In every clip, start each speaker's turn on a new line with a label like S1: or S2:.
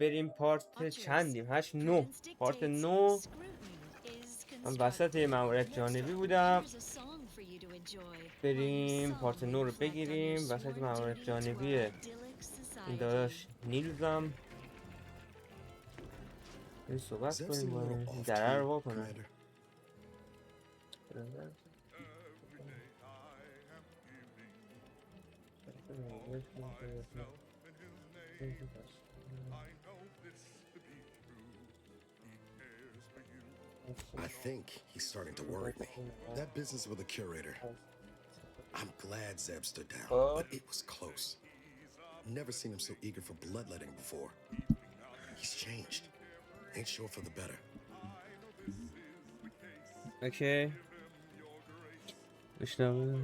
S1: بریم پارت چندیم 8 9 پارت 9. من وسط ماموریت جانبی بودم، بریم پارت 9 رو بگیریم. وسط ماموریت جانبی این داداش نیلزم این صحبت کنیم با این دره رو واکنم.
S2: I think he's starting to worry me. That business with the curator. I'm glad Zeb stood down, but it was close. Never seen him so eager for bloodletting before. He's changed. Ain't sure for the better.
S1: Okay. بشنوه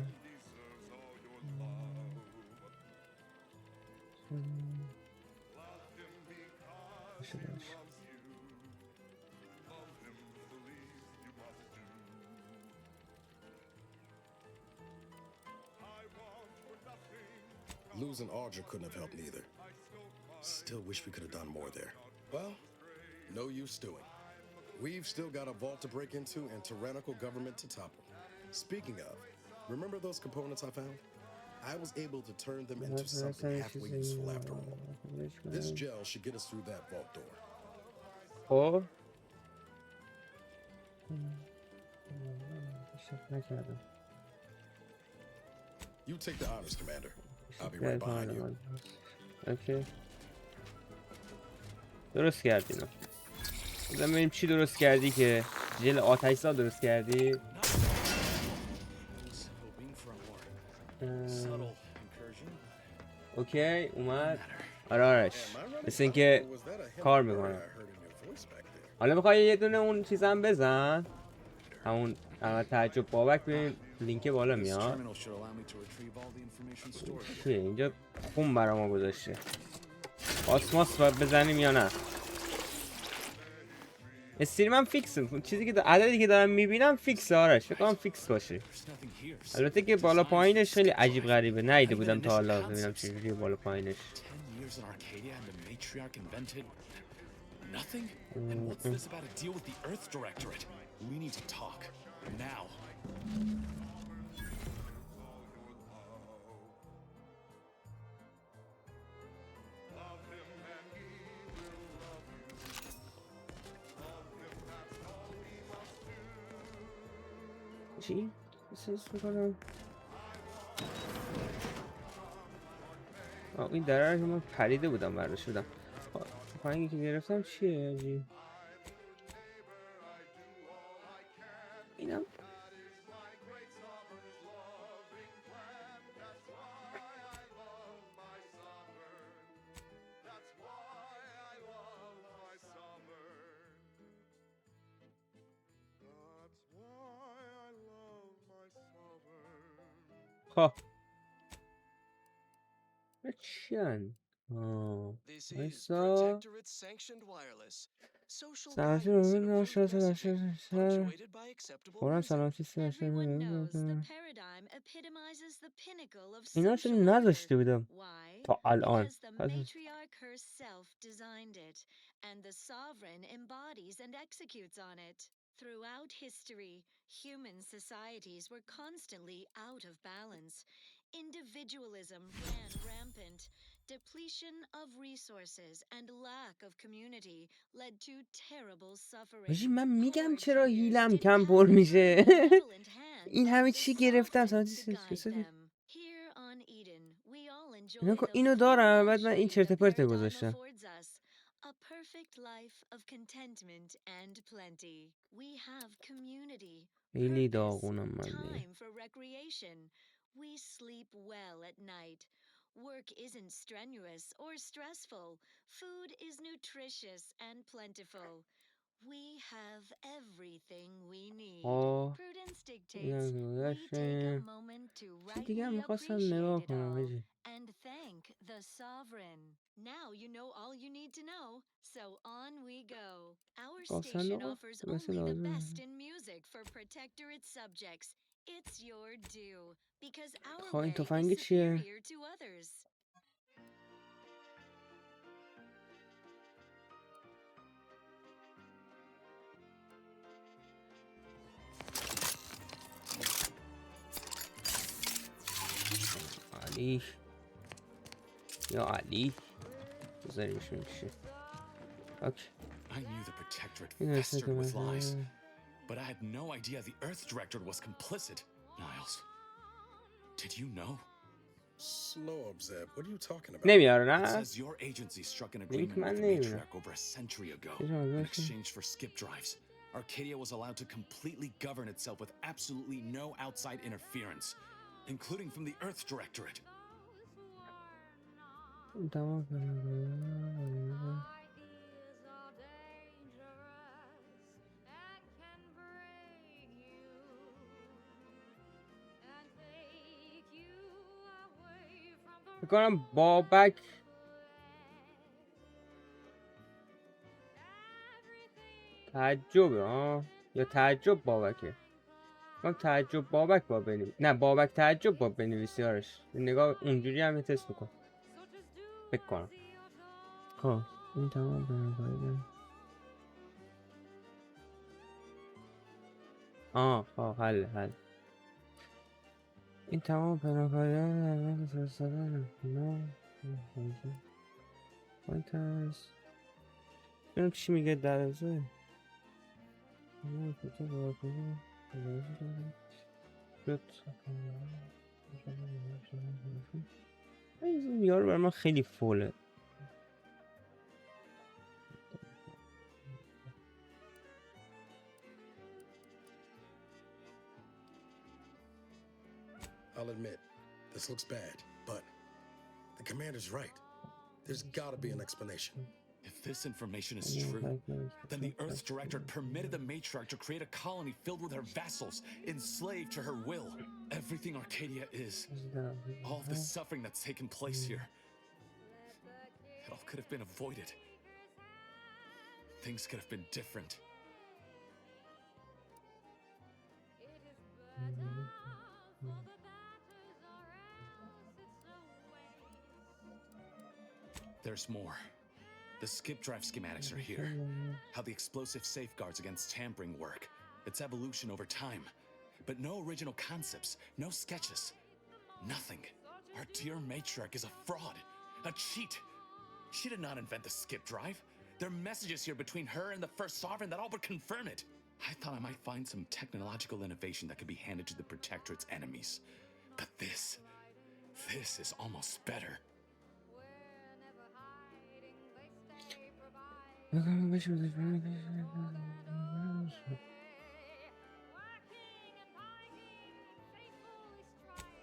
S2: Losing Audra couldn't have helped neither. Still wish we could have done more there. Well, no use stewing. We've still got a vault to break into and tyrannical government to topple. Speaking of, remember those components I found? I was able to turn them into something halfway useful after all. This gel should get us through that vault door.
S1: Oh.
S2: You take the honors, Commander. I'll be right behind you.
S1: Okay. درست کردی نه. بذار ببینیم چی درست کردی که جل آتش‌زا درست کردی. اوکی اومد. آرش مثل اینکه کار میکنه. حالا میخوای یه دونه اون چیزم بزن، همون تعجب بابک. ببین لینک بالا میاد. توی اینجا خون برا ما گذاشته. آسماس باید بزنیم یا نه؟ استریمم فیکسه، چیزی که عددی که دارم میبینم فیکسه. آرش فکر کنم فیکس باشه. البته که بالا پایینش خیلی عجیب غریبه، ندیده بودم تا حالا. ببینم چجوریه بالا پایینش. چی؟ احساس میکنم این دره رو من پریده بودم برداشت بودم. پایینی که گرفتم چیه آجی؟ اینم خواه چیان؟ ایسا سلامتی رو ببین قرآن سلامتی سیاشتر اینا چون نذاشته بودم تا الان.
S3: Throughout history, human societies were constantly out of balance. Individualism ran rampant. Depletion of resources and lack of community led to terrible suffering.
S1: من میگم چرا هیلم کم پر میشه. این همه چی گرفتم اینو دارم بعد من این چرت پرت گذاشتم.
S3: A perfect life of contentment and plenty. We have community, purpose, time for recreation. We sleep well at night. Work isn't strenuous or stressful. Food is nutritious and plentiful. We have everything we need. Prudence dictates we take a moment to rightly appreciate it all and thank the sovereign. Now you know all you need to know, so on we go. Our station offers only the best in music for Protectorate subjects. It's your due, because our way is superior to others.
S1: علی یا علی بذاریمشون میشه. اوکی.
S4: I knew the Protectorate festered with lies, but I had no idea the Earth Directorate was complicit. Niles, did you know?
S2: Slow up, Zeb. What are you talking about?
S1: نمیاره
S4: It
S1: نه؟
S4: says your agency struck an agreement
S1: man
S4: with the
S1: nemiyor.
S4: Matriarch over a century ago
S1: Hocam,
S4: in
S1: bakın.
S4: exchange for skip drives. Arcadia was allowed to completely govern itself with absolutely no outside interference, including from the Earth Directorate.
S1: tamam. بکنم بابک تعجبه ها یا تعجب بابکه. من تعجب بابک با بنویسی، نه بابک تعجب با بنویسی هارش نگاه اونجوری هم تست بکن بکنم. خب این تمام بنابراین خب حل این تمام بنابراین فرستادن نه ترس ببینم چی میگه در ازای این یارو برای من خیلی فوله.
S2: I'll admit, this looks bad, but the commander's right. There's gotta be an explanation.
S4: If this information is true, then the Earth Directorate permitted the Matriarch to create a colony filled with her vassals, enslaved to her will. Everything Arcadia is, all of the suffering that's taken place here, it all could have been avoided. Things could have been different. There's more. The skip drive schematics are here. How the explosive safeguards against tampering work. Its evolution over time. But no original concepts, no sketches. Nothing. Our dear matriarch is a fraud. A cheat. She did not invent the skip drive. There are messages here between her and the first sovereign that all but confirm it. I thought I might find some technological innovation that could be handed to the Protectorate's enemies. But this is almost better.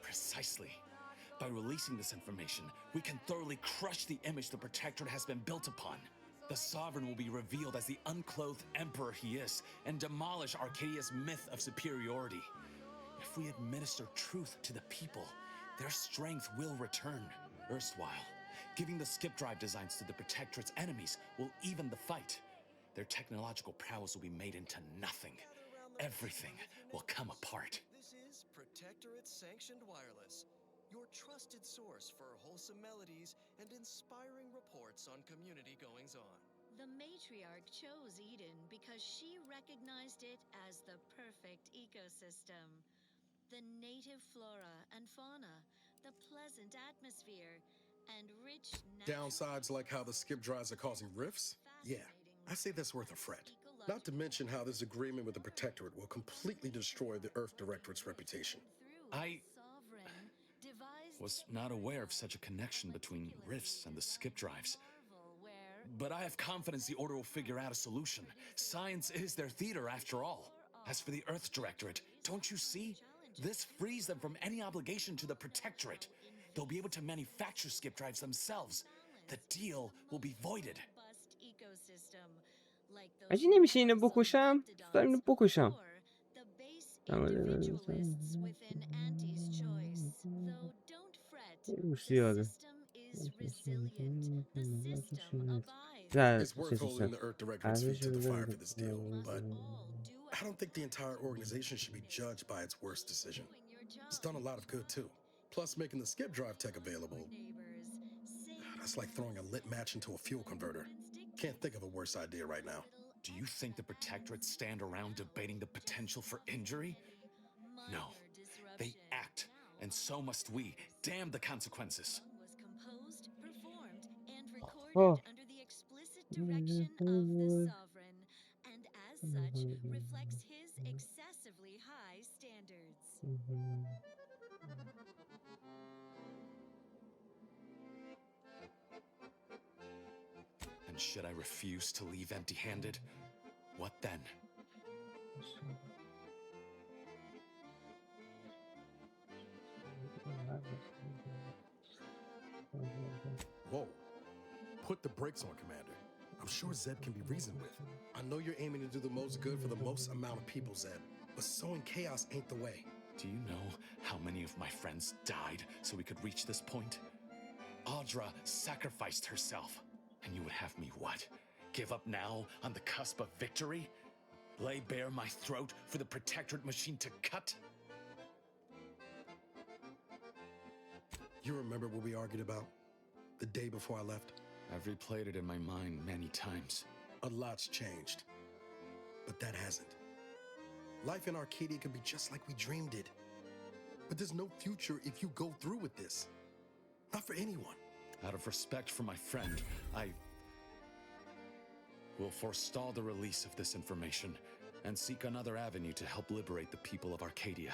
S4: Precisely. By releasing this information, we can thoroughly crush the image the Protectorate has been built upon. The Sovereign will be revealed as the unclothed emperor he is, and demolish Arcadia's myth of superiority. If we administer truth to the people, their strength will return. Erstwhile, giving the skip drive designs to the Protectorate's enemies will even the fight. Their technological prowess will be made into nothing. Everything will come apart.
S5: This is Protectorate-sanctioned wireless, your trusted source for wholesome melodies and inspiring reports on community goings-on.
S3: The matriarch chose Eden because she recognized it as the perfect ecosystem. The native flora and fauna, the pleasant atmosphere, and rich
S2: Downsides like how the skip drives are causing rifts? Yeah, I say that's worth a fret. Not to mention how this agreement with the Protectorate will completely destroy the Earth Directorate's reputation.
S4: I was not aware of such a connection between rifts and the skip drives. But I have confidence the Order will figure out a solution. Science is their theater after all. As for the Earth Directorate, don't you see? This frees them from any obligation to the Protectorate. They'll be able to manufacture skip drives themselves. The deal will be voided.
S1: اگه نمیشه اینو بکشم دارم اینو بکشم.
S2: It's worth holding the Earth Directorate's feet to the fire for this deal, but I don't think the entire organization should be judged by its worst decision. It's done a lot of good too. Plus, making the skip drive tech available, that's like throwing a lit match into a fuel converter. Can't think of a worse idea right now.
S4: Do you think the Protectorate stand around debating the potential for injury? No. They act, And so must we. Damn the consequences.
S3: Was composed, performed, and recorded
S1: Oh.
S3: under the explicit direction of the sovereign, and as such reflects his excessively high standards.
S4: And should I refuse to leave empty-handed? What then?
S2: Whoa. Put the brakes on, Commander. I'm sure Zeb can be reasoned with. I know you're aiming to do the most good for the most amount of people, Zeb, but sowing chaos ain't the way.
S4: Do you know how many of my friends died so we could reach this point? Audra sacrificed herself. And you would have me what? Give up now on the cusp of victory? Lay bare my throat for the Protectorate machine to cut?
S2: You remember what we argued about the day before I left?
S4: I've replayed it in my mind many times.
S2: A lot's changed, but that hasn't. Life in Arcadia can be just like we dreamed it. But there's no future if you go through with this. Not for anyone.
S4: Out of respect for my friend, I will forestall the release of this information and seek another avenue to help liberate the people of Arcadia.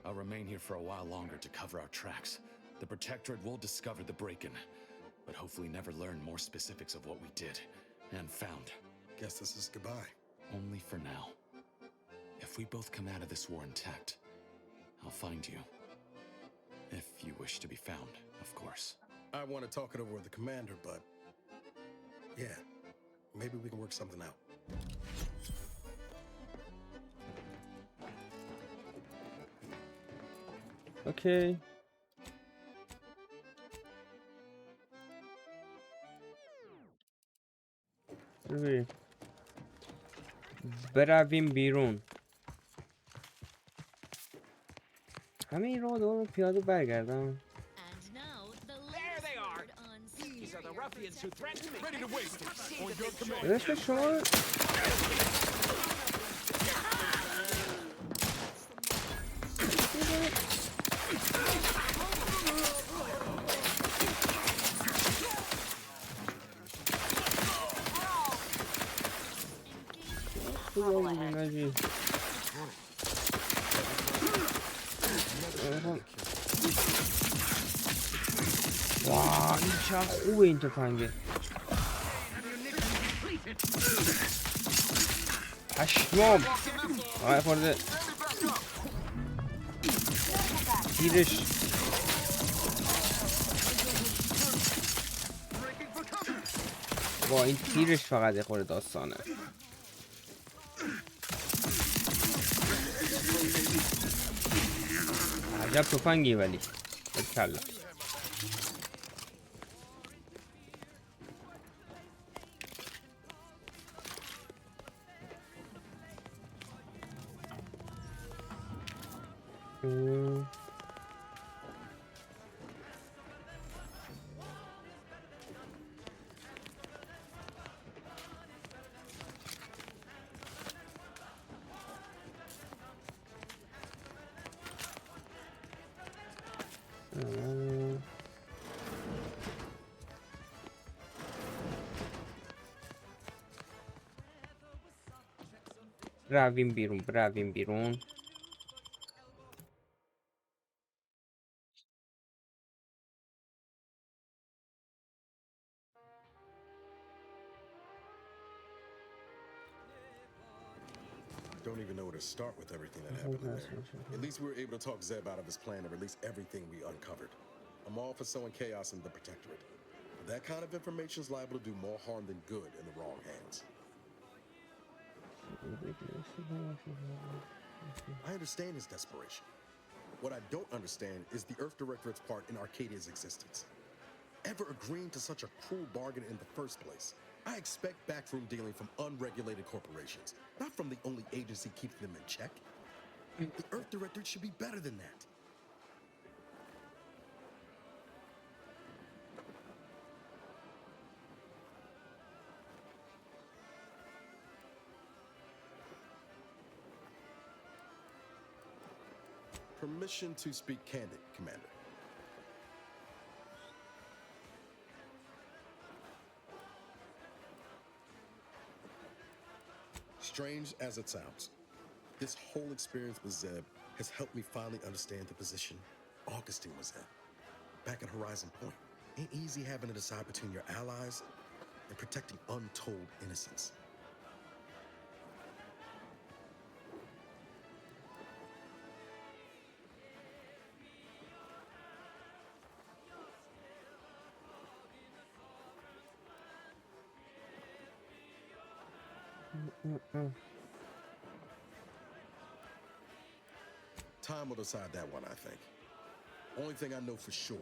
S4: I'll remain here for a while longer to cover our tracks. The Protectorate will discover the break-in, but hopefully never learn more specifics of what we did and found.
S2: Guess this is goodbye.
S4: Only for now. If we both come out of this war intact, I'll find you. If you wish to be found, of course.
S2: I want to talk it over with the commander, but yeah, maybe we can work something out.
S1: اوکی. برویم بیرون. همه این راه دوباره پیاده برگردم.
S3: And now the latest word on
S6: These are the ruffians who threatened me.
S2: Ready to waste it on your command.
S1: داداش شما واه این چه خوبه این تفنگه. پشمام آقای خورده تیرش با این تیرش فقط یه خورده داستانه. عجب تفنگی ولی کلا برویم بیرون برویم بیرون.
S2: Don't even know where to start with everything that happened in there. At least we were able to talk Zeb out of his plan and release everything we uncovered. I'm all for sowing chaos in the Protectorate. But that kind of information is liable to do more harm than good in the wrong hands. I understand his desperation. What I don't understand is the Earth Directorate's part in Arcadia's existence. Ever agreeing to such a cruel bargain in the first place? I expect backroom dealing from unregulated corporations, not from the only agency keeping them in check. The Earth Directorate should be better than that. Permission to speak candid, Commander. Strange as it sounds, this whole experience with Zeb has helped me finally understand the position Augustine was in. Back at Horizon Point, ain't easy having to decide between your allies and protecting untold innocence. Time will decide that one, I think. Only thing I know for sure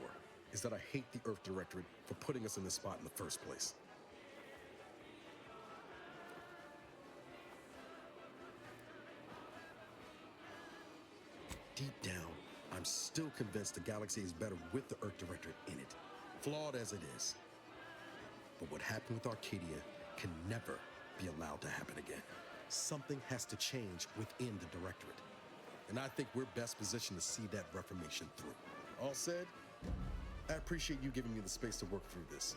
S2: is that I hate the Earth Directorate for putting us in this spot in the first place. Deep down, I'm still convinced the galaxy is better with the Earth Directorate in it, flawed as it is. But what happened with Arcadia can never be allowed to happen again. Something has to change within the Directorate. And I think we're best positioned to see that reformation through. All said, I appreciate you giving me the space to work through this.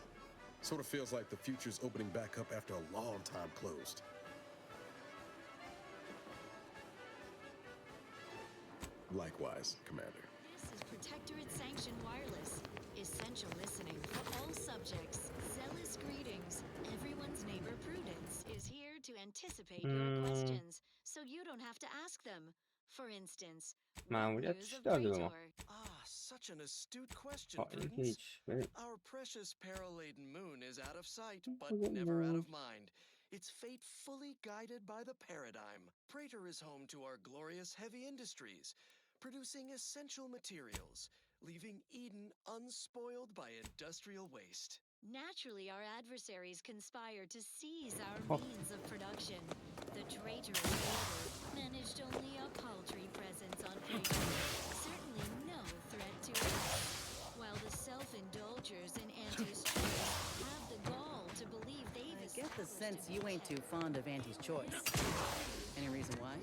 S2: Sort of feels like the future's opening back up after a long time closed. Likewise, Commander.
S3: This is Protectorate Sanctioned Wireless. Essential listening for all subjects. Zealous greetings. Everyone's neighbor Prudence is here to anticipate your questions, so you don't have to ask them. For instance, what
S1: معمولیت
S3: news
S1: چی
S3: of
S1: داده به ما؟
S3: Praetor?
S5: Ah, such an astute question,
S1: این که
S5: Prudence.
S1: هیچ بریم.
S5: Our precious peril-laden moon is out of sight, but
S1: کدوم
S5: never out
S1: moon؟
S5: of mind. Its fate fully guided by the paradigm. Praetor is home to our glorious heavy industries, producing essential materials, leaving Eden unspoiled by industrial waste.
S3: Naturally, our adversaries conspire to seize our
S1: Oh.
S3: means of production. The traitorous order managed only a paltry presence on paper, certainly no threat to us. While the self-indulgers in Auntie's choice have the gall to believe they've
S7: I get the sense you ain't too fond of Auntie's choice. Any reason why?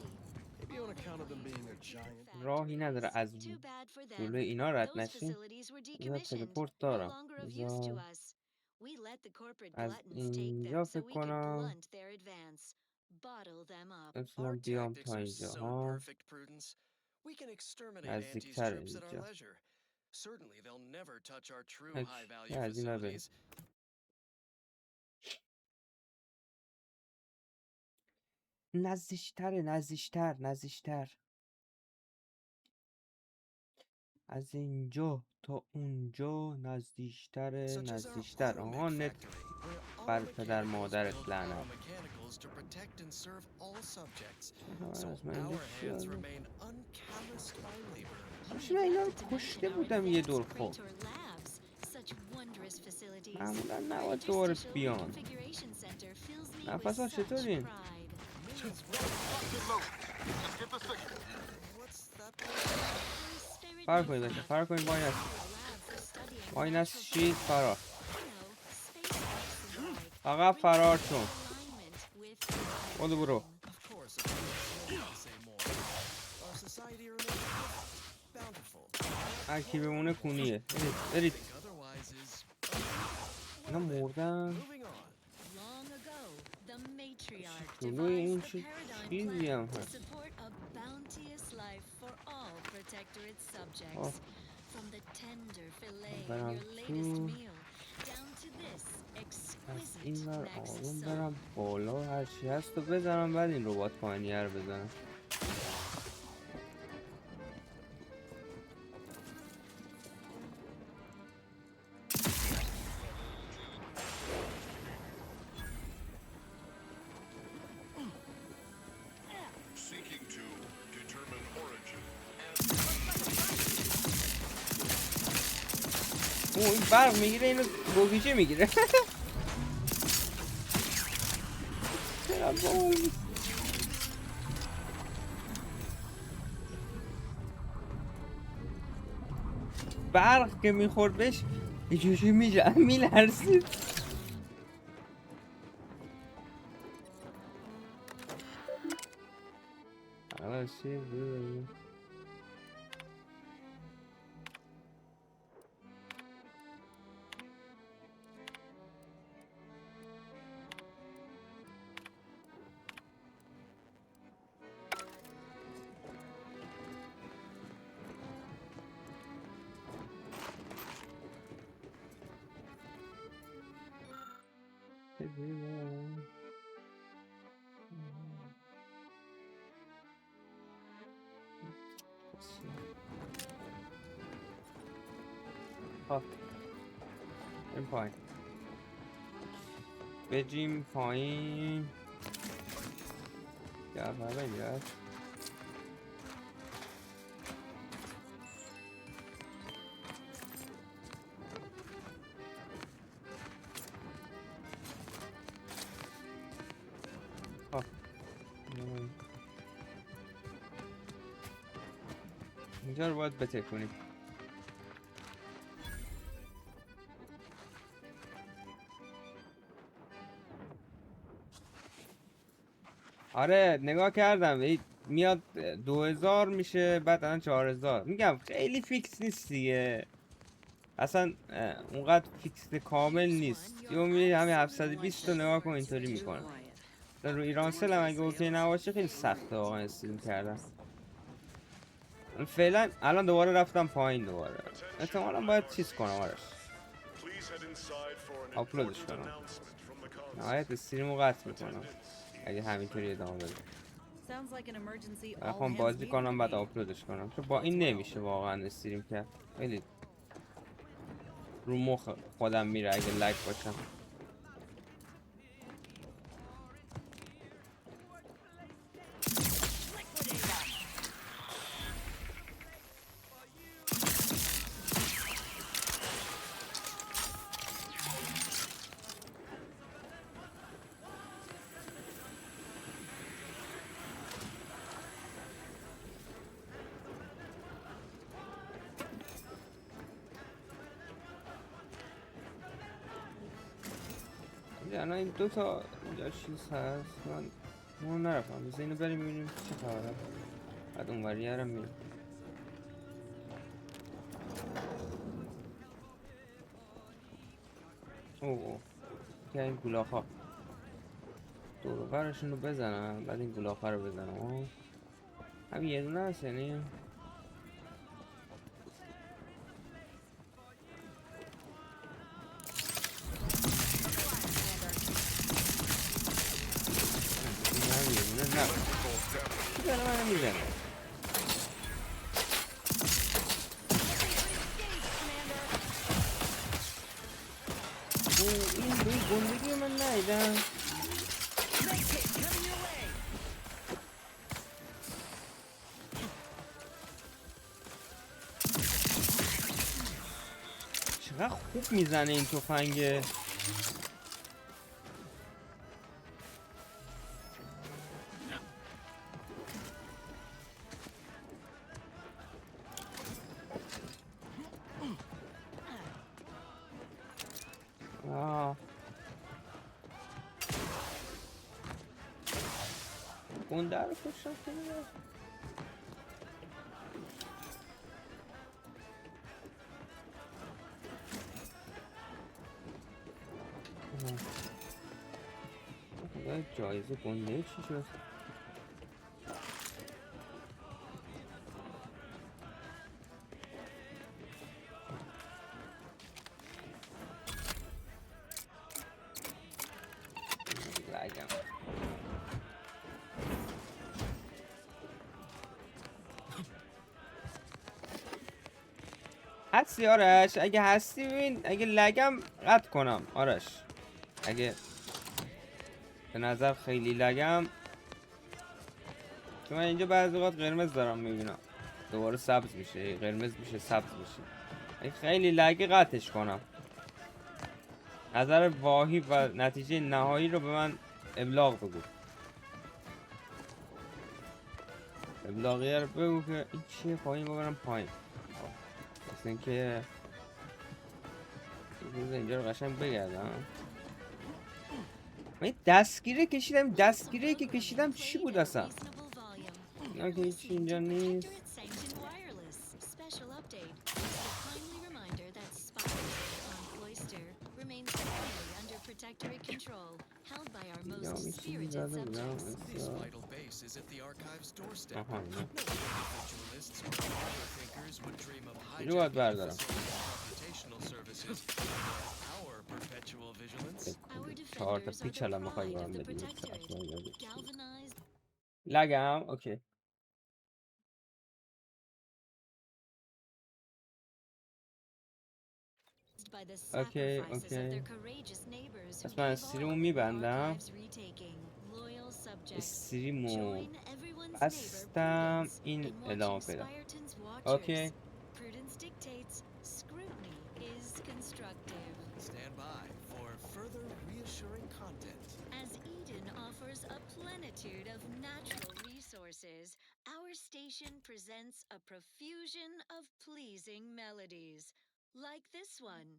S5: Maybe on account of them being a giant.
S1: راهی نداره از
S3: Too bad for them.
S1: جلوی اینا رد
S3: Those
S1: نشیم.
S3: facilities were
S1: بذار
S3: decommissioned,
S1: تلپورت
S3: no
S1: دارم.
S3: longer of use to
S1: بذار
S3: us. We let the corporate
S1: از
S3: gluttons take
S1: اینجا
S3: them so
S1: فکر
S3: we could
S1: کنم
S3: blunt their advance, bottle them up.
S1: بتونم
S5: Our
S1: بیام
S5: tactics
S1: تا
S5: are
S1: اینجا
S5: so
S1: ها.
S5: perfect, Prudence. We can exterminate Auntie's
S1: نزدیکتره
S5: troops at our
S1: اینجا.
S5: leisure. Certainly, they'll never touch our true
S1: هیچ.
S5: high-value
S1: از این ور بریم.
S5: facilities.
S1: نزدیکتر. از اینجا تا اونجا نزدیکتر.
S5: Such as our
S1: آها
S5: automat
S1: نت
S5: factory, where all
S1: بر پدر
S5: mechanicals
S1: مادرت
S5: build
S1: لعنت.
S5: mechanicals to protect and serve all subjects. So
S1: از من اینجا
S5: our
S1: چی
S5: hands
S1: داره؟
S5: remain uncalloused by labor.
S1: کاش من اینا رو کشته بودم یه دور. خب معمولا نباید دوباره بیان. نفس ها چطورین؟ فرار کنید بچه، فرار کنید. ماینس شید فرار. فقط فرار چون بودو برو.
S5: Of course, if we want to say more, our society remains bountiful.
S1: هر کی بمونه کونیه. برید.
S5: Otherwise is
S1: اینا مردن.
S5: moving on.
S3: Long ago, the matriarch
S1: جلوی این
S3: devised a
S1: چه
S3: paradigm
S1: چیزی هم
S3: plan to
S1: هست.
S3: support a bounteous life for all protectorate subjects.
S1: آه.
S3: From the tender fillet of
S1: برم
S3: your latest
S1: تو.
S3: meal down to this
S1: از
S3: exquisite
S1: این ور
S3: next
S1: آروم
S3: song.
S1: برم بالا. هرچی هست رو بزنم بعد این ربات پایینیه رو بزنم.
S8: Seeking to determine origin.
S1: این برق میگیره اینو بوگیجه میگیره. چرا باید برق که میخورد بهش یه جوشی میلرزید. خب این پایین بجیم پایین گرفه بگیرد خب اینجا رو باید بتکنیم آره نگاه کردم میاد 2000 میشه بعد الان 4000 میگم خیلی فیکس نیست دیگه اصلا اونقدر فیکس کامل نیست یه میبینی همه 720 رو نگاه کن اینطوری میکنه رو ایران سل هم اگه اوکی نباشه خیلی سخته واقعا استریم کردن فعلا الان دوباره رفتم پایین دوباره احتمالا باید چیز کنم آرش آپلودش کنم نهایت استریم رو قطع میکنم اگه همینطوری ادامه بده بخوام بازی کنم بعد آپلودش کنم چون با این نمیشه واقعا استریم کرد خیلی رو مخ خودم میره اگه لگ باشم الان این دوتا اینجا چیز هست من نرفتم بس اینو بریم ببینیم چه خبره بعد اون وریه رو میریم اوه که این گلاخ ها دور و برشون رو بزنم بعد این گلاخ ها رو بزنم همین یه دونه هست یعنی نه میزنه من میزنه این گندگی من نایدم چقدر خوب میزنه این تفنگه گنده رو کشتم کنیم جایزه گنده چی شد؟ هستی آرش اگه هستی ببین اگه لگم قطع کنم آرش اگه به نظر خیلی لگم چون من اینجا بعضی وقت قرمز دارم میبینم دوباره سبز میشه قرمز میشه سبز میشه اگه خیلی لگی قطعش کنم نظر واهی و نتیجه نهایی رو به من ابلاغ بگو ابلاغیه رو بگو که این چیه پایین ببرم پایین مثل اینکه اینجا رو قشنگ بگردم من دستگیره کشیدم دستگیره که کشیدم چی بود اصلا نه که هیچی اینجا نیست اینو باید بردارم 4 تا
S3: defenders are
S1: پیچ
S3: the
S1: الان میخوای
S3: pride
S1: به من
S3: of the
S1: بدی
S3: protectorate. Galvanized
S1: لگم اوکی
S3: by the
S1: اوکی
S3: sacrifices of
S1: اوکی
S3: their courageous neighbors who
S1: پس من
S3: gave
S1: استریمو
S3: all in
S1: میبندم
S3: archives retaking. Loyal subjects,
S1: استریمو
S3: join everyone's neighbor
S1: بستم
S3: Prudence
S1: این
S3: in
S1: ادامه
S3: watching
S1: پیدا
S3: Spyreton's watchers.
S1: اوکی
S3: Prudence dictates, scrutiny is constructive.
S5: Stand by for further reassuring content.
S3: As Eden offers a plenitude of natural resources, our station presents a profusion of pleasing melodies, like this one.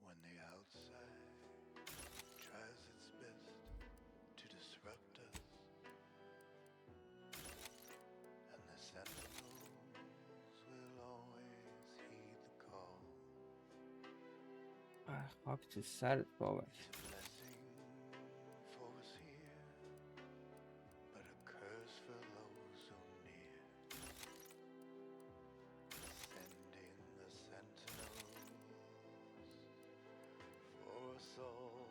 S8: When the outside tries its best to disrupt us, and the sentinels will always heed the call.
S1: خاک تو سرت بابک
S8: It's a blessing for us here, but a curse for those so near. Sending the sentinels for us all.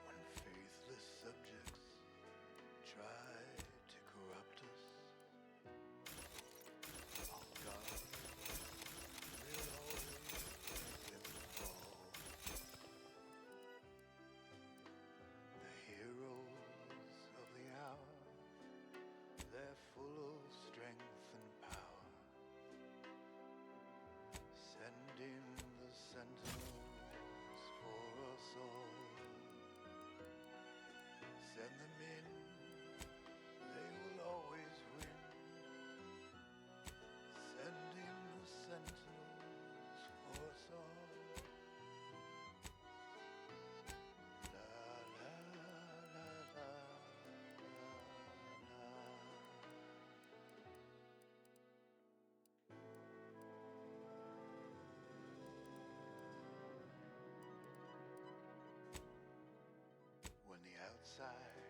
S8: When faithless subjects try to corrupt us, our God will always let them fall. The heroes of the hour, they're full of strength and power. Sending the sentinels for us all. Send them in, they will always win. Sending the sentinels for us all. La la la la la la. When the outside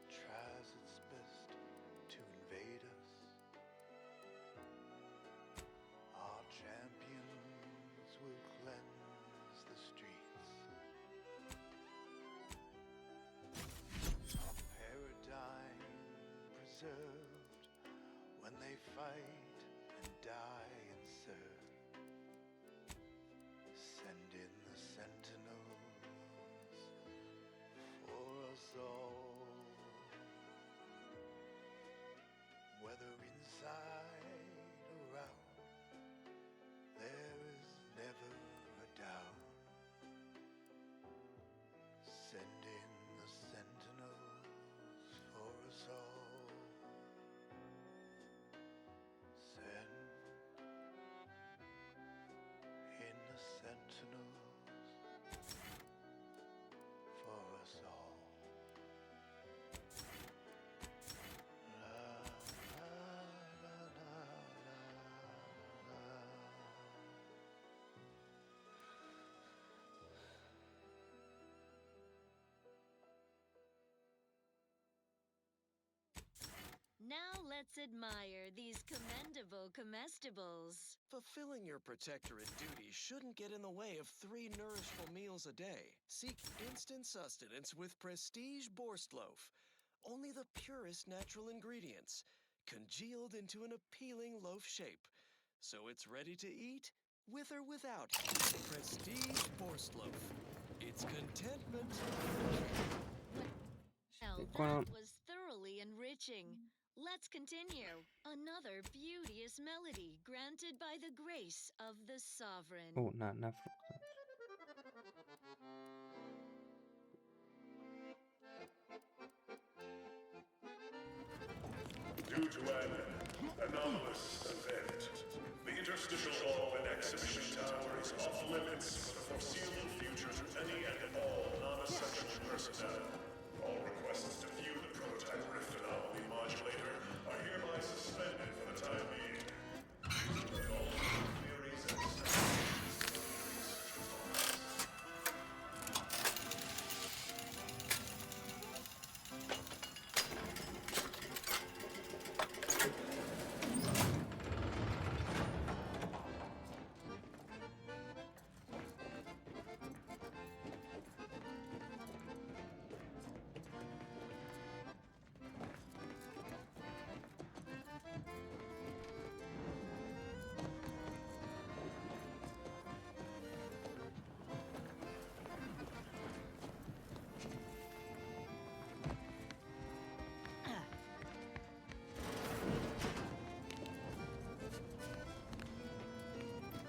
S8: tries its best to invade us, our champions will cleanse the streets. Our paradigm preserved when they fight and die and serve. Send in the sentinels for us all. Whether inside or out, there is never a doubt. Send in the sentinels for us all. Send in the sentinels for us all. La la la la la la.
S3: Now let's admire these commendable comestibles.
S5: Fulfilling your protectorate duty shouldn't get in the way of 3 nourishful meals a day. Seek instant sustenance with Prestige Borstloaf. Only the purest natural ingredients, congealed into an appealing loaf shape. So it's ready to eat, with or without. Prestige Borstloaf. It's contentment.
S3: Well,
S1: فکر کنم
S3: that was thoroughly enriching. Let's continue. Another beauteous melody granted by the grace of the sovereign.
S1: او نه نفروختم
S8: Due to an anomalous event, the interstitial wall and exhibition tower is off limits for the foreseeable future to any and all non-essential personnel. All requests to view the prototype rift anomaly modulator are hereby suspended for the time being. With all theories and speculations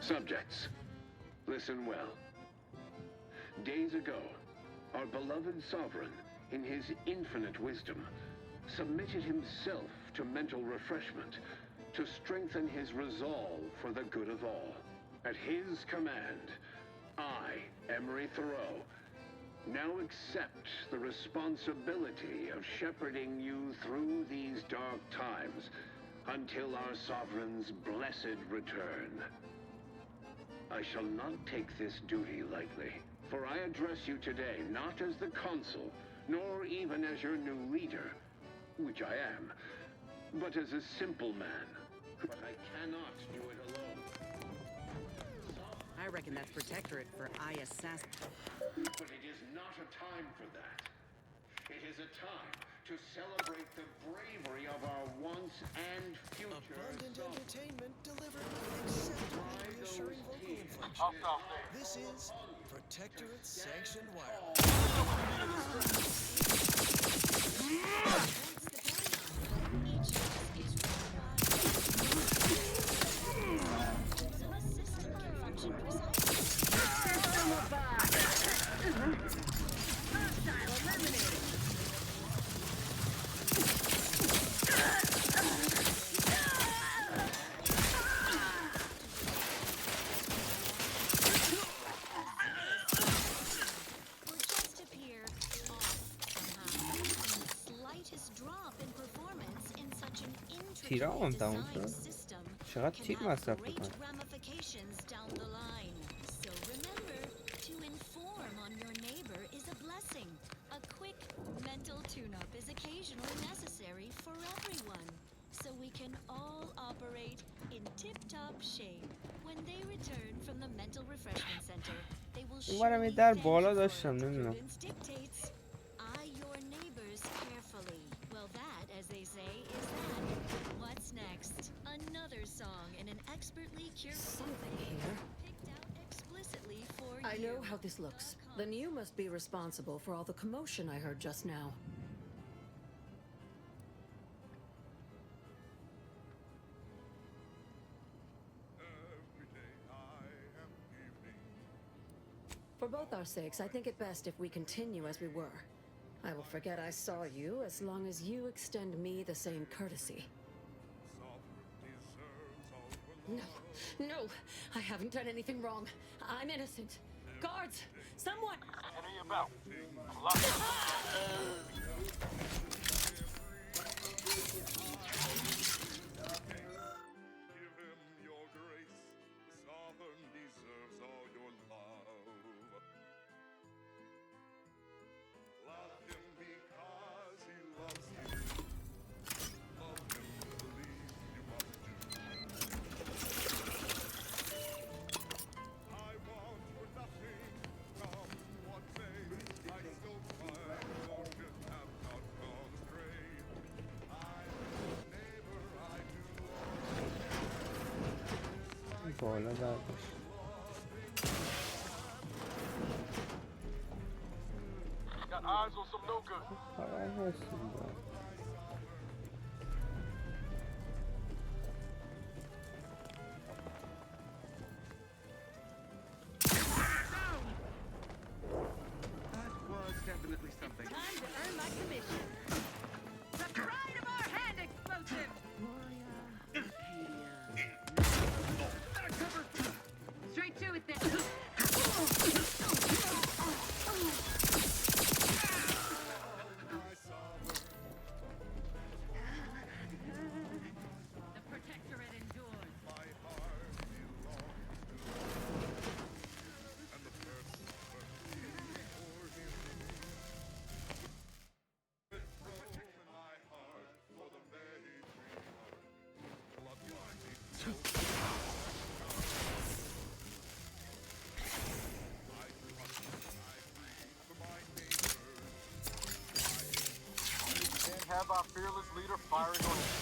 S9: Subjects, listen well. Days ago, our beloved sovereign, in his infinite wisdom, submitted himself to mental refreshment to strengthen his resolve for the good of all. At his command, I, Emery Thoreau, now accept the responsibility of shepherding you through these dark times until our sovereign's blessed return. I shall not take this duty lightly, for I address you today not as the consul, nor even as your new leader, which I am, but as a simple man. But I cannot do it alone.
S7: I reckon that's protectorate for I assassin.
S9: But it is not a time for that. It is a time to celebrate the bravery of our once and future
S5: Abundant
S9: sovereign.
S5: entertainment delivered with acceptably reassuring vocal inflection. This is Protectorate Sanctioned Wireless.
S1: تیرام تموم شد. چقدر تیر مصرف میکنه؟
S3: So we can all operate in tip-top shape. When they return from the mental refreshment center, they will
S1: اونورم در بالا داشتم نمیدونم.
S3: dictates. Eye your neighbors carefully. Well, that, as they say, is that. What's next? Another song in an expertly curated
S7: Something here.
S3: picked out explicitly for you.
S7: I know how this looks. Then you must be responsible for all the commotion I heard just now. For both our sakes, I think it best if we continue as we were. I will forget I saw you as long as you extend me the same courtesy. No, no, I haven't done anything wrong. I'm innocent. Guards, someone!
S6: What are you about?
S8: Give him your grace. The sovereign deserves all your love. Love him because he loves you. Love him, believe you must do. I want for nothing, come what may. I still find ocean have not gone astray. I'm his neighbor, I do.
S1: بالا دردش.
S6: Got eyes on some no good.
S1: خبر هستیم با.
S9: That was definitely something.
S7: Time to earn my commission. The pride of our hand explosive! Straight to it then. The protectorate endures.
S8: My heart belongs to you. And the person for him. With room in my heart for the May dreamer. Blood blinding soul. I trust, I breathe for my neighbors.
S6: Can't have our fearless leader firing on us.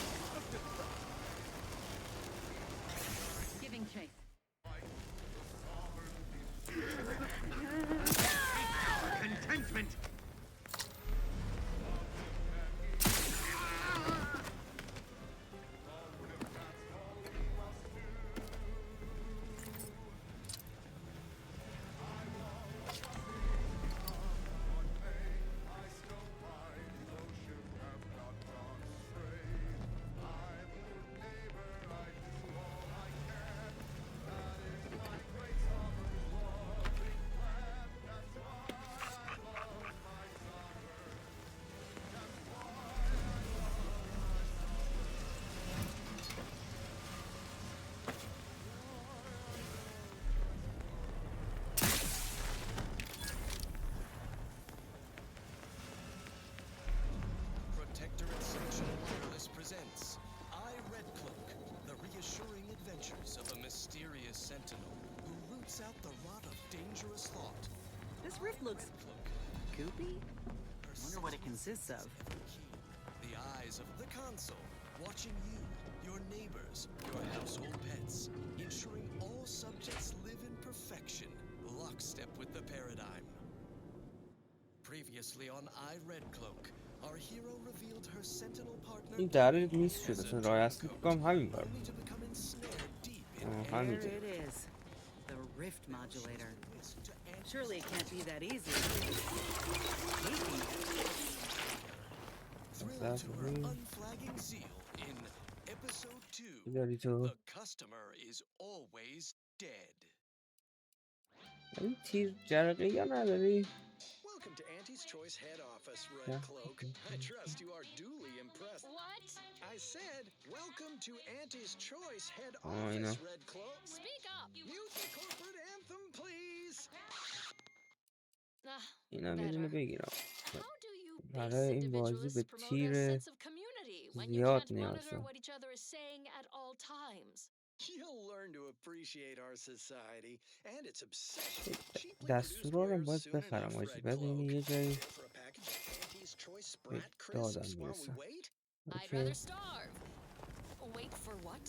S7: Giving chase.
S9: Contentment!
S5: adventures of a mysterious sentinel who roots out the rot of dangerous thought.
S10: This rift looks goopy. Wonder what it consists of.
S5: The eyes of the console, watching you, your neighbors, your household pets, ensuring all subjects live in perfection, lockstep with the paradigm. Previously on I Red Cloak, our hero revealed her sentinel partner
S1: این در لیست شده اصلا راه اصلی بکنم همین بار
S5: only to become ensnared deep in
S10: There
S1: همینجا
S10: it is. The rift modulator. Surely it can't be that easy.
S5: thrill to her unflagging zeal in episode 2.
S1: داری تو
S5: The customer is always dead.
S1: این تیر جرقه یا نداری؟
S2: Welcome to Auntie's Choice head office, Red Cloak. I trust you are duly impressed.
S3: What?
S2: I said, welcome to Auntie's Choice head
S1: I
S2: office,
S1: know.
S2: Red Cloak.
S3: Speak up, you...
S2: Mute the corporate anthem, please.
S1: اینم یه دونه بگیرم
S3: How do you
S1: برای
S3: base
S1: این بازی به
S3: individualists promote a
S1: تیر
S3: sense of community when you
S1: زیاد
S3: can't
S1: نیاز
S3: monitor
S1: دارم
S3: what each other is saying at all times?
S2: You'll learn to appreciate our society and its obsession. Cheaply
S1: دستورا رو
S2: produced
S1: باید
S2: wares soon
S1: بخرم
S2: enough,
S1: آجی
S2: Red
S1: بعد اینی
S2: Cloak.
S1: یه جایی
S2: For a package of Auntie's Choice
S1: به
S2: Sprat
S1: دادم
S2: Crisps while we
S1: میرسم
S2: wait?
S3: I'd rather starve. Wait for what?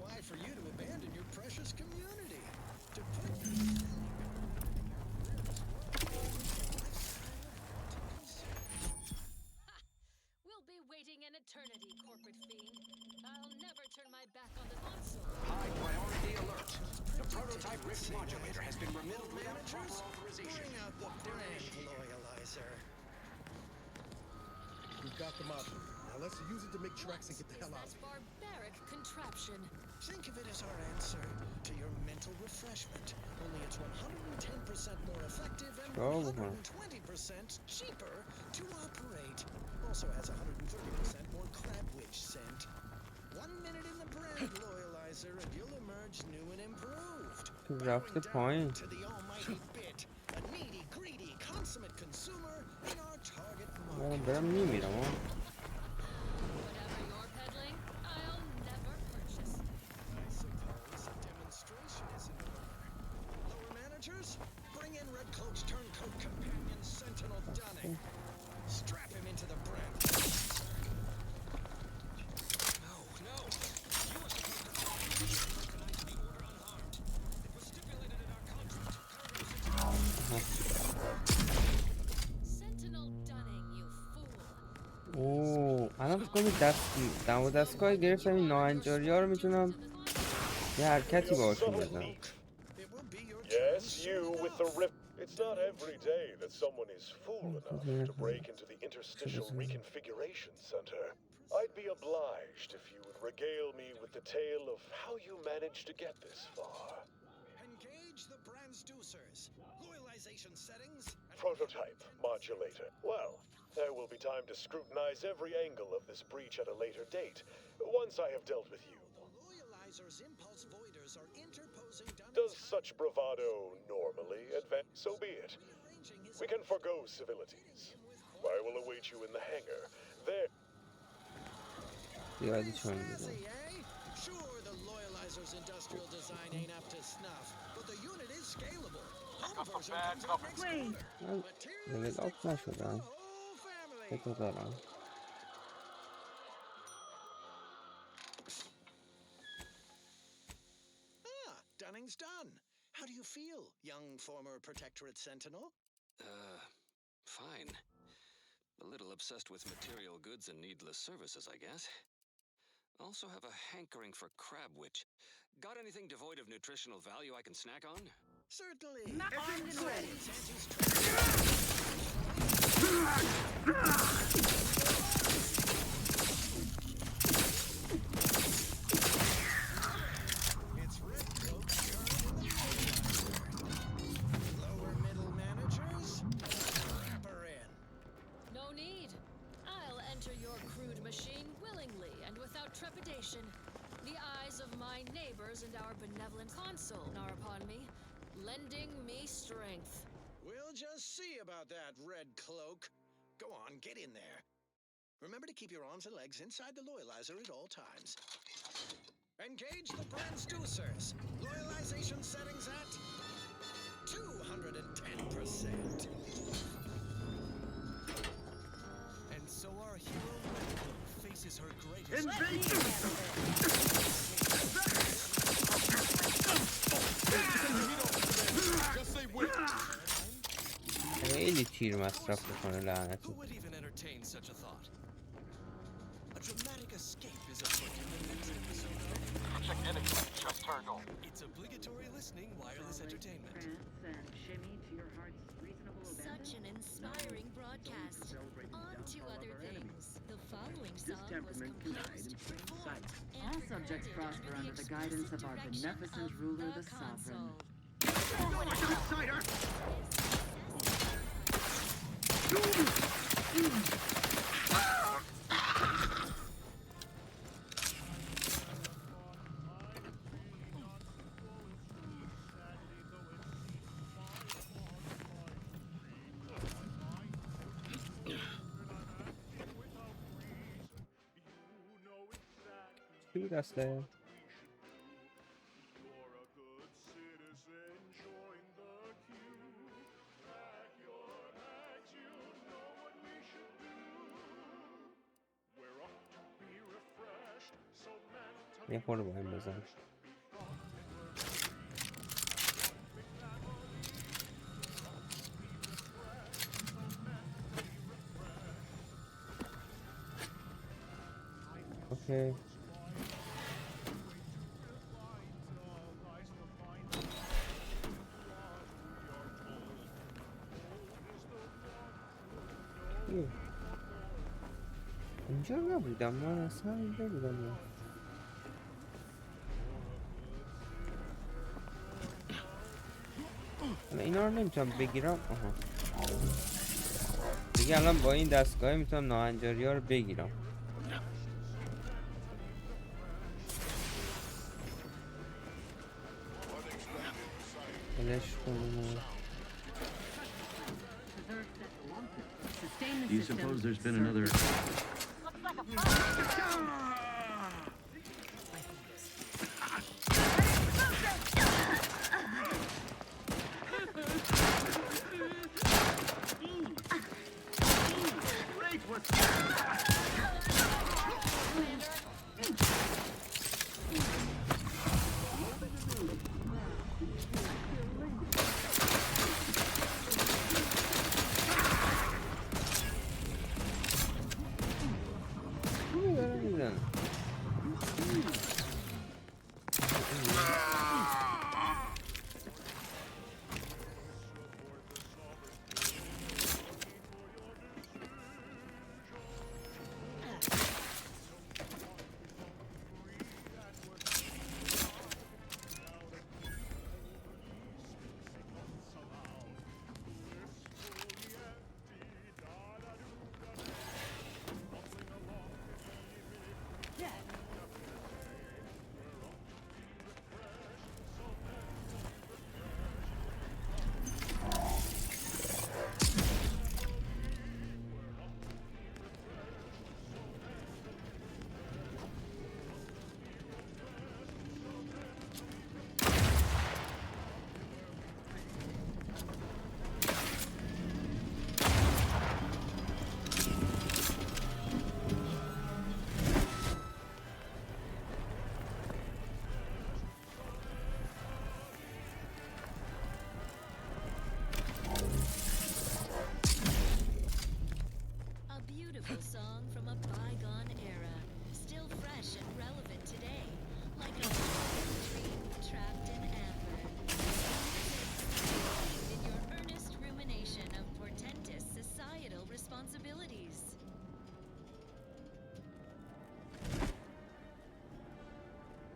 S2: Why, for you to abandon your precious community. To put
S3: We'll be waiting an eternity, corporate fiend. I'll never turn my back on the console.
S11: High priority alert. The prototype rift modulator has been removed without proper authorization.
S2: bring out the brand loyalizer.
S12: We've got the module. Now let's use it to make tracks and get the hell out of
S3: This
S12: here.
S3: barbaric contraption.
S2: Think of it as our answer to your mental refreshment. Only it's 110% more effective and 120% cheaper to operate. Also has 130% more crab witch scent. 1 minute in the brand loyalizer and you'll emerge new and improved.
S1: رفته پایین
S2: To the almighty bit. A needy, greedy, consummate consumer in our target market.
S1: برم میمیرم ها
S3: Whatever you're peddling, I'll never purchase.
S2: I suppose a demonstration is in order. Lower managers, bring in Red Cloak's turncoat companion, Sentinel Dunning. Strap him into the brand. No, no. You were supposed to recognize the order unharmed. It was stipulated in our contract.
S3: Sentinel Dunning, you fool.
S1: اوه الان فکر کنم دم و دستگاه گرفتم این ناهنجاری ها رو میتونم یه حرکتی باشون بزنم
S2: It will be your
S8: Yes, you with the rip. It's not every day that someone is fool enough to break into the Interstitial Reconfiguration Center. I'd be obliged if you would regale me with the tale of how you managed to get this far.
S2: Engage the transducers. Loyalization settings.
S8: Prototype modulator. Well, there will be time to scrutinize every angle of this breach at a later date, once I have dealt with you.
S2: Loyalizer's impulse voiders are interposing
S8: Does such bravado normally advance? So be it. We can forgo civilities. I will await you in the hangar. There.
S1: زیادی چون میزنم
S2: Snazzy, eh? Sure, the Loyalizer's industrial design ain't up to snuff, but the unit is scalable. Home version comes out next quarter.
S1: من لیول آپ نشدم
S2: Whole family.
S1: بتا دارم
S2: Dunning's done. How do you feel, young former Protectorate Sentinel?
S13: Fine. A little obsessed with material goods and needless services, I guess. Also have a hankering for crab witch. Got anything devoid of nutritional value I can snack on?
S2: Certainly.
S10: Not armed and ready.
S2: It's Red Cloak's turn in the lower middle managers. Wrap her in.
S3: No need. I'll enter your crude machine willingly and without trepidation. The eyes of my neighbors and our benevolent console are upon me, lending me strength.
S2: We'll just see about that, Red Cloak. Go on, get in there. Remember to keep your arms and legs inside the loyalizer at all times.
S11: Engage the transducers. Loyalization settings at 210%. And so our hero faces her greatest invasion.
S2: Just say wait.
S1: خیلی تیر مصرف میکنه لعنتی.
S11: Who would even entertain such a thought? A dramatic escape is afoot in the next episode of...
S6: Check anything just turned on.
S11: It's obligatory listening wireless entertainment.
S10: And shimmy to your heart's reasonable abandon.
S3: Such an inspiring broadcast. On to other things. The following song was composed, performed, and
S10: All subjects
S3: recorded
S10: prosper
S3: under
S10: under
S3: the
S10: the guidance of our
S3: direction
S10: beneficent
S3: of
S10: ruler, the
S3: console.
S10: sovereign.
S1: چی دسته؟ یه خورده با این بزن. اوکی. اینجا نبودم من، اصلا اینجا بودم من. اینا رو نمیتونم بگیرم. آها دیگه الان با این دستگاه میتونم ناهنجاری ها رو بگیرم. بلش کنم.
S9: Do you suppose there's been another...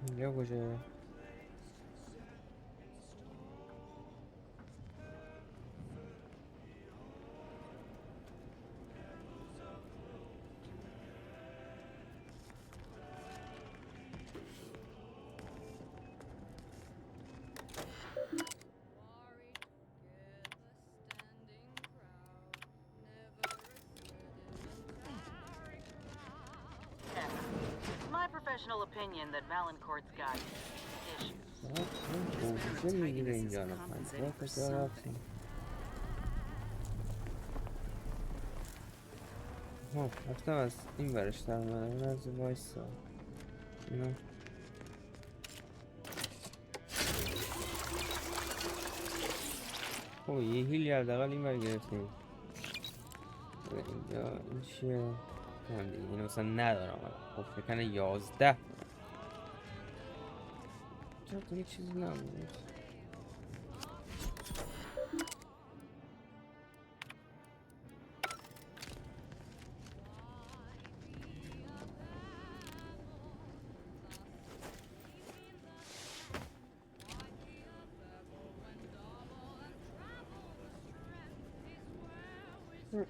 S1: اینجا کجا؟
S10: opinion that Valancourt's got issues.
S1: چه میگیره اینجا نفن کجا رفتیم رفتم از این برش در اومدم این از وایسا اینا یه هیلی حداقل این بر گرفتیم اینجا این چیه من دیگه اینو مثلا ندارم خب فکرنه 11 چرا دیگه چیزی نبود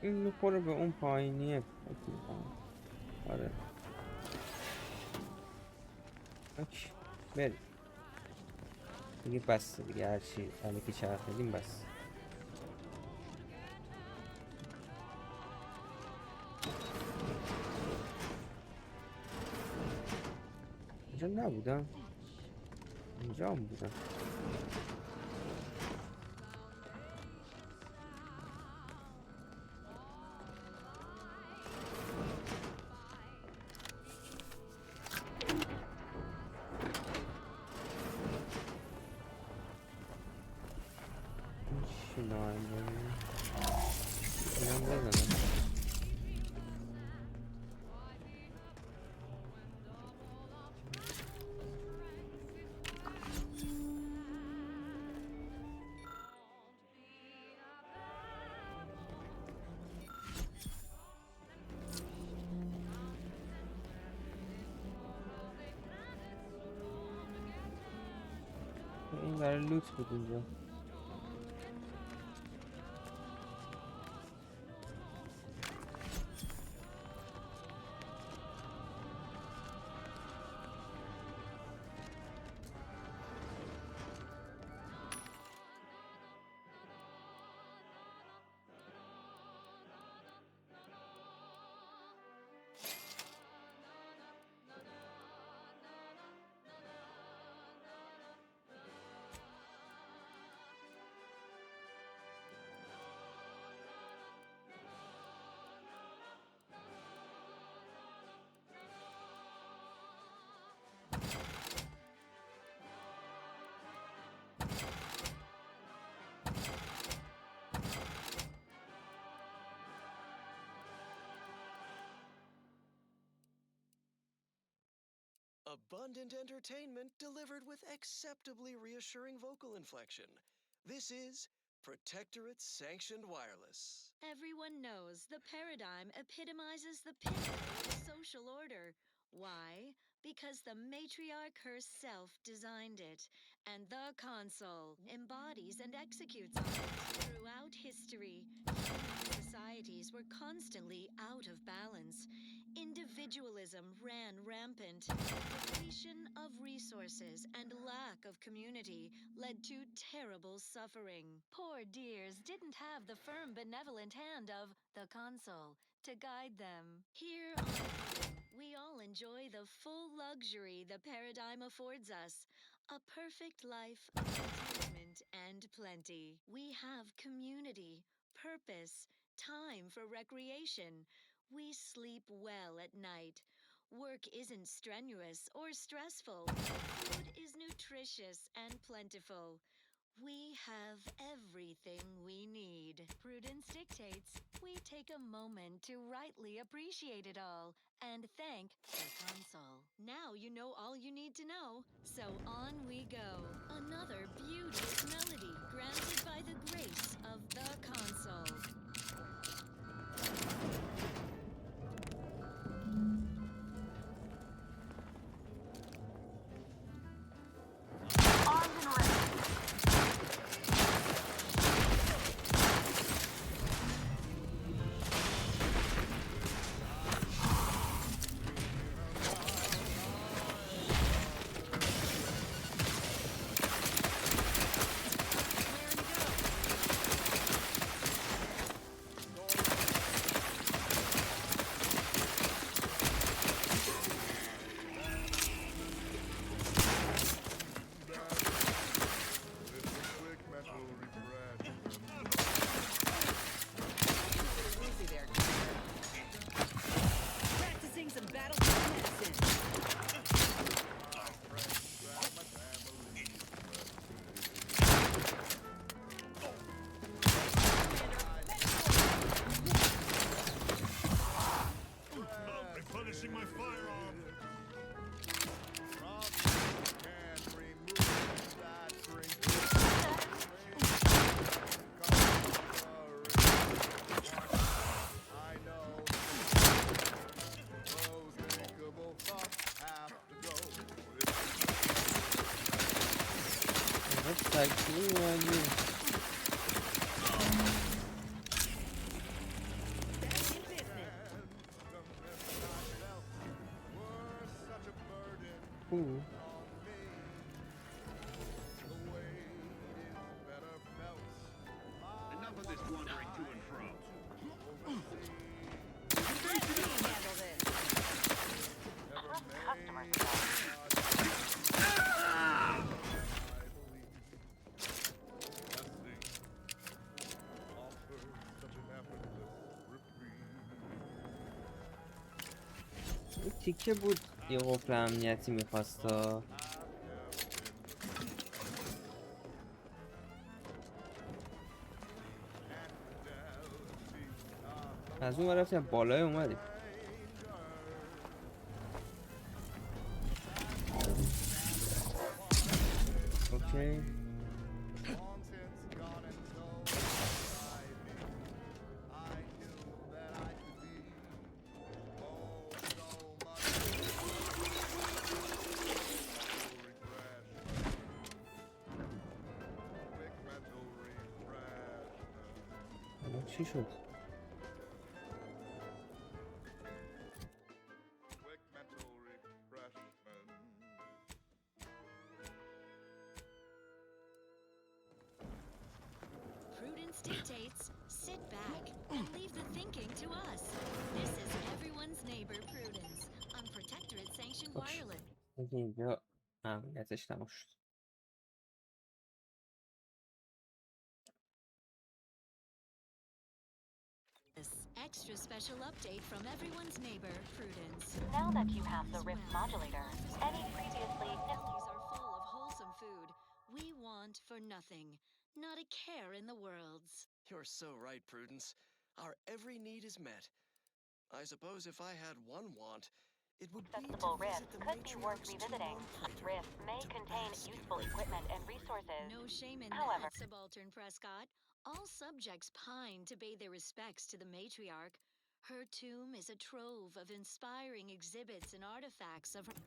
S1: این میخوره به اون پایینیه فکر میکنم آره اوکی بریم دیگه بس دیگه هرچی الکی چرخیدیم بس اینجا نبودم اینجا هم بودم این برای لوت بود اینجا
S5: Abundant entertainment delivered with acceptably reassuring vocal inflection. This is Protectorate Sanctioned Wireless.
S3: Everyone knows the paradigm epitomizes the pinnacle of social order. Why? Because the matriarch herself designed it, and the console embodies and executes on it. Throughout history, human societies were constantly out of balance. Individualism ran rampant. Depletion of resources and lack of community led to terrible suffering. Poor dears didn't have the firm, benevolent hand of the console to guide them. Here on Earth, we all enjoy the full luxury the paradigm affords us. A perfect life of contentment and plenty. We have community, purpose, time for recreation. We sleep well at night. Work isn't strenuous or stressful. Food is nutritious and plentiful. We have everything we need. Prudence dictates we take a moment to rightly appreciate it all and thank the console. Now you know all you need to know, so on we go. Another beauteous melody granted by the grace of the console.
S1: کو؟ تیکه بود یه قفل امنیتی میخواستا. از اون رفتیم بالای اومدیم. اوکی چی شد؟
S3: Prudence dictates, sit back and leave the thinking to us. This is everyone's neighbor Prudence on Protectorate sanctioned wireless.
S1: اینجا امنیتش تموم شد.
S3: Extra special update from everyone's neighbor, Prudence.
S14: Now that you have the Rift modulator, any previously
S3: Families are full of wholesome food. We want for nothing, not a care in the worlds.
S5: You're so right, Prudence. Our every need is met. I suppose if I had one want, it would be to
S14: accessible
S5: visit
S14: Rift
S5: the
S14: could be worth
S5: matriarch's
S14: revisiting.
S5: tomb on Praetor.
S14: Rift may contain useful equipment and resources.
S3: No shame in
S14: However,
S3: that, Subaltern Prescott. All subjects pine to pay their respects to the matriarch. Her tomb is a trove of inspiring exhibits and artifacts of her.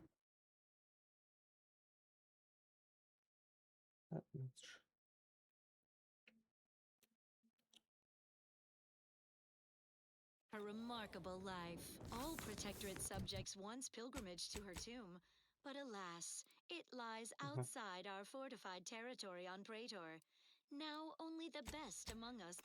S3: Her remarkable life. All Protectorate subjects once pilgrimaged to her tomb, but alas, it lies outside our fortified territory on Praetor. Now only the best among us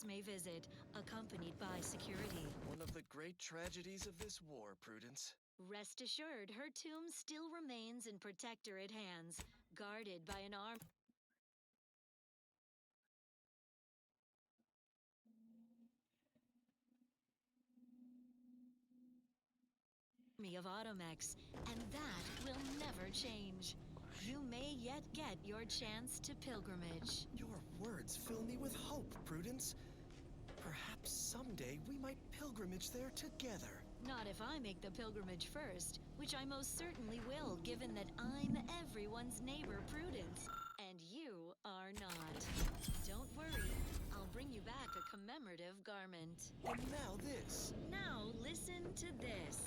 S3: may visit, accompanied by security.
S5: One of the great tragedies of this war, Prudence.
S3: Rest assured, her tomb still remains in Protectorate hands, guarded by an army of Automex, and that will never change. You may yet get your chance to pilgrimage.
S5: Your words fill me with hope, Prudence. Perhaps someday we might pilgrimage there together.
S3: Not if I make the pilgrimage first, which I most certainly will, given that I'm everyone's neighbor, Prudence, and you are not. Don't worry, I'll bring you back a commemorative garment.
S5: And now this.
S3: Now listen to this.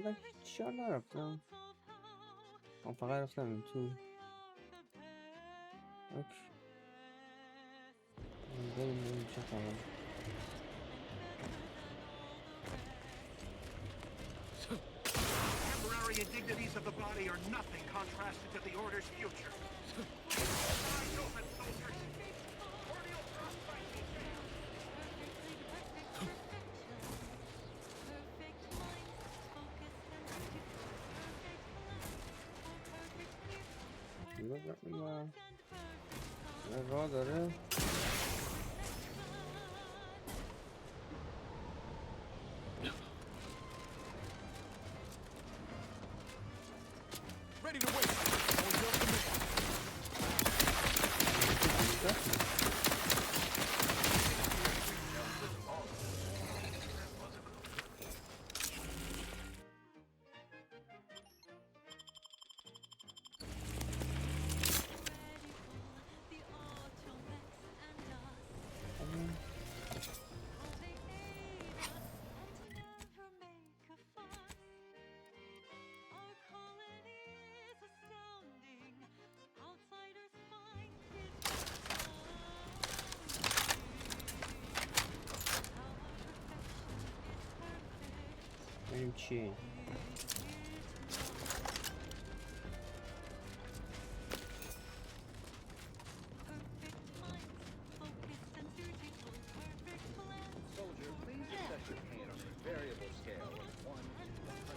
S1: من چرا نرفتم؟ من فقط رفتم این تو. اوکی بریم چه خبر.
S11: Temporary indignities of the body are nothing contrasted to the Order's future. Eyes open, soldiers! Cordial frostbite detail!
S1: راه داره.
S11: Ready to wait.
S1: بریم چی؟
S15: Soldier, please assess your pain on a variable scale of 1 to 100.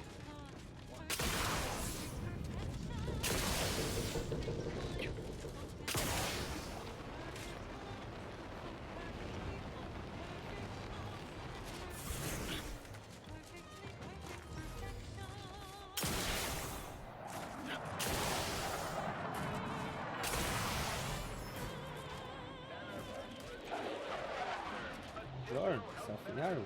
S1: صفحه رو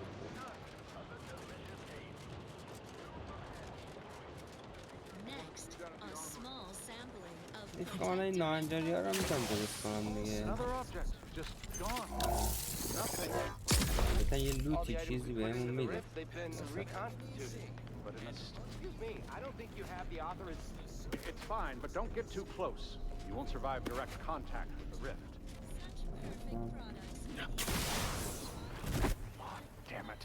S1: میخوام این ناهنجاری ها رو میتونم درست کنم دیگه. بهتن یه لوتی چیزی بهمون میده.
S11: It's fine, but don't get too close. You won't survive direct contact with the rift. Oh, damn it.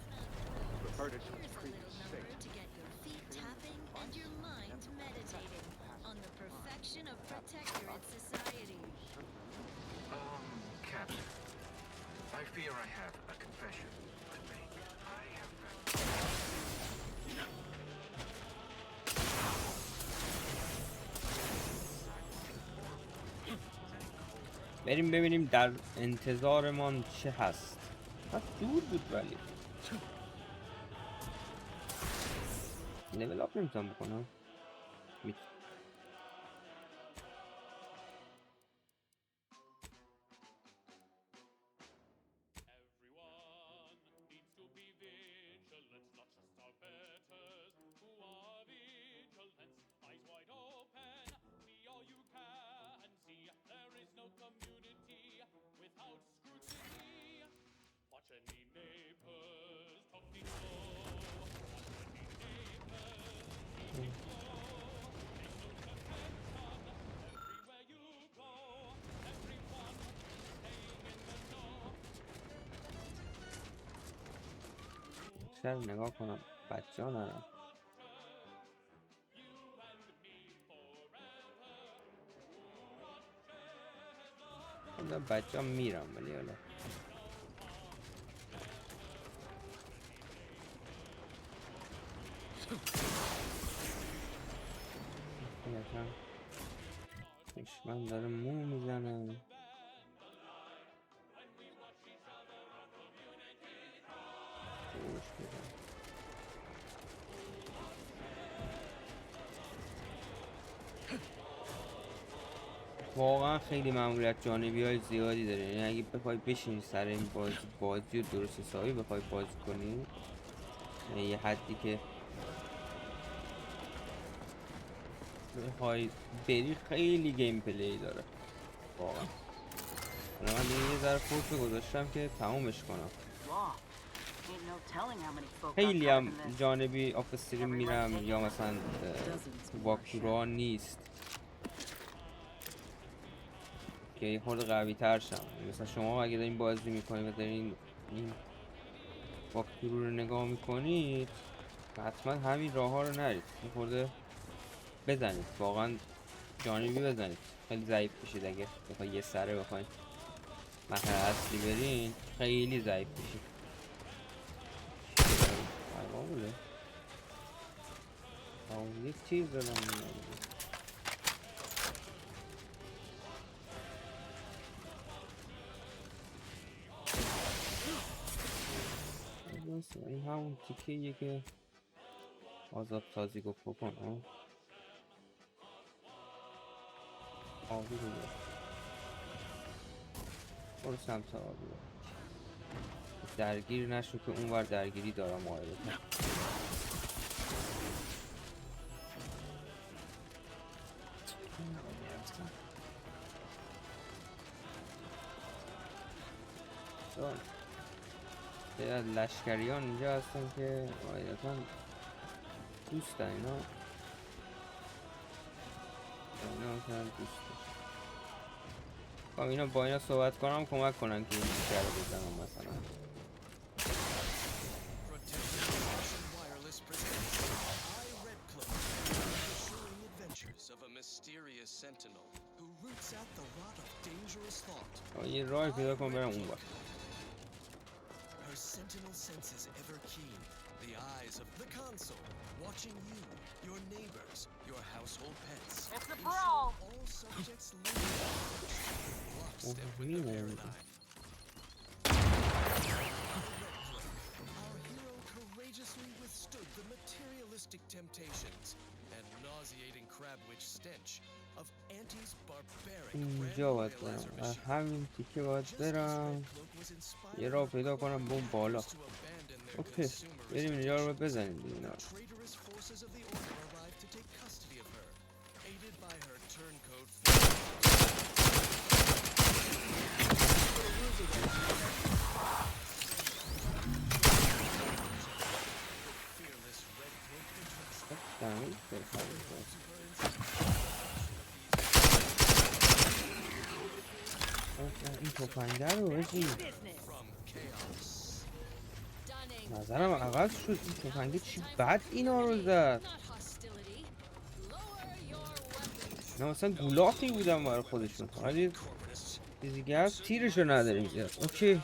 S11: Referred it to its previous state.
S3: To get your feet tapping and your mind meditating on the perfection of protectorate society.
S15: Captain, I fear I have a confession to make. I have
S1: بریم ببینیم در انتظارمان چه هست. پس دور بود ولی لیول اپ نمیتونم بکنم. بیشتر نگاه کنم بچه ها نرم. بچه ها میرم ولی حالا دشمن داره مو میزنه. واقعا خیلی ماموریت جانبی های زیادی داره. یعنی اگه بخوای بشینی سر این بازی رو درست حسابی بخوای بازی کنی، یعنی یه حدی که بخوای بری خیلی گیم پلی داره واقعا. حالا من دیگه یه ذره فورس گذاشتم که تمومش کنم. خیلی هم جانبی آف استریم میرم یا مثلا واکترو نیست که یه خورده قوی تر شم. مثلا شما اگه دارین بازی میکنید و دارین این واکترو رو نگاه میکنید حتما همین راه ها رو نرید، یه خورده بزنید، واقعا جانبی بزنید. خیلی ضعیف میشید اگه بخوای یه سره بخواید مرحله اصلی برین، خیلی ضعیف میشید. بوده یک چیز دارم این همون تیکیه که آزاد سازی گفت بکن. آبی دیگه برو سمت آبی درگیر نشو که اونور درگیری دارم قاعدتا. از لشکریان اینجا هستن که قاعدتا دوستن اینا اینا با اینا صحبت کنم کمک کنن که این لشکر رو بزنم مثلا. یه راه پیدا کنم برم اون بار.
S5: Her sentinel senses ever keen, the eyes of the console, watching you, your neighbors, your household pets.
S14: It's a brawl!
S5: All subjects live lockstep with the paradigm. Our hero courageously withstood the materialistic temptations and nauseating crab witch stench of Auntie's barbaric
S1: اینجا باید برم، همین تیکه باید برم یه راه پیدا کنم به اون بالا. اوکی بریم اینجا رو بزنیم دیگه. اینا این تفنگه رو بشین نظرم عوض شد. این تفنگه چی بد اینا رو زد. نه مثلا گولاخی بودم برای خودشون. حالی چیزی هست تیرشو نداریم زیاد. اوکی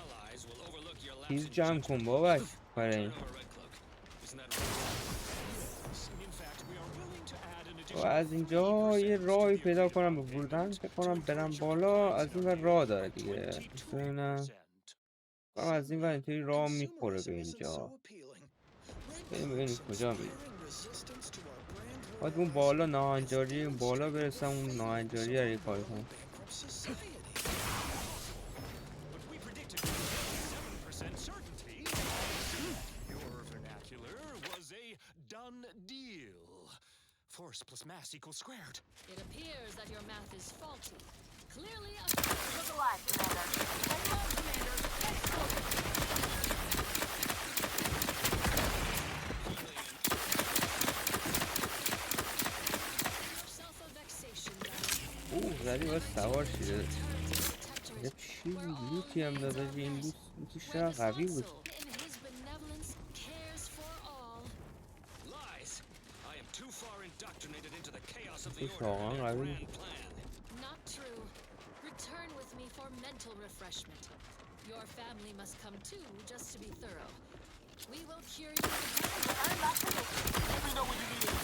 S1: تیز جمع کن بابک برای این. و از اینجا یه راهی پیدا کنم به بردن فکر کنم برم بالا. از این ور راه داره دیگه. ببینم از این ور اینطوری راه میخوره به اینجا. ببینیم کجا میره. باید اون بالا ناهنجاری اون بالا برسم. اون ناهنجاری رو یه کار کنم.
S11: Force plus mass equals squared.
S3: It appears that your math is faulty. Clearly a...
S14: Look alive, Commander.
S1: زدی باید سوار شده. یه چی بود؟ لوتی هم داده جه. این لوتی چرا قوی بود. این واقعا قوی بود.
S3: Your family must come too, just to be thorough. We will cure you.
S6: Let me know when you need it.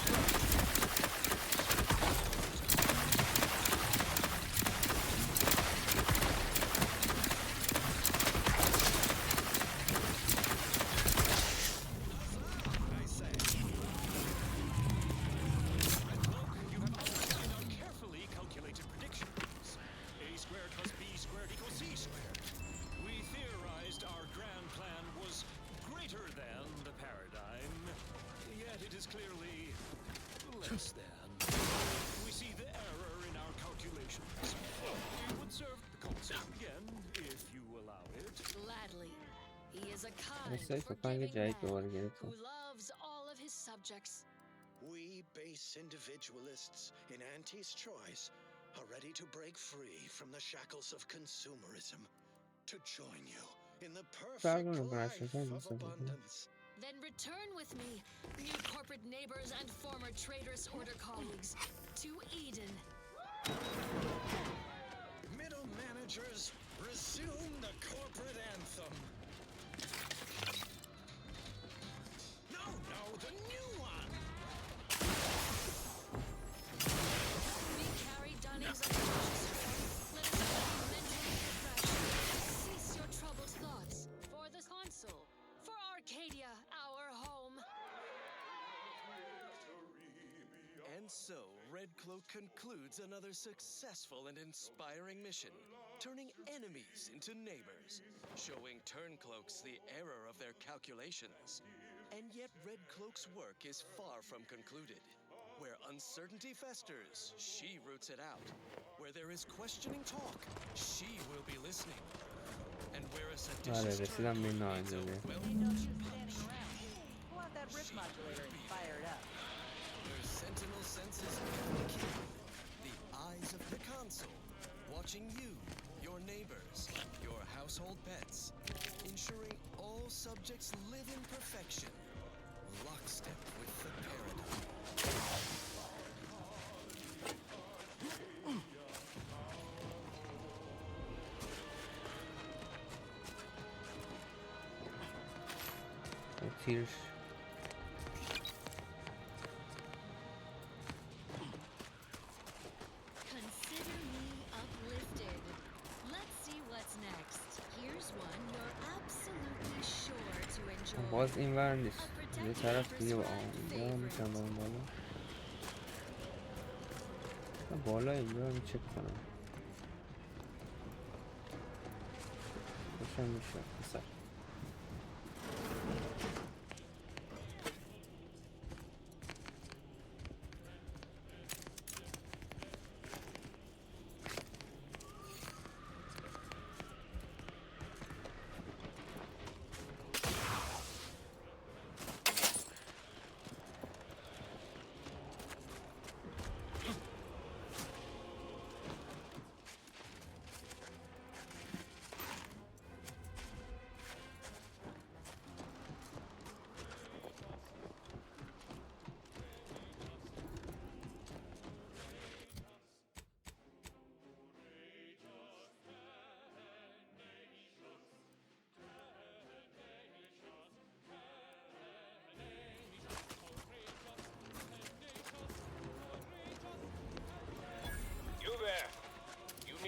S5: Who loves all of his subjects. We base individualists in Auntie's choice are ready to break free from the shackles of consumerism to join you in the perfect life of abundance. Then return with me, new corporate neighbors and former traitorous order colleagues, to Eden. Middle managers, resume the corporate anthem. No, the new one! We carry Dunning's unconscious form. Let us all be mentally refreshed. Cease your troubled thoughts. For the console. For Arcadia, so, Red Cloak concludes another successful and inspiring mission, turning enemies into neighbors, showing Turncloaks the error of their calculations. And yet Red Cloak's work is far from concluded. Where uncertainty festers, she roots it out. Where there is questioning talk, she will be listening. And where a seditious Turncloak needs a well-known punch,
S10: Pull out that rift modulator and fire it up.
S5: her sentinel senses every key. The eyes of the console, watching you, your neighbors, your household pets, ensuring all subjects live in perfection, lockstep with the paradigm.
S1: تیرش
S3: Consider me uplifted. Let's see what's next. Here's one you're absolutely sure to enjoy.
S1: باز این ور نیست یه طرف دیگه با اینجا میتونم برم بالا اینجا رو چک کنم روشن میشه پسر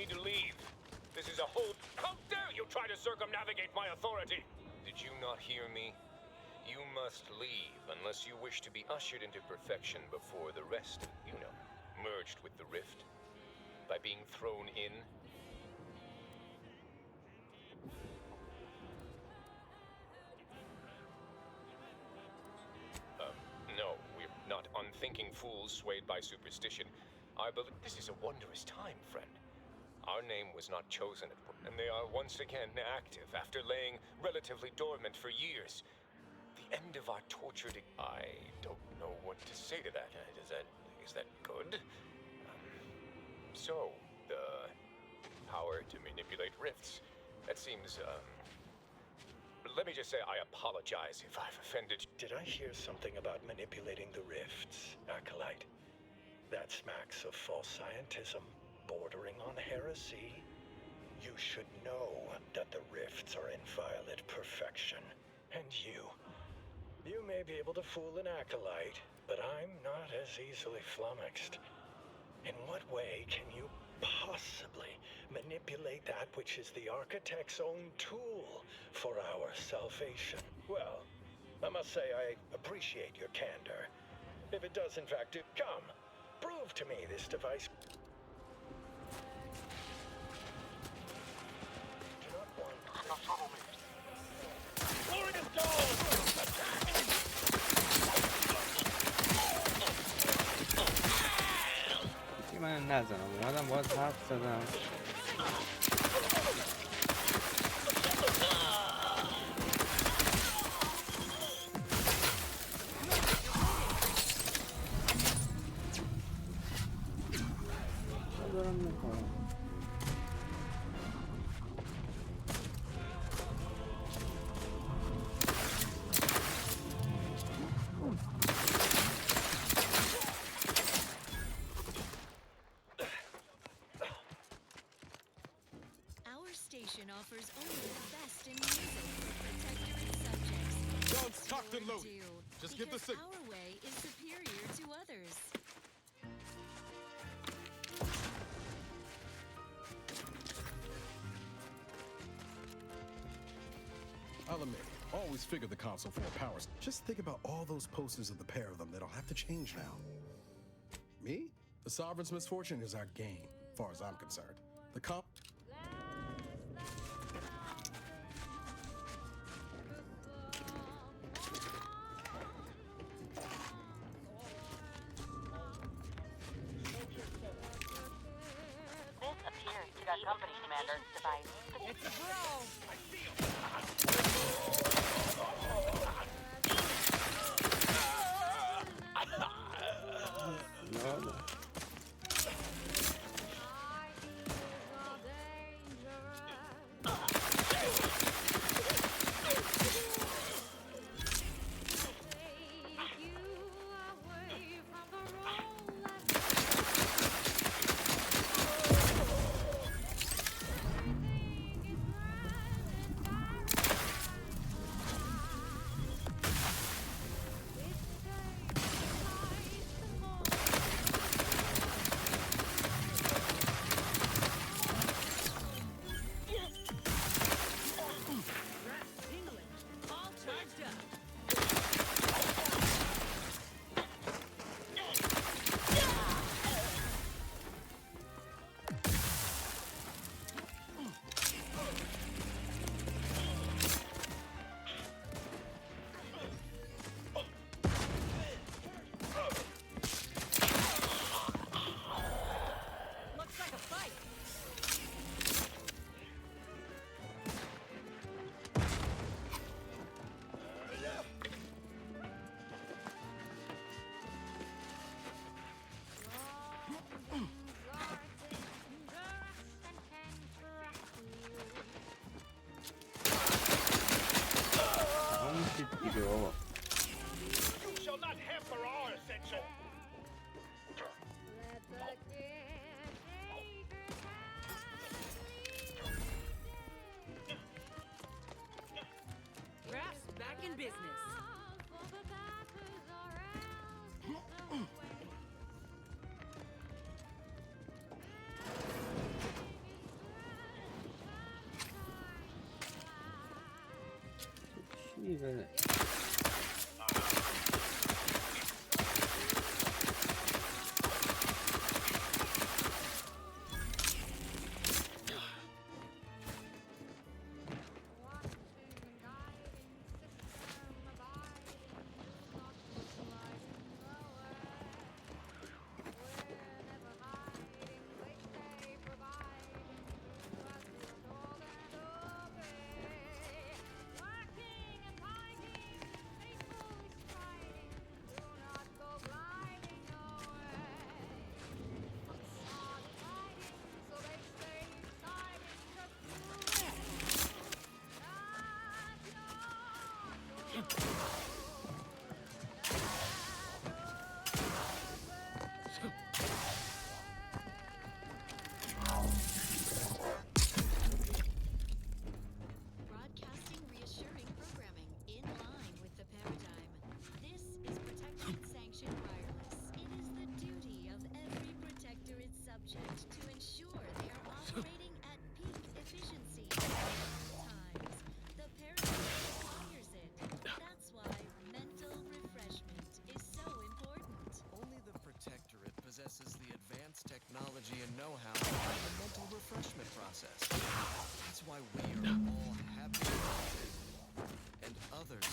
S16: To leave. This is a whole... How dare you try to circumnavigate my authority?
S17: Did you not hear me? You must leave unless you wish to be ushered into perfection before the rest, merged with the rift. By being thrown in. No, we're not unthinking fools swayed by superstition. I believe this is a wondrous time, friend. Our name was not chosen, and they are once again active after laying relatively dormant for years. The end of our tortured... I don't know what to say to that. Is that good? So, the power to manipulate rifts. That seems, let me just say I apologize if I've offended...
S18: Did I hear something about manipulating the rifts, Acolyte? That smacks of false scientism. Bordering on heresy. You should know that the rifts are inviolate perfection. And you may be able to fool an acolyte, but I'm not as easily flummoxed. In what way can you possibly manipulate that which is the architect's own tool for our salvation? Well, I must say I appreciate your candor. If it does in fact come, prove to me this device...
S11: No trouble, mate.
S16: Glorious dog!
S1: که من نزنم اومدم باز حرف زدم دارم میکنم
S3: Offers only the best in music for Protector and subjects.
S19: Guns cocked and loaded. Just give the signal.
S3: Our way is superior to others.
S2: I'll admit, always figured the console for powers. Just think about all those posters of the pair of them that'll have to change now. The Sovereign's misfortune is our gain, as far as I'm concerned. The comp.
S14: This appears to be company commander's device.
S10: It's a brawl.
S1: No.
S10: All charged up. Looks like a fight.
S11: You shall not hamper our ascension.
S10: Raph's back in business.
S1: Even
S3: Broadcasting reassuring programming in line with the paradigm. This is protected sanctioned wireless. It is the duty of every protectorate subject to ensure they are operating at peak efficiency at all times. The paradigm requires it. That's why mental refreshment is so important.
S5: Only the Protectorate possesses the advanced technology and know-how behind the mental refreshment process. That's why we are all happy about it. And others.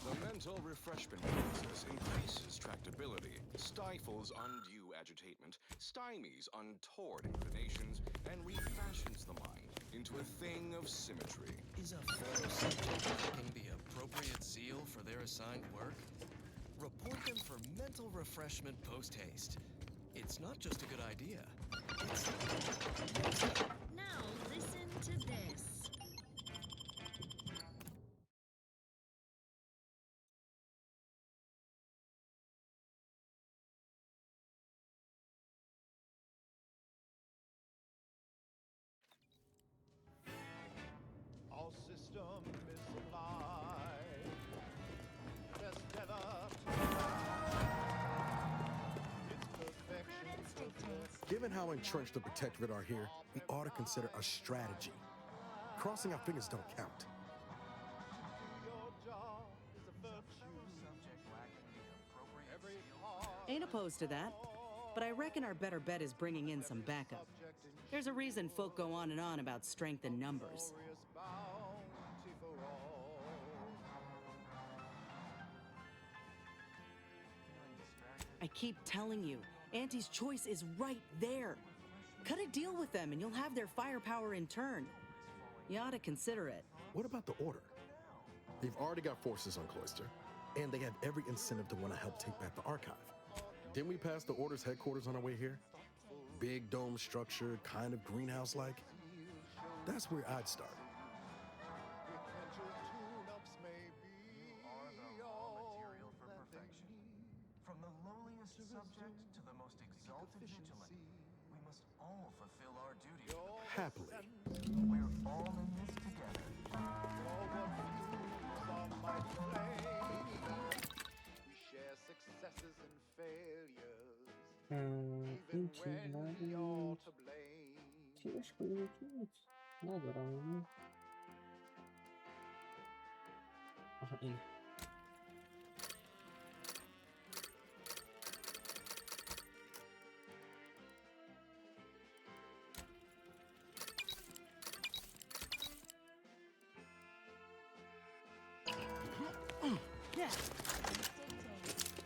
S20: The mental refreshment process increases tractability, stifles undue agitatement, stymies untoward inclinations, and refashions the mind into a thing of symmetry.
S5: Is a fellow subject lacking the appropriate zeal for their assigned work? Report them for mental refreshment post-haste. It's not just a good idea. It's
S3: Now listen to this.
S11: All system is alive. Best ever. It's perfection.
S2: Given how entrenched the Protectorate are here, we ought to consider a strategy. Crossing our fingers don't count.
S11: Your job is a virtue.
S10: Ain't opposed to that. but I reckon our better bet is bringing in some backup. There's a reason folk go on and on about strength in numbers. I keep telling you, Auntie's choice is right there. Cut a deal with them and you'll have their firepower in turn. You ought to consider it.
S2: What about the order? They've already got forces on Cloister, and they have every incentive to want to help take back the archive. Didn't we pass the Order's headquarters on our way here? Big dome structure, kind of greenhouse-like. That's where I'd start.
S21: From the lowliest subject to the most exalted vigilant, we must all fulfill our duty.
S2: Happily.
S21: We're all in this together.
S15: We share successes and failures.
S1: این چی ندارم چی اشکالی بود ندارم آها این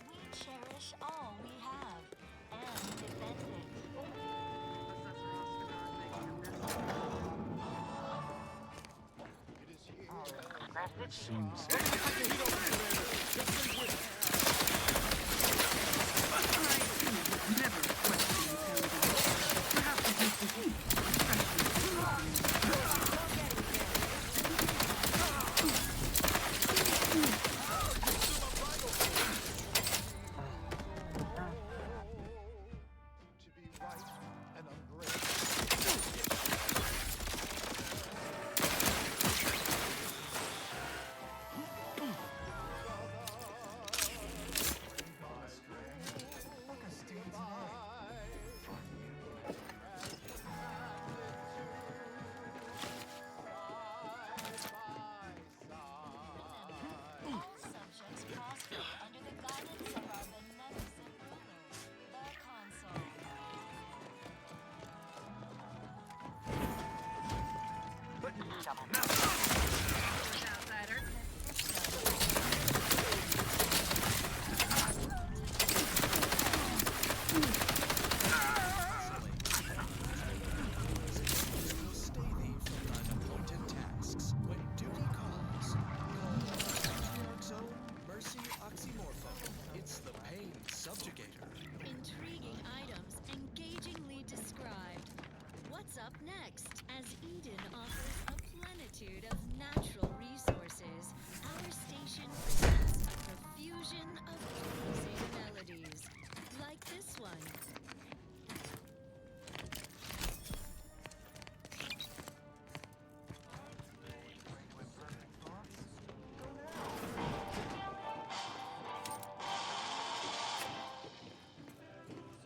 S3: We cherish all we have and defend it.
S21: Seems.
S3: Intriguing items, engagingly described. What's up next? As Eden offers a plenitude of natural resources, our station presents a profusion of pleasing melodies, like this one.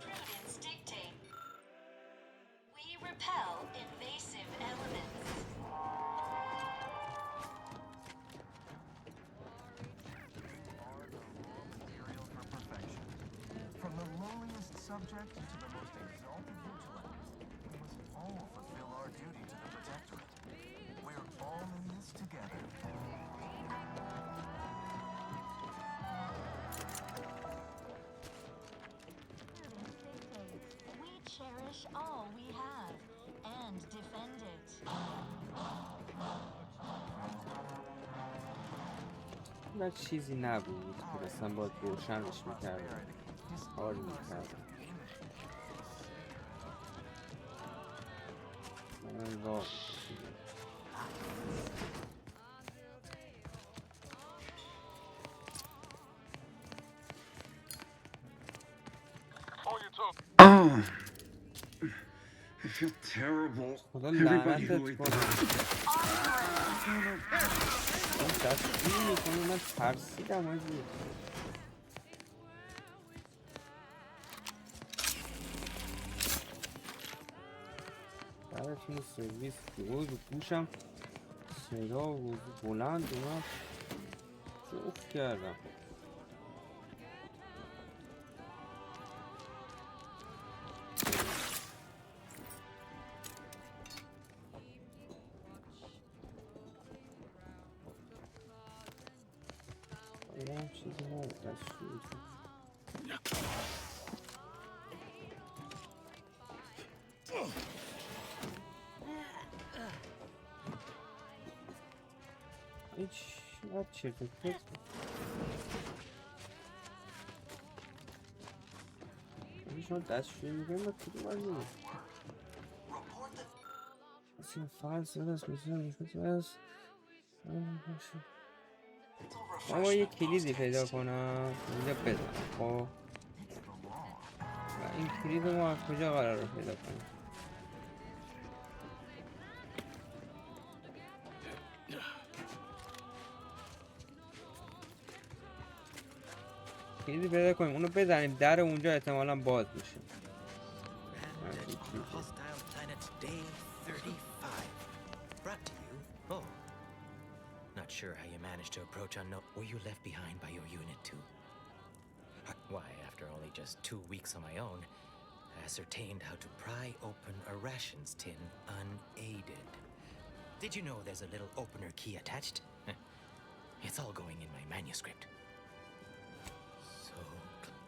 S3: Prudence dictate. We repel invasive elements.
S21: From the lowliest subject to the most exalted vigilant, we must all fulfill our duty to the Protectorate. We're all in this together.
S3: We cherish all we have and defend it.
S1: و چیزی نبود که مثلا باید روشنش میکردم حال میکردم من راه
S21: Oh, I feel terrible.
S1: خدا
S21: Everybody
S1: لعنتت
S21: who ate
S1: کنه این تصویر میکنه من ترسیدم آجی براتون سرویس دوز و گوشم صدا و بلند اومد جفت کردم نه چیزی نبود دستشویی. هیچ چرت و پرت. شما دستشویی میگم من کدوم از این اصلا فارسی هست هست. اما یه کلیدی پیدا کنم اینجا بزنم خب و این کلید ما از کجا قرار رو پیدا کنیم؟ کلیدی پیدا کنیم اونو بزنیم در اونجا احتمالا باز میشه.
S4: Not sure how you managed to approach unknown. Were you left behind by your unit too? Why, after only just 2 weeks on my own, I ascertained how to pry open a rations tin unaided. Did you know there's a little opener key attached? It's all going in my manuscript. So,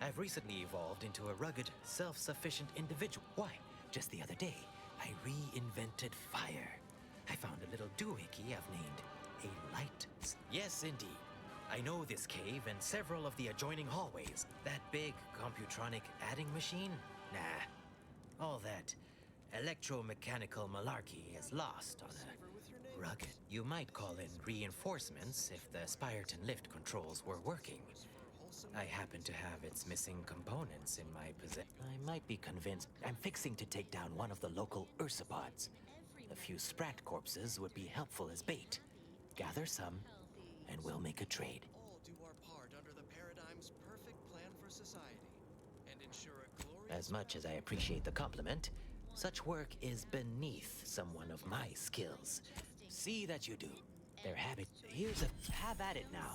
S4: I've recently evolved into a rugged, self-sufficient individual. Why? Just the other day, I reinvented fire. I found a little doohickey I've named a light. Yes, indeed. I know this cave and several of the adjoining hallways. That big computronic adding machine? Nah. All that electromechanical malarkey is lost on a rugged. You might call in reinforcements if the Spirton lift controls were working. I happen to have its missing components in my possession. I might be convinced. I'm fixing to take down one of the local ursopods. A few sprat corpses would be helpful as bait. Gather some, and we'll make a trade.
S5: All do our part under the paradigm's perfect plan for society, and ensure a glorious.
S4: As much as I appreciate the compliment, such work is beneath someone of my skills. See that you do. Their habit. Here's a have at it now.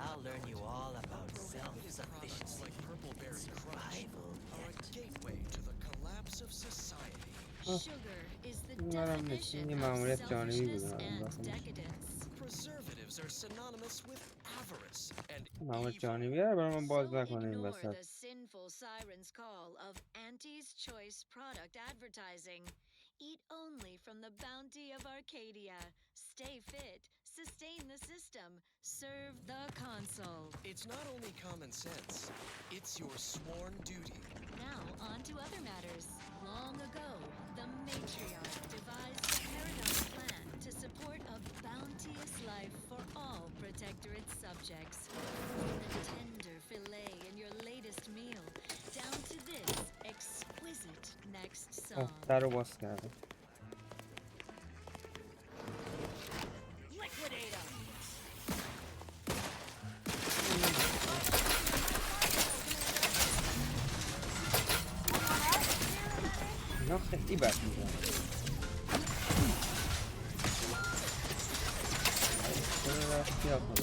S4: I'll learn you all about self-sufficiency and survival.
S5: Are a gateway to the collapse of society.
S3: Sugar is the
S1: منم
S3: definition
S1: یه
S3: of
S1: ماموریت جانبی
S3: selfishness
S1: بودم.
S3: and decadence.
S5: Preservatives are synonymous with avarice and
S1: ماموریت جانبی رو برای من باز نکنه این
S3: Ignore
S1: وسط.
S3: the sinful siren's call of Auntie's Choice product advertising. Eat only from the bounty of Arcadia. Stay fit. Sustain the system. Serve the console.
S5: It's not only common sense, it's your sworn duty.
S3: Now on to other matters. Long ago, the matriarch devised a paradigm plan to support a bounteous life for all Protectorate subjects. From the tender filet in your latest meal, down to this exquisite next song.
S1: در رو باز کردم.
S3: Liquidate 'em!
S1: اینا خیلی بد میزنن. چرا رفتی آقا؟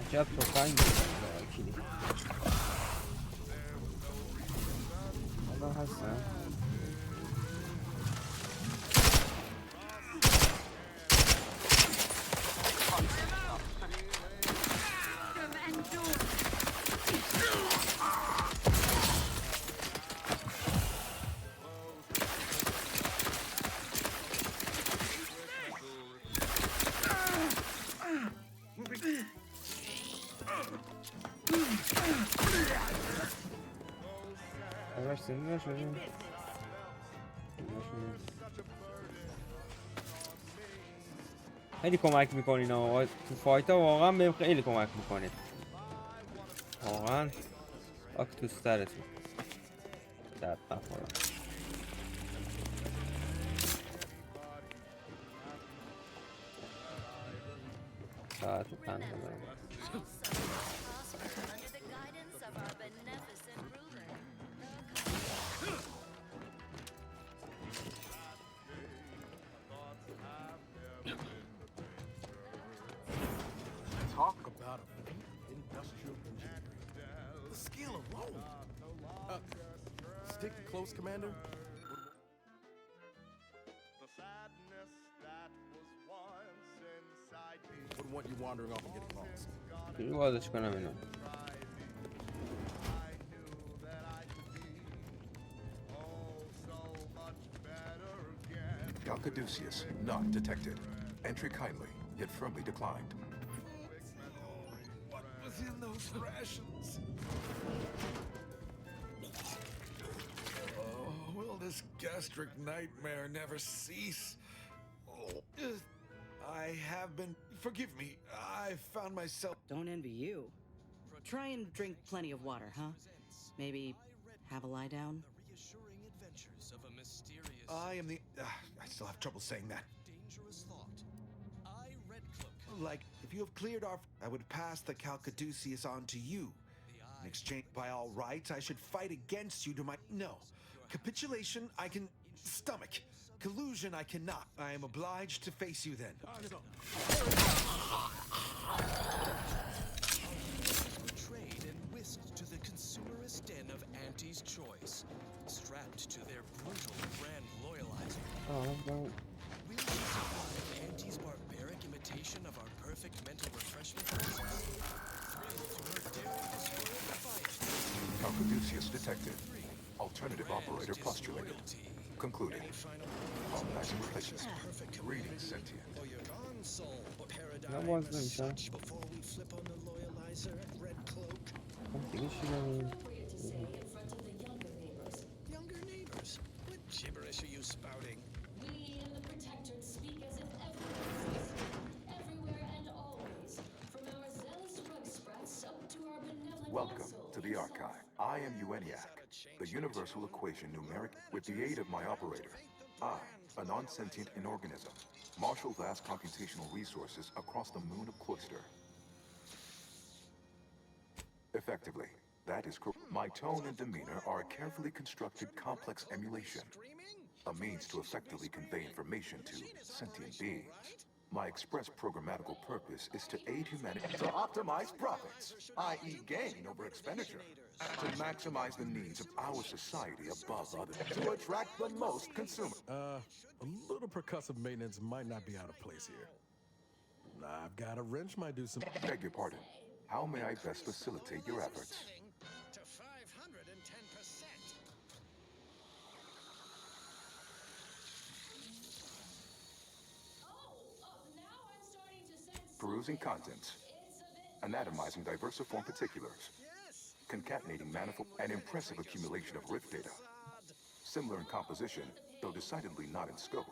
S1: عجب تفنگ کلید حالا هستن خیلی کمک میکنین آقا تو فایت ها واقعا بهم خیلی کمک میکنید واقعا آکتوسترتون درد نخورم ساعت تنها دارم.
S3: Under the guidance of our beneficent ruler.
S2: Talk about a industrial engineer. The skill alone. Stick close, Commander. Wouldn't want you wandering off and getting lost.
S1: بازش کنم اینو.
S7: Caduceus, not detected. Entry kindly, yet firmly declined.
S2: What was in those rations? Oh, will this gastric nightmare never cease? Oh, I have been... Forgive me, I found myself...
S10: Don't envy you. Try and drink plenty of water, huh? Maybe have a lie down?
S2: I am the... I still have trouble saying that.
S5: Dangerous thought. I, Red Cloak.
S2: Like, if you have cleared our... I would pass the Caduceus on to you. In exchange, by all rights, I should fight against you to my... No. Capitulation, I can stomach. Collusion, I cannot. I am obliged to face you then.
S5: Betrayed and whisked to the consumerist den of Auntie's choice. Strapped to their brutal brand loyalizer. Will we survive Auntie's barbaric imitation of our perfect mental refreshment process? Thrilled to her daring display of defiance.
S7: Caduceus detected. Alternative operator postulated. Concluded. Organizing replacement. Reading sentient.
S1: That wasn't so.
S5: Before we flip on the loyalizer, Red Cloak.
S1: I think she knows.
S5: Younger neighbors? What gibberish are you spouting?
S22: We in the Protectorate speak as if everywhere exists. Everywhere and always. From our zealous rug sprats up to our benevolent
S7: Welcome to the archive. I am Ueniac, the universal equation numeric with the aid of my operator. I, a non-sentient organism, marshal vast computational resources across the moon of Cloister. Effectively, that is correct. My tone and demeanor are a carefully constructed complex emulation, a means to effectively convey information to sentient beings. My express programmatical purpose is to aid humanity to optimize profits, i.e. gain over expenditure, to maximize the needs of our society above others, to attract the most consumers.
S2: A little percussive maintenance might not be out of place here. I've got a wrench might do some...
S7: Beg your pardon. How may I best facilitate your efforts?
S5: To 510%.
S7: Perusing contents. Anatomizing diversiform particulars. Concatenating manifold and impressive accumulation of rift data. Similar in composition, though decidedly not in scope,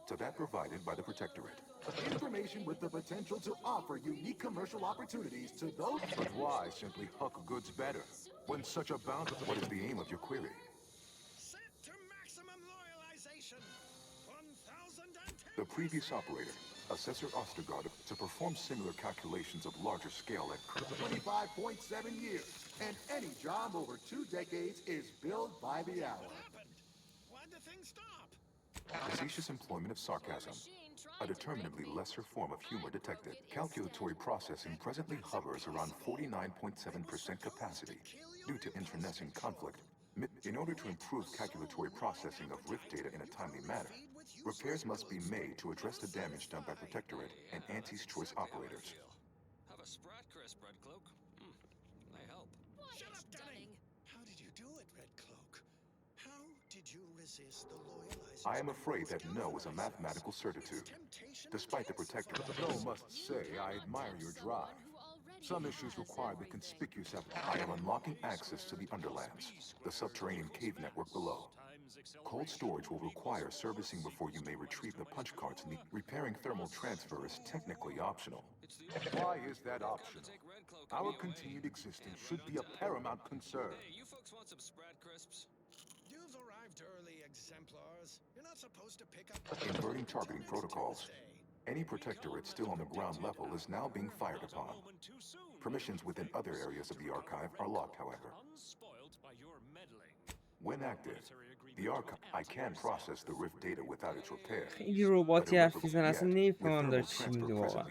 S7: to that provided by the Protectorate. Information with the potential to offer unique commercial opportunities to those... But why simply huck goods better, when such a bounty... What is the aim of your query?
S5: Set to maximum loyalization. 1010.
S7: The previous operator, Assessor Ostergaard, to perform similar calculations of larger scale at 25.7 years, and any job over 2 decades is billed by the hour.
S5: Why'd the thing stop?
S7: Facetious employment of sarcasm, a determinably lesser form of humor detected. Calculatory processing presently hovers around 49.7% capacity due to internecine conflict. In order to improve calculatory processing of rift data in a timely manner, repairs must be made to address the damage done by Protectorate and Auntie's Choice operators.
S13: Have a sprat crisp, Red Cloak. They help.
S5: Shut up, Dunning! How did you do it, Red Cloak? How did you resist the loyalizers?
S7: I am afraid that no is a mathematical certitude. Despite the Protectorate, though must say I admire your drive. Some issues require the conspicuous effort. I am unlocking access to the Underlands, the subterranean cave network below. Cold storage will require servicing before you may retrieve the punch cards needed. Repairing thermal transfer is technically optional. Why is that optional? Our continued existence should be a paramount concern.
S13: Hey, you folks want some sprat crisps?
S5: You've arrived early, exemplars. You're not supposed to pick up...
S7: Inverting targeting protocols. Any protectorate still on the ground level is now being fired upon. Permissions within other areas of the archive are locked, however. When active, the archive I can process the rift data without its repair.
S1: خیلی رباتی حرف میزنه اصلا نمیفهمم داره چی میگه واقعا.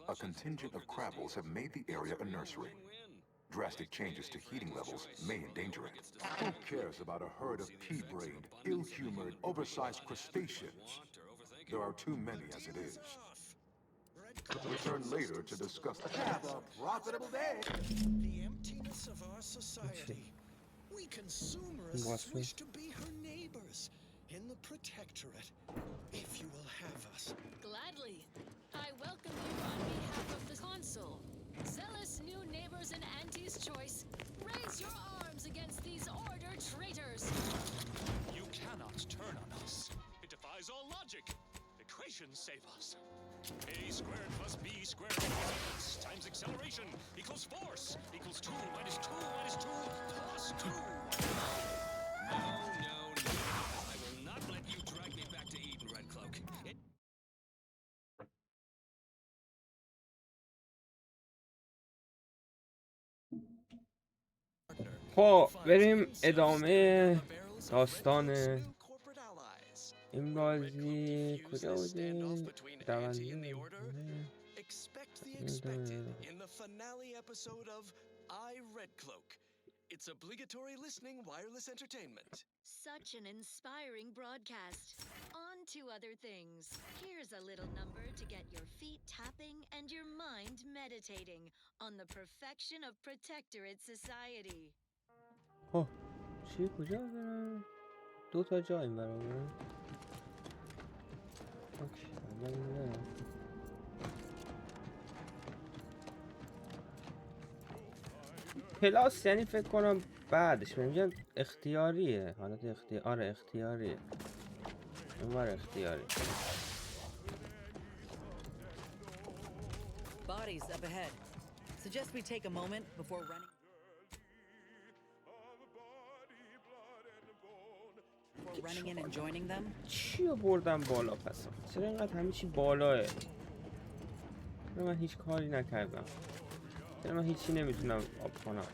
S7: A contingent of crabbles have made the area a nursery. Drastic changes to heating levels may endanger it. Who cares about a herd of pea-brained, ill-humored, oversized crustaceans? There are too many as it is. Return later to discuss.
S21: Have a profitable day.
S5: The emptiness of our society. We consumerists wish to be her neighbors in the protectorate. If you will have us.
S22: Gladly. I welcome you on behalf of the consul. Zealous new neighbors in Auntie's choice. Raise your arms against these order traitors.
S11: You cannot turn on us. It defies all logic. Equations save us. A squared plus B squared equals x times acceleration equals force equals 2 minus 2 minus 2 plus 2.
S13: No. I will not let you drag me back to Eden, Red Cloak.
S1: خب بریم ادامه داستان این بازی. کجا بودیم؟
S5: Expect the expected in the finale episode of I Red Cloak. It's obligatory listening wireless entertainment.
S3: Such an inspiring broadcast. On to other things. Here's a little number to get your feet tapping and your mind meditating on the perfection of Protectorate Society.
S1: چی کجا برم؟ 2 تا جا این برام. اوکی پلاس یعنی فکر کنم بعدش میگن اختیاریه. حالت اختیاریه. اونور اختیاری.
S10: Bodies up ahead. Suggest we take a moment before running in and joining them.
S1: چیو بردم بالا پس؟ چرا اینقدر همه چی بالاه؟ چرا من هیچ کاری نکردم؟ چرا من هیچی نمیتونم آب کنم؟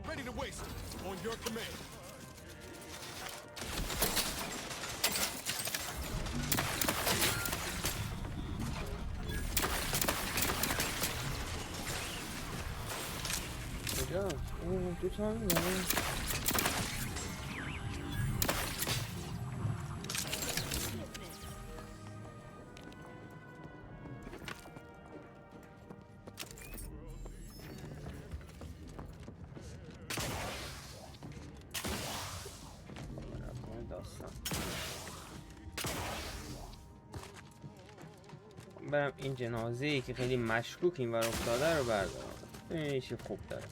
S19: Ready to waste on your command.
S1: دو تا میزنه. برم این جنازه‌ای که خیلی مشکوک این ور افتاده رو بردارم. ایش خوب داره.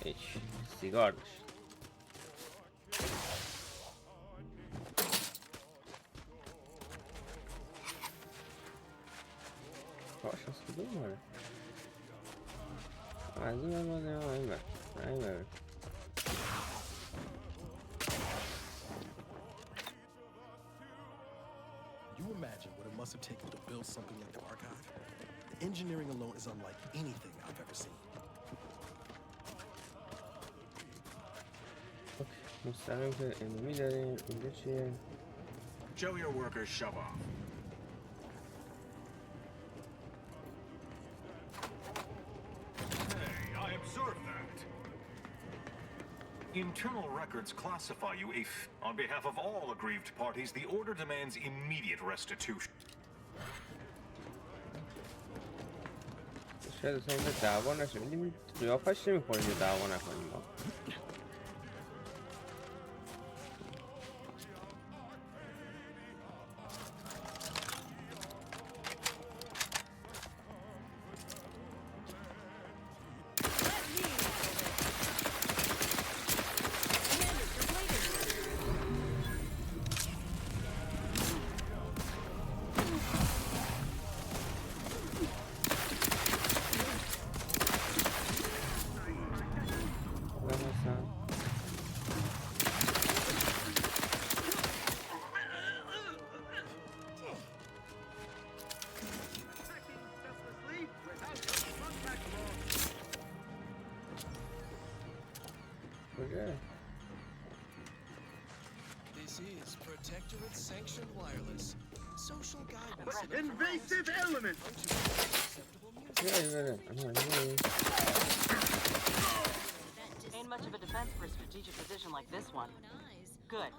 S1: هیچ سیگار داشت. باش از کدوم ماره؟ از این من بازیم هم این بر
S2: You imagine what it must have taken to build something like the archive? The engineering alone is unlike anything I've ever seen.
S1: مستقیم که انمی داریم. اینجا چیه؟
S11: Show your workers shove off. Hey, I observed that. Internal records classify you on behalf of all aggrieved parties, the order demands immediate restitution.
S1: شاید اصلا اینجا دعوا نشه. ولی قیافش نمی‌خوره اینجا دعوا نکنیم ما.
S5: Protectorate-sanctioned wireless. Social guidance.
S6: Invasive element!
S10: Ain't much of a defense for a strategic position like this one. Good.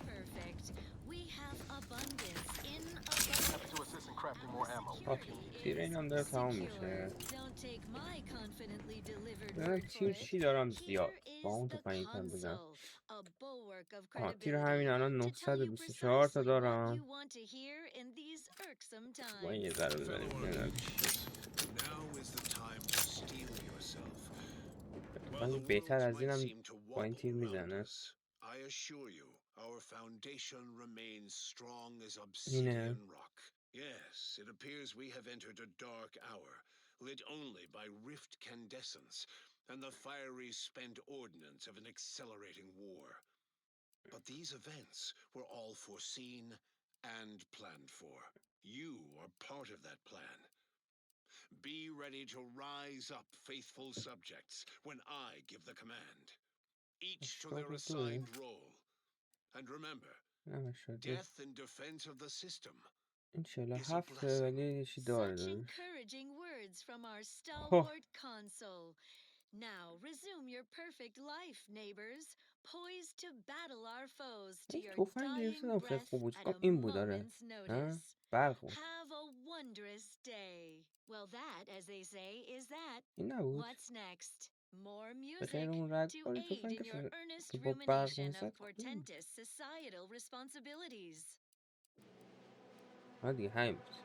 S3: Perfect. We have abundance in
S21: Happy to assist in crafting more ammo.
S1: تیر اینم داره تمام میشه.
S3: Don't take my confidently delivered
S1: من
S3: word for
S1: تیر
S3: it.
S1: چی دارم زیاد با اون تو پایین کم بزنم.
S3: A bulwark of
S1: تیر
S3: credibility
S1: همین الان
S3: to tell you
S1: 924 تا
S3: precisely what you
S1: دارم.
S3: want to hear in these irksome
S1: با این یه
S3: times.
S1: ذره بزنیم ببینم چیه.
S2: Now is the time to steel yourself.
S1: من بهتر از اینم با این تیر میزنه.
S2: I assure you, our foundation remains strong as
S1: اینه.
S2: obsidian rock. Yes, it appears we have entered a dark hour, lit only by rift candescence and the fiery spent ordnance of an accelerating war. But these events were all foreseen and planned for. You are part of that plan. Be ready to rise up, faithful subjects, when I give the command. Each to their assigned role. And remember, death in defense of the system.
S1: این 47 ولی چی داره.
S3: Such encouraging words from our stalwart consul. Now resume your perfect life, neighbors, poised to battle our foes to your dying breath at a moment's notice. Have a wondrous day. Well, that, as they say, is that. What's next? More music to aid in your earnest rumination of portentous societal responsibilities.
S1: دیگه همین بود.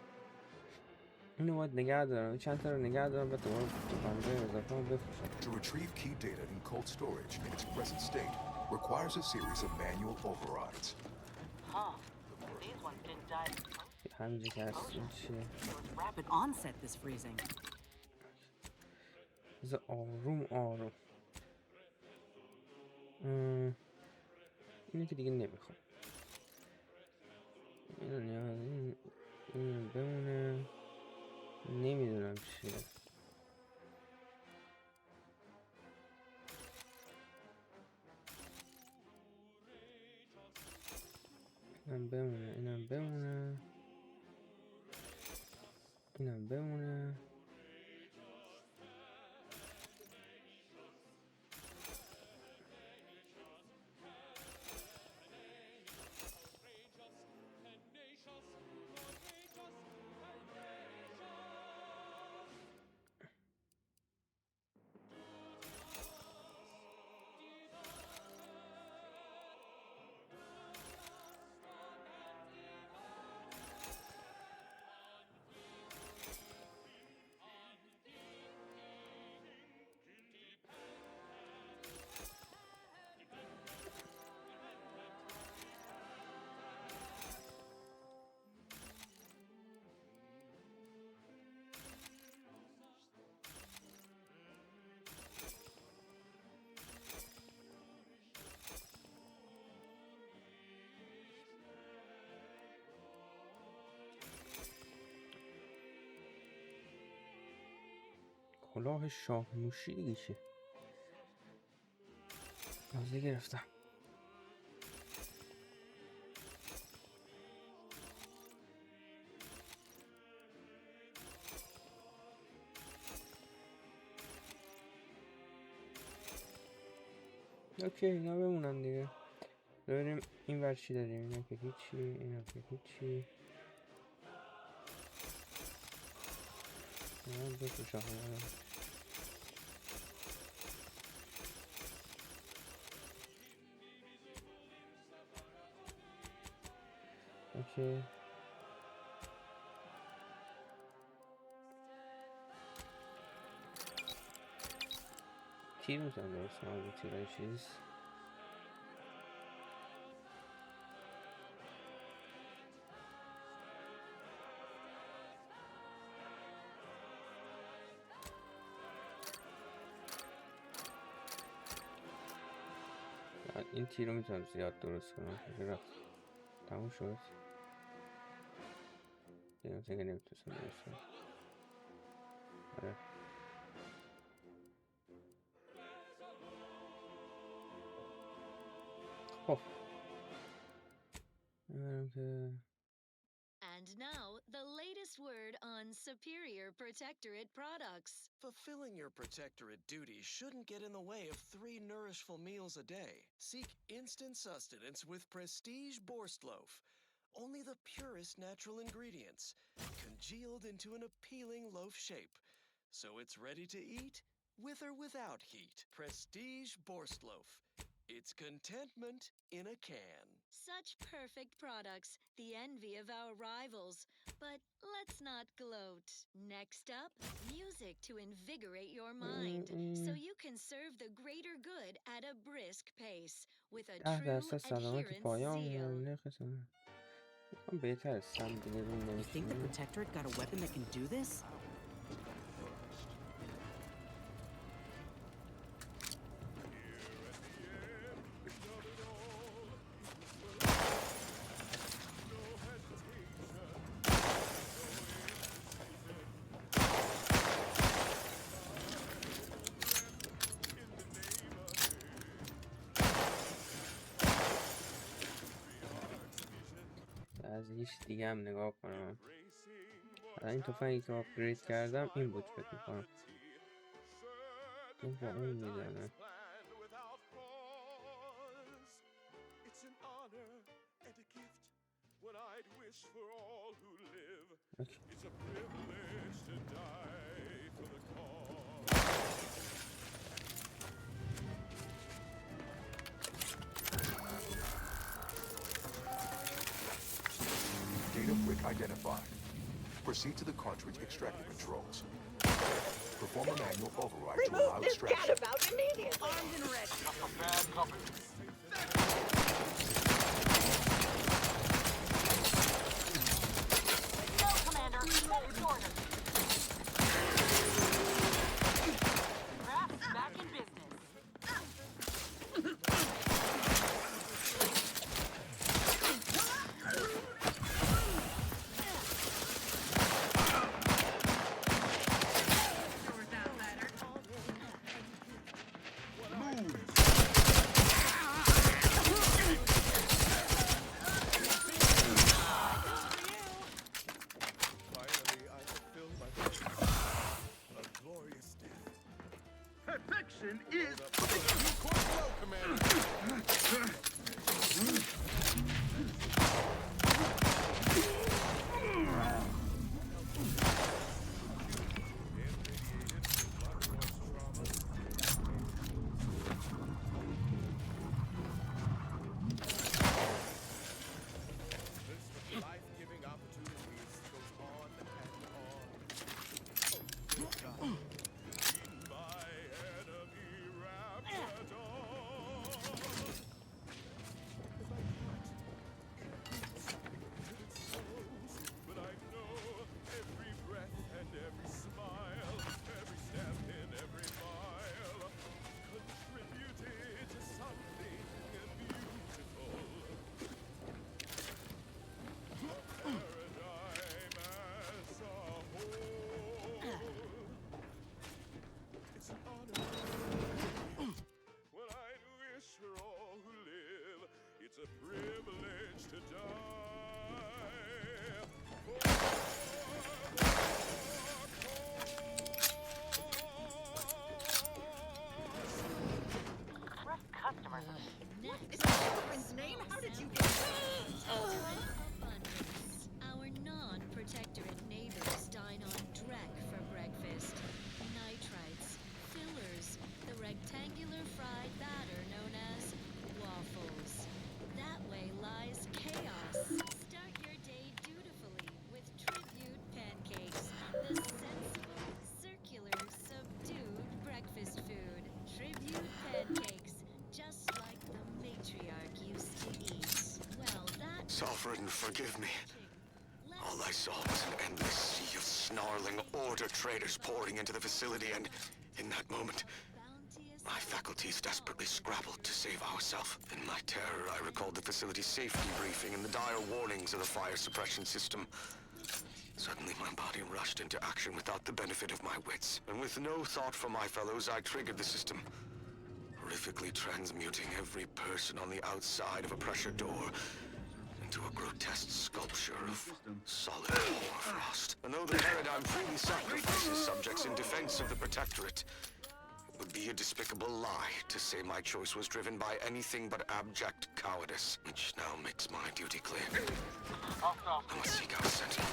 S1: اینو باید نگه دارم. چند تا رو نگه دارم و دوباره تو پنجه اضافه هم بفروشم.
S7: To retrieve key data in cold storage in its present state requires a series of manual overrides.
S10: Huh. These ones didn't die.
S1: همینجا که هستیم چیه؟
S10: Rapid onset this freezing.
S1: آروم آروم. اینو که دیگه نمیخوام. اینو نیاز اینو بمونه. نمیدونم چیه. اینم بمونه. اینم بمونه. اینم بمونه. کلاه شاهنوشی دیگه چیه؟ تازه گرفتم. اوکی اینا بمونن دیگه. ببینیم این ور چی داریم. اینا که هیچی. اینا که هیچی. بفروشم. اوکی تیر میتونم درست کنم با تیرهای چیز. این تیر رو میتونم زیاد درست کنم. رفت تموم شد. دیگه دیگه نمیتونستم درست کنم. آره خب
S3: And now, the latest word on superior protectorate products.
S5: Fulfilling your protectorate duty shouldn't get in the way of 3 nourishful meals a day. Seek instant sustenance with Prestige Borstloaf. Only the purest natural ingredients, congealed into an appealing loaf shape. So it's ready to eat, with or without heat. Prestige Borstloaf. It's contentment in a can.
S3: Such perfect products, the envy of our rivals. But let's not gloat. Next up, music to invigorate your mind, so you can serve the greater good at a brisk pace, with a true adherence seal.
S10: You think the Protectorate got a weapon that can do this?
S1: از هیچ دیگه هم نگاه کنم. این تفنگی که آپگرید کردم این بود فکر میکنم. این با اون میزنه.
S7: Data brick identified. Proceed to the cartridge extractor controls. Perform a manual override to allow extraction.
S6: Remove this gadabout immediately!
S10: Armed and ready.
S16: That's a bad company.
S14: No, Commander. Next order. Raft's back in business.
S19: Perfection is
S2: Life-giving opportunities goes on and on. Oh, God. My enemy Raptor. But I know every breath and every smile, every step in every mile contributed to something beautiful. A paradigm as a whole. It's an honor. Well, I'd wish for all who live. It's a privilege to die.
S14: Rough customers.
S6: What is the children's name? How did you get
S3: Abundance. Our non-protectorate neighbors dine on dreck for breakfast. Nitrites, fillers, the rectangular fried batter known as waffles. That way lies chaos. Start your day dutifully with tribute pancakes, the sensible, circular, subdued breakfast food. Tribute pancakes, just like the matriarch used to eat. Well, that...
S13: Sovereign, forgive me. All I saw was an endless sea of snarling order traders pouring into the facility, and in that moment, my faculties desperately scrabbled to save ourselves. In my terror, I recalled the facility's safety briefing and the dire warnings of the fire suppression system. Suddenly, my body rushed into action without the benefit of my wits. And with no thought for my fellows, I triggered the system, horrifically transmuting every person on the outside of a pressure door to a grotesque sculpture of solid frost. And though the paradigm freely sacrifices subjects in defense of the Protectorate, it would be a despicable lie to say my choice was driven by anything but abject cowardice, which now makes my duty clear. I must seek out Sentinel,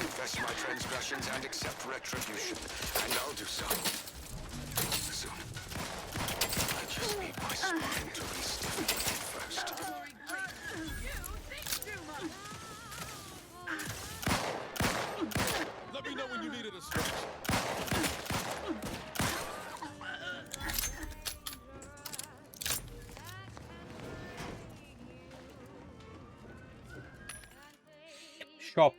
S13: confess my transgressions, and accept retribution. And I'll do so soon. I just need my spine to re-stiffen first.
S20: Let me know when you needed a stretch.
S1: شاپ.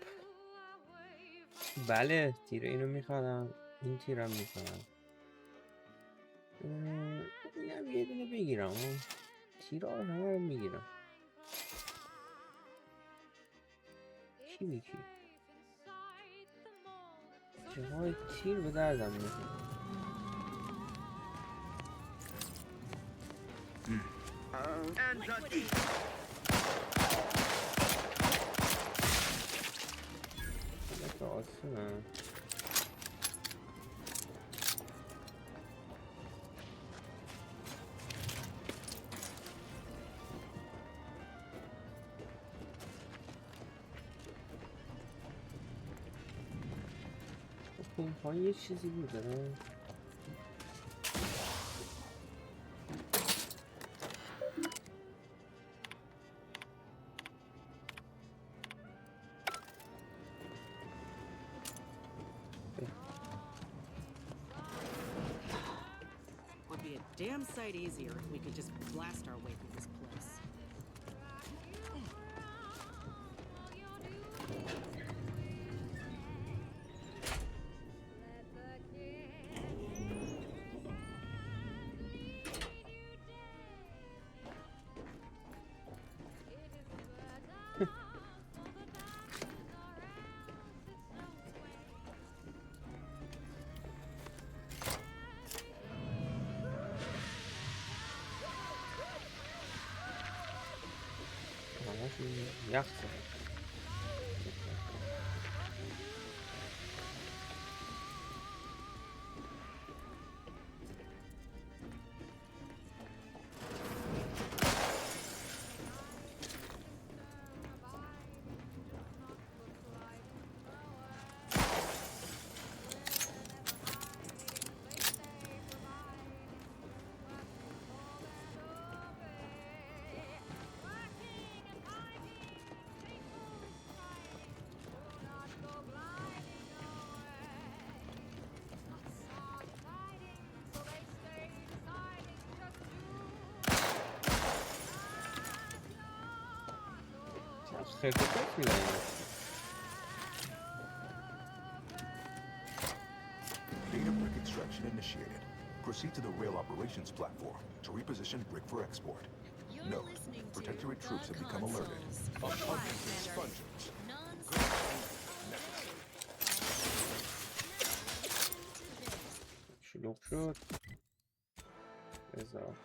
S1: بله تیر اینو میخوادم، این تیرم میخوادم. اینم یه دونه بگیرم. تیرها رو همه رو میگیرم. کی به کی؟ جاهای تیر به دردم میخواد. تو آسونه. این پایین یه چیزی بود داره.
S10: Would be a damn sight easier if we could just blast our way through this place. یخ خیلی خوب میدونم.
S7: Data brick extraction initiated. Proceed to the rail operations platform to reposition brick for export. Note, Protectorate troops have become alerted.
S20: Sponges.
S1: شلوغ شد. بذار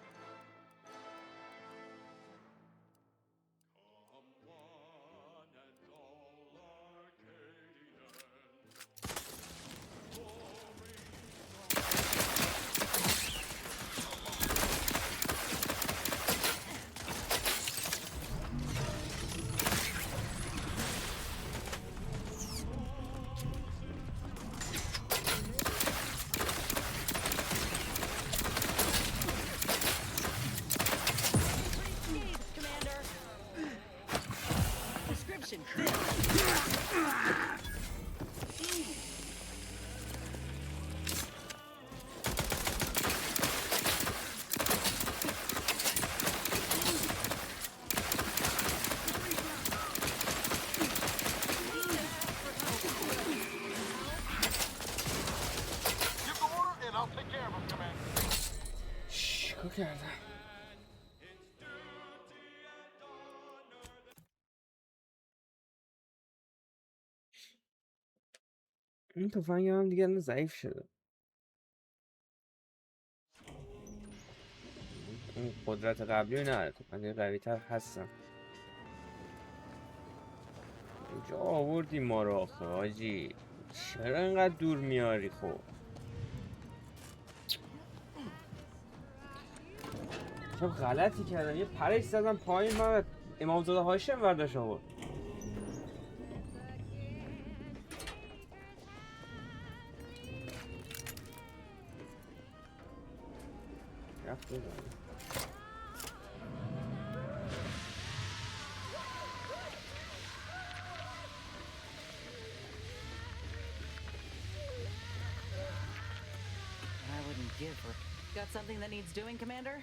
S1: شکر کردم. این تفنگ هم دیگه ضعیف شده. اون قدرت قبلی رو نداره. تفنگ قوی تر هستن. اینجا آوردی ما رو آخه حاجی، چرا اینقدر دور میاری خب؟ چه غلطی کردم، یه پرش زدم پایین، من امامزاده هاشم برداشت آورد. رفت بزنم.
S10: I wouldn't give her. Got something that needs doing, Commander?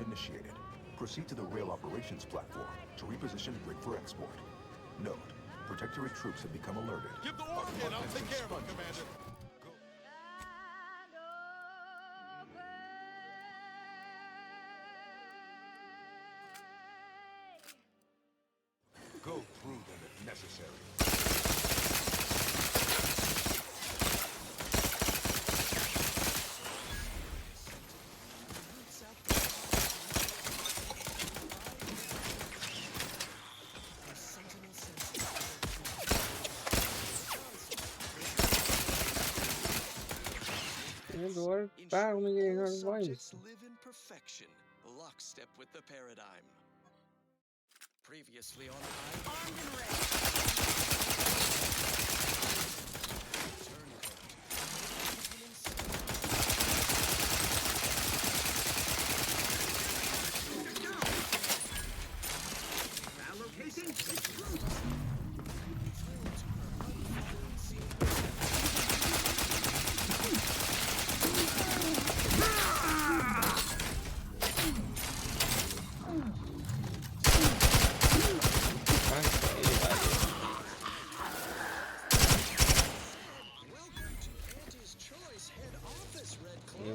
S7: Initiated. Proceed to the rail operations platform to reposition rig for export. Note, Protectorate troops have become alerted.
S2: Give the order and I'll take care of it, Commander.
S7: Go through them if necessary.
S5: Subjects live in perfection, lockstep with the paradigm. Previously on armed and ready.
S19: Allocating its troops.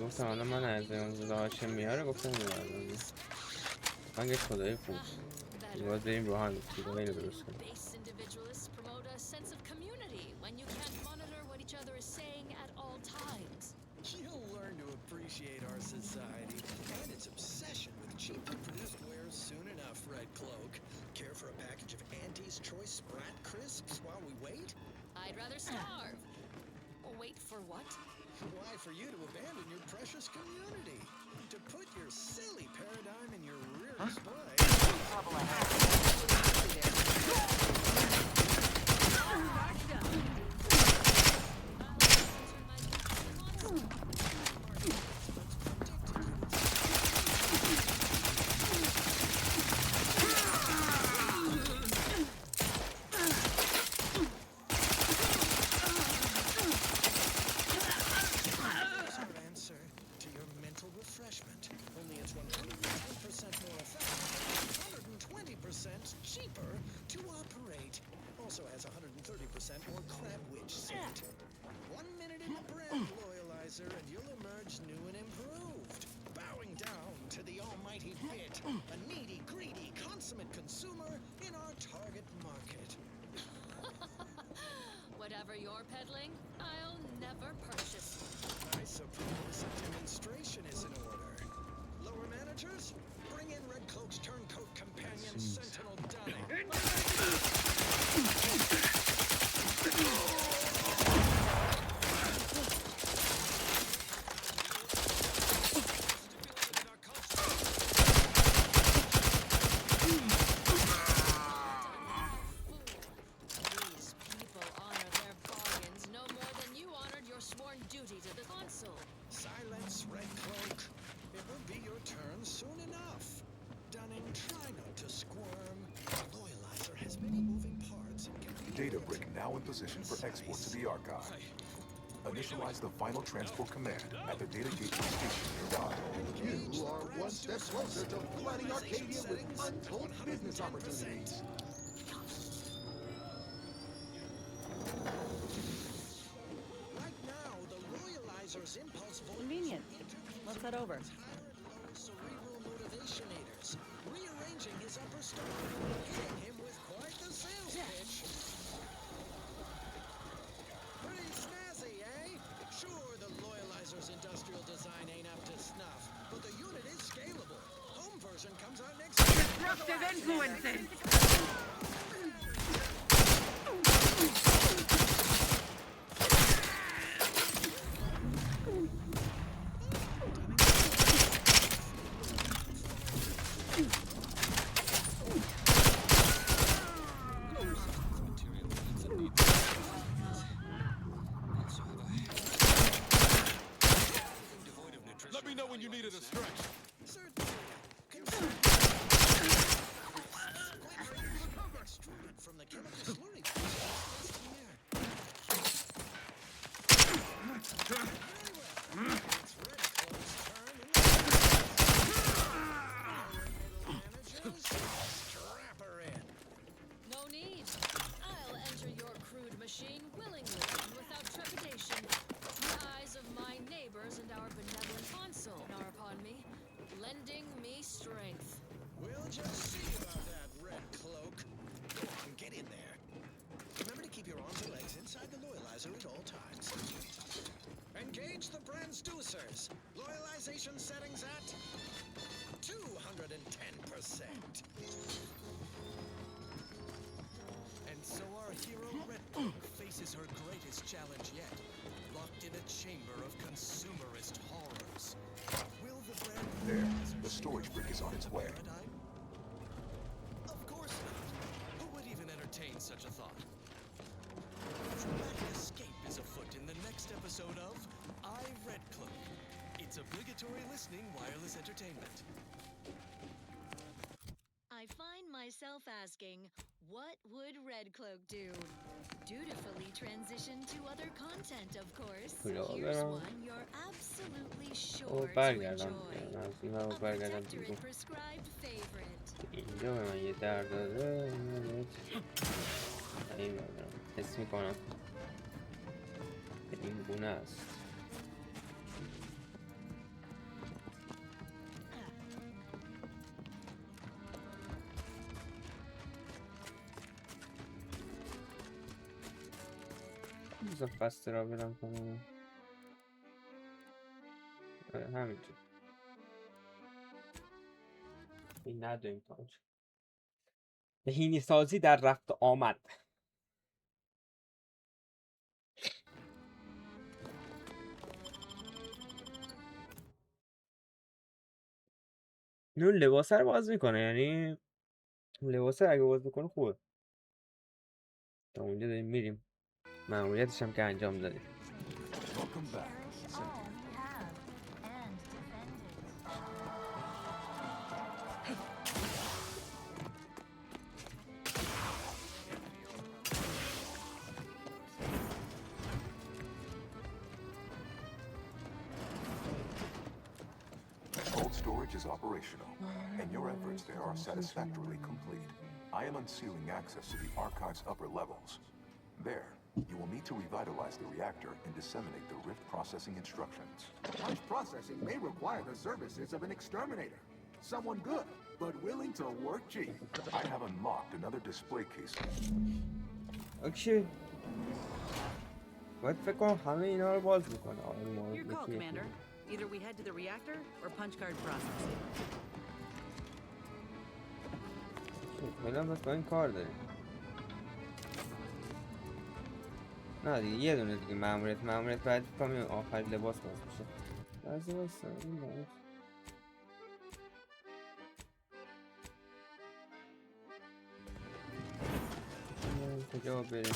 S1: گفتم حالا من از امامزاده هاشم میاره، گفتم میاره هنگش خدای خوب باید بریم رو هم دیگه اینو درست کنیم.
S5: You'll learn to appreciate our society and its obsession with cheaply produced wares soon enough, Red Cloak. Care for a package of Auntie's Choice Sprat Crisps while we wait?
S22: I'd rather starve. Wait for what?
S5: Why, for you to abandon your precious community. To put your silly paradigm in your rear display.
S14: Trouble ahead.
S5: Cheaper to operate. Also has 130% more crab witch scent. 1 minute in the brand loyalizer and you'll emerge new and improved. Bowing down to the almighty bit, a needy, greedy, consummate consumer in our target market.
S22: Whatever you're peddling, I'll never purchase.
S5: I suppose a demonstration is in order. Lower managers, bring in Red Cloak's turncoat companion, Sentinel Dunning.
S22: These people honor their bargains no more than you honored your sworn duty to the consul.
S5: Silence, Red Cloak. It will be your turn soon enough. Dunning, try not to squirm. The loyalizer has many moving parts and can be
S7: Data brick now in position for export to the archive. Initialize the final transport command at the data gateway station nearby.
S2: You are one step closer to flooding Arcadia with untold business opportunities.
S5: Right now, the loyalizer's impulse
S10: Convenient. Let's head over.
S5: cerebral motivationators, rearranging his upper stomach, hitting him with quite the sales pitch. Pretty snazzy, eh? Sure, the loyalizer's industrial design ain't up to snuff, but the unit is scalable. Home version comes out next year.
S6: Disruptive influences!
S20: Let me know when you needed a stretch.
S5: From the chemical slurry process here. It's Red Cloak's turn strap her in.
S22: No need. I'll enter your crude machine willingly and without trepidation. The eyes of my neighbors and our benevolent consul are upon me, lending me strength.
S5: We'll just see about that, Red Cloak. Go on, get in there. Remember to keep your arms and legs inside the loyalizer at all times. Engage the transducers. Loyalization settings at 210%. And so our hero Red Cloak faces her greatest challenge yet, locked in a chamber of consumerist horrors. Will the brand
S7: There, the storage brick is on its way.
S5: Of course not. Who would even entertain such a thought? Dramatic escape is afoot in the next episode of I, Red Cloak. It's obligatory listening wireless entertainment.
S3: I find myself asking, what would Red Cloak do? Dutifully transition to other content, of course. Here's one you're absolutely sure to enjoy. A protectorate prescribed favorite.
S1: اینجا به من یه در داده نمیدونم حس میکنم این گونه است. بذار فسته را برم کنم همینجور این نداریم تاج بهینی سازی در رفت آمد. اون لباسه رو باز میکنه، یعنی لباسه اگه باز میکنه خوبه. تا اونجا داریم میریم، مأموریتش هم که انجام دادیم.
S7: Cold storage is operational, and your efforts there are satisfactorily complete. I am unsealing access to the archive's upper levels. There, you will need to revitalize the reactor and disseminate the rift processing instructions.
S21: Punch processing may require the services of an exterminator. Someone good, but willing to work cheap.
S7: I have unlocked another display case.
S1: اوکی. باید فکر کنم همه اینا رو باز میکنه.
S10: Your call, Commander. Either we head to the reactor or punch card processing.
S1: فعلا بس با این کار داریم. نه دیگه یه دونه دیگه مأموریت بعد کامی آخر لباس باز میشه. بعضی واسه این باید کجا بریم.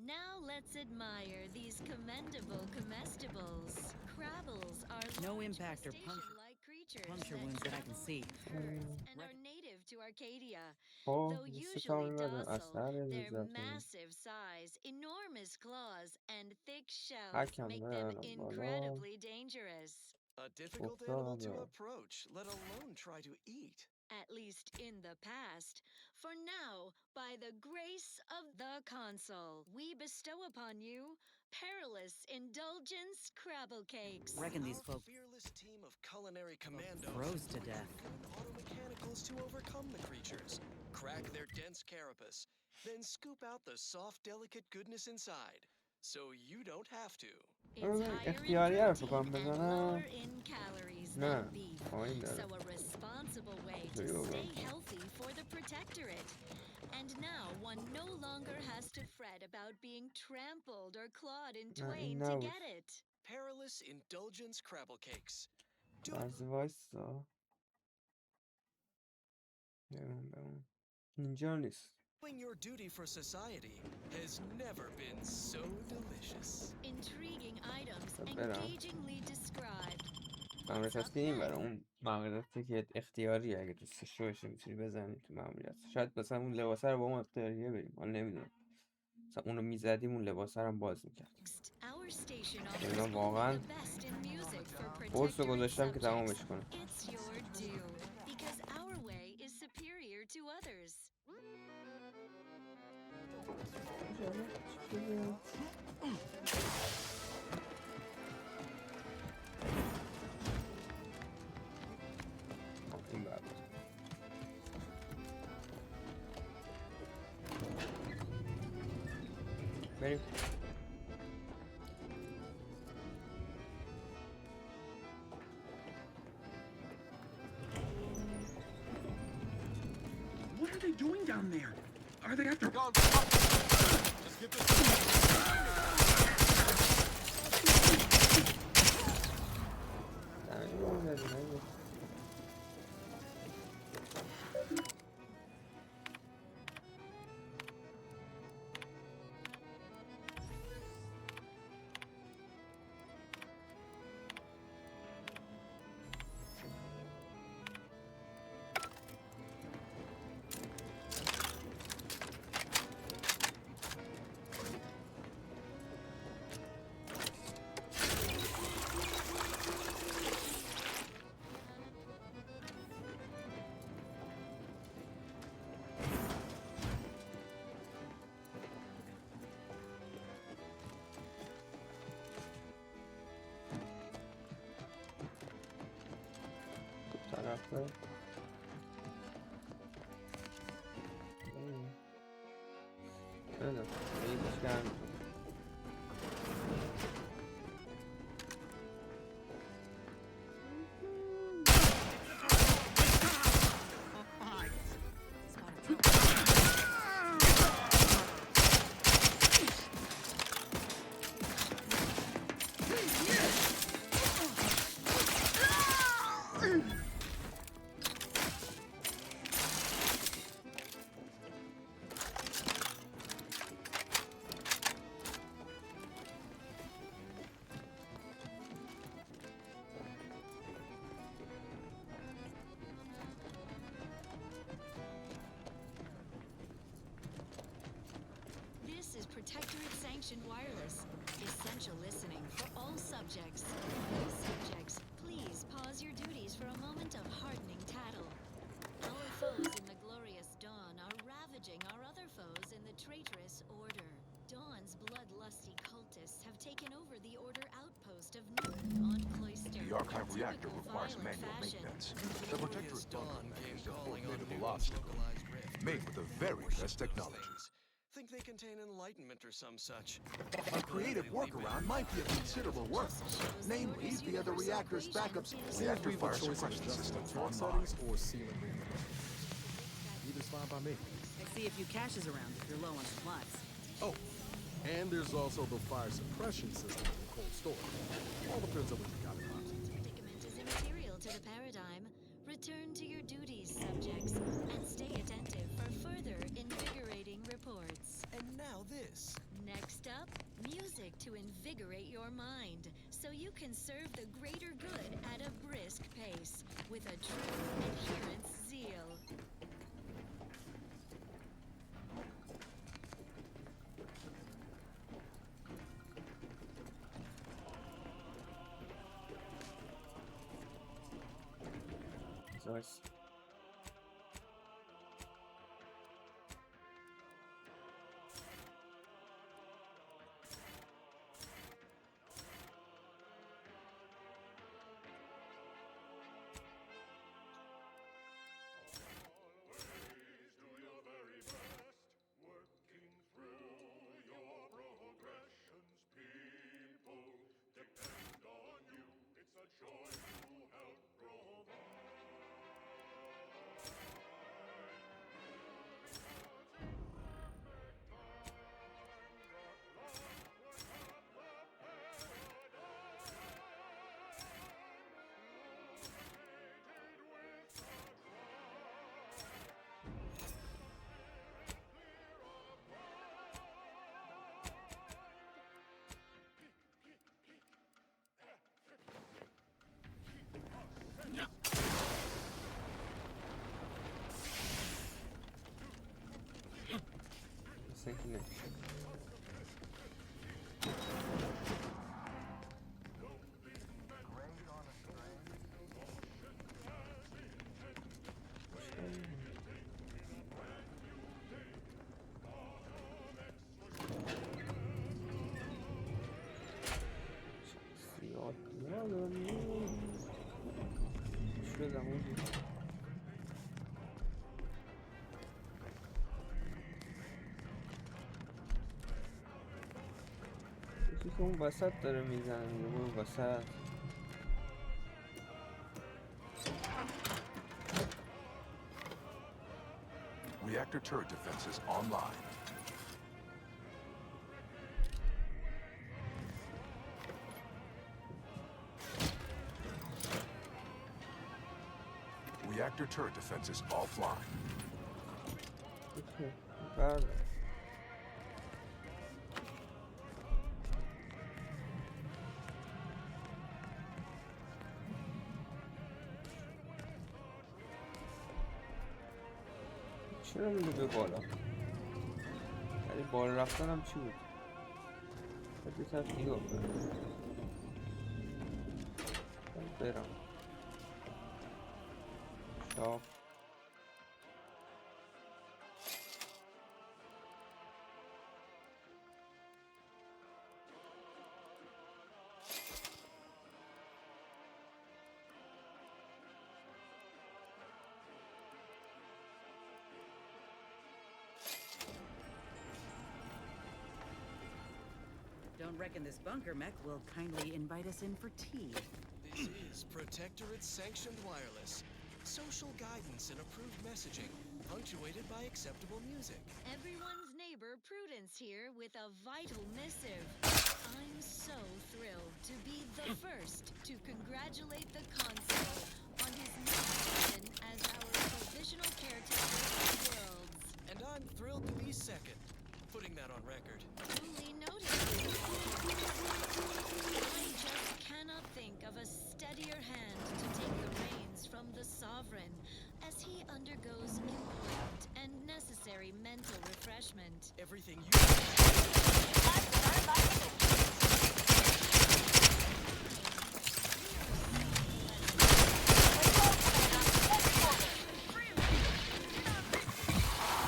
S3: Now let's admire these commendable comestibles. Crabbles are
S10: No
S3: large
S10: impact or
S3: crustacean-like creatures
S10: puncture
S3: that
S10: wounds that I can
S3: travel
S10: see.
S3: herds and are native to Arcadia.
S1: خب
S3: Though
S1: لیست
S3: usually
S1: کامل بدم
S3: docile,
S1: اثر
S3: their
S1: لذت
S3: massive size, enormous claws, and thick shells
S1: حکم
S3: make them
S1: برم بالا
S3: incredibly dangerous.
S5: A difficult
S1: گفتار
S5: animal to
S1: دارم
S5: approach, let alone try to eat.
S3: At least in the past. For now, by the grace of the console, we bestow upon you perilous indulgence crabble cakes.
S10: Reckon these
S5: Our
S10: folks
S5: fearless team of culinary commandos
S10: froze to
S5: employ
S10: death.
S5: good automechanicals to overcome the creatures, crack their dense carapace, then scoop out the soft, delicate goodness inside, so you don't have to.
S3: It's higher in
S1: اختیاری رو فکر
S3: protein
S1: کنم
S3: and lower
S1: بزنم
S3: in calories than
S1: نه
S3: beef.
S1: پایین
S3: So
S1: داره
S3: a responsible way to
S1: اینجوری بابا
S3: stay healthy for the protectorate. And now one no longer has to fret about being trampled or clawed in
S1: نه
S3: twain
S1: این
S3: to
S1: نبود
S3: get it.
S5: Perilous indulgence crabble cakes.
S1: لحظه وایسا بمون اینجا نیست
S5: Doing your duty for society has never been so delicious.
S3: Intriguing items
S1: برم
S3: engagingly described.
S1: ماموریت هستی این برای اون ماموریتی که اختیاری اگه دوست داشته باشی میتونی بزنی تو ماموریت شاید مثلا اون لباسه رو با اون اختیاریه بریم حالا نمیدونم مثلا اونو میزدیم اون لباسه رو هم باز میکرد
S3: Our station
S1: من
S3: offers only
S1: واقعا
S3: the best in music for
S1: فرصو
S3: protectorate
S1: گذاشتم که
S3: subjects.
S1: تمامش کنم
S3: It's your due, because our way is superior to others.
S1: این بعد بریم
S19: What are they doing down there? Are they after...
S20: Just get
S1: طرفه
S3: Protectorate sanctioned wireless. Essential listening for all subjects. All subjects, please pause your duties for a moment of hardening tattle. Our foes in the glorious dawn are ravaging our other foes in the traitorous order. Dawn's bloodlusty cultists have taken over the order outpost of North Cloister.
S7: The archive reactor requires manual maintenance. The Protectorate bunker is a formidable obstacle, made with the very best technology.
S5: Think they contain enlightenment or some such.
S7: A creative workaround might be of considerable worth, namely via the reactor's backups reactor fire suppression system on
S2: settings or ceiling reinforcements. Either's fine by me.
S10: I see a few caches around if you're low on supplies.
S2: Oh, and there's also the fire suppression system for cold storage. All depends on what you got in mind.
S3: Predicament is immaterial to the paradigm. Return to your duties, subjects, and stay attentive for further invigorating reports.
S5: And now this.
S3: Next up, music to invigorate your mind, so you can serve the greater good at a brisk pace, with a true adherent's zeal.
S1: Nice. Thinking اون وسط داره میزنه اون وسط.
S7: Reactor turret defenses online. Reactor turret defenses offline.
S1: بله. چرا میگه به بالا؟ یعنی بالا رفتن هم چی بود؟ باید یه طرف دیگه برم شاف
S10: Don't reckon this bunker mech will kindly invite us in for tea.
S5: This is Protectorate-sanctioned wireless. Social guidance and approved messaging, punctuated by acceptable music.
S3: Everyone's neighbor Prudence here with a vital missive. I'm so thrilled to be the first to congratulate the consul on his new position as our provisional caretaker of worlds.
S5: And I'm thrilled to be second. Putting that on record.
S3: Duly noted. I just cannot think of a steadier hand to take the reins from the sovereign as he undergoes important and necessary mental refreshment.
S5: Everything you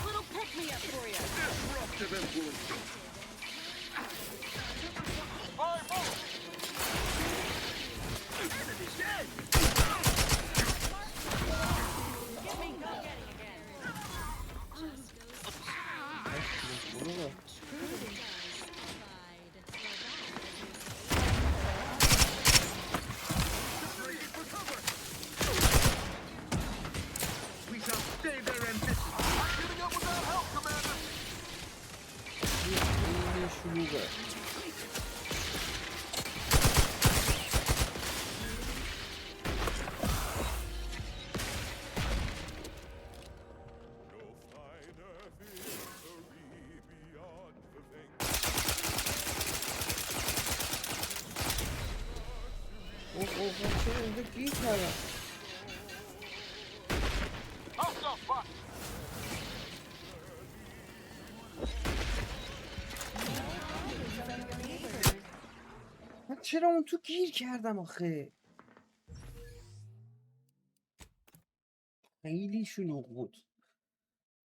S10: Little pick-me-up for you.
S19: Disruptive influence.
S6: Enemy's dead!
S10: Get me go getting again.
S1: Bunu mu? چرا اینجا گیر کردم؟ من چرا اون تو گیر کردم آخه؟ خیلی شلوغ بود.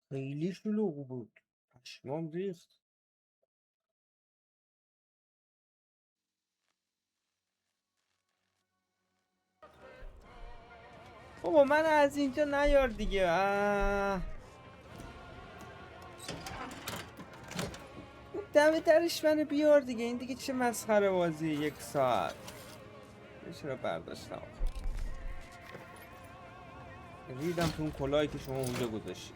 S1: خیلی شلوغ بود. پشمام ریخت. بابا من از اینجا نیار دیگه. دم درش منو بیار دیگه. این دیگه چه مسخره بازی 1 ساعت. چرا برداشتم ریدم تو اون کلاهی که شما اونجا گذاشتی.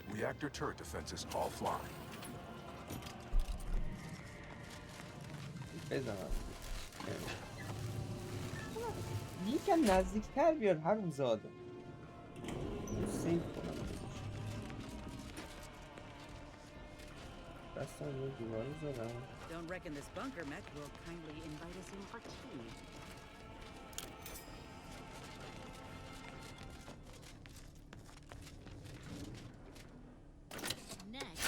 S7: Reactor turret defenses offline.
S1: بزنم یکم نزدیکتر بیار حروم زاده. سیف کنم دستم روی دیواری زدم.
S10: Don't reckon this bunker mech will kindly invite us in for tea.
S3: Next,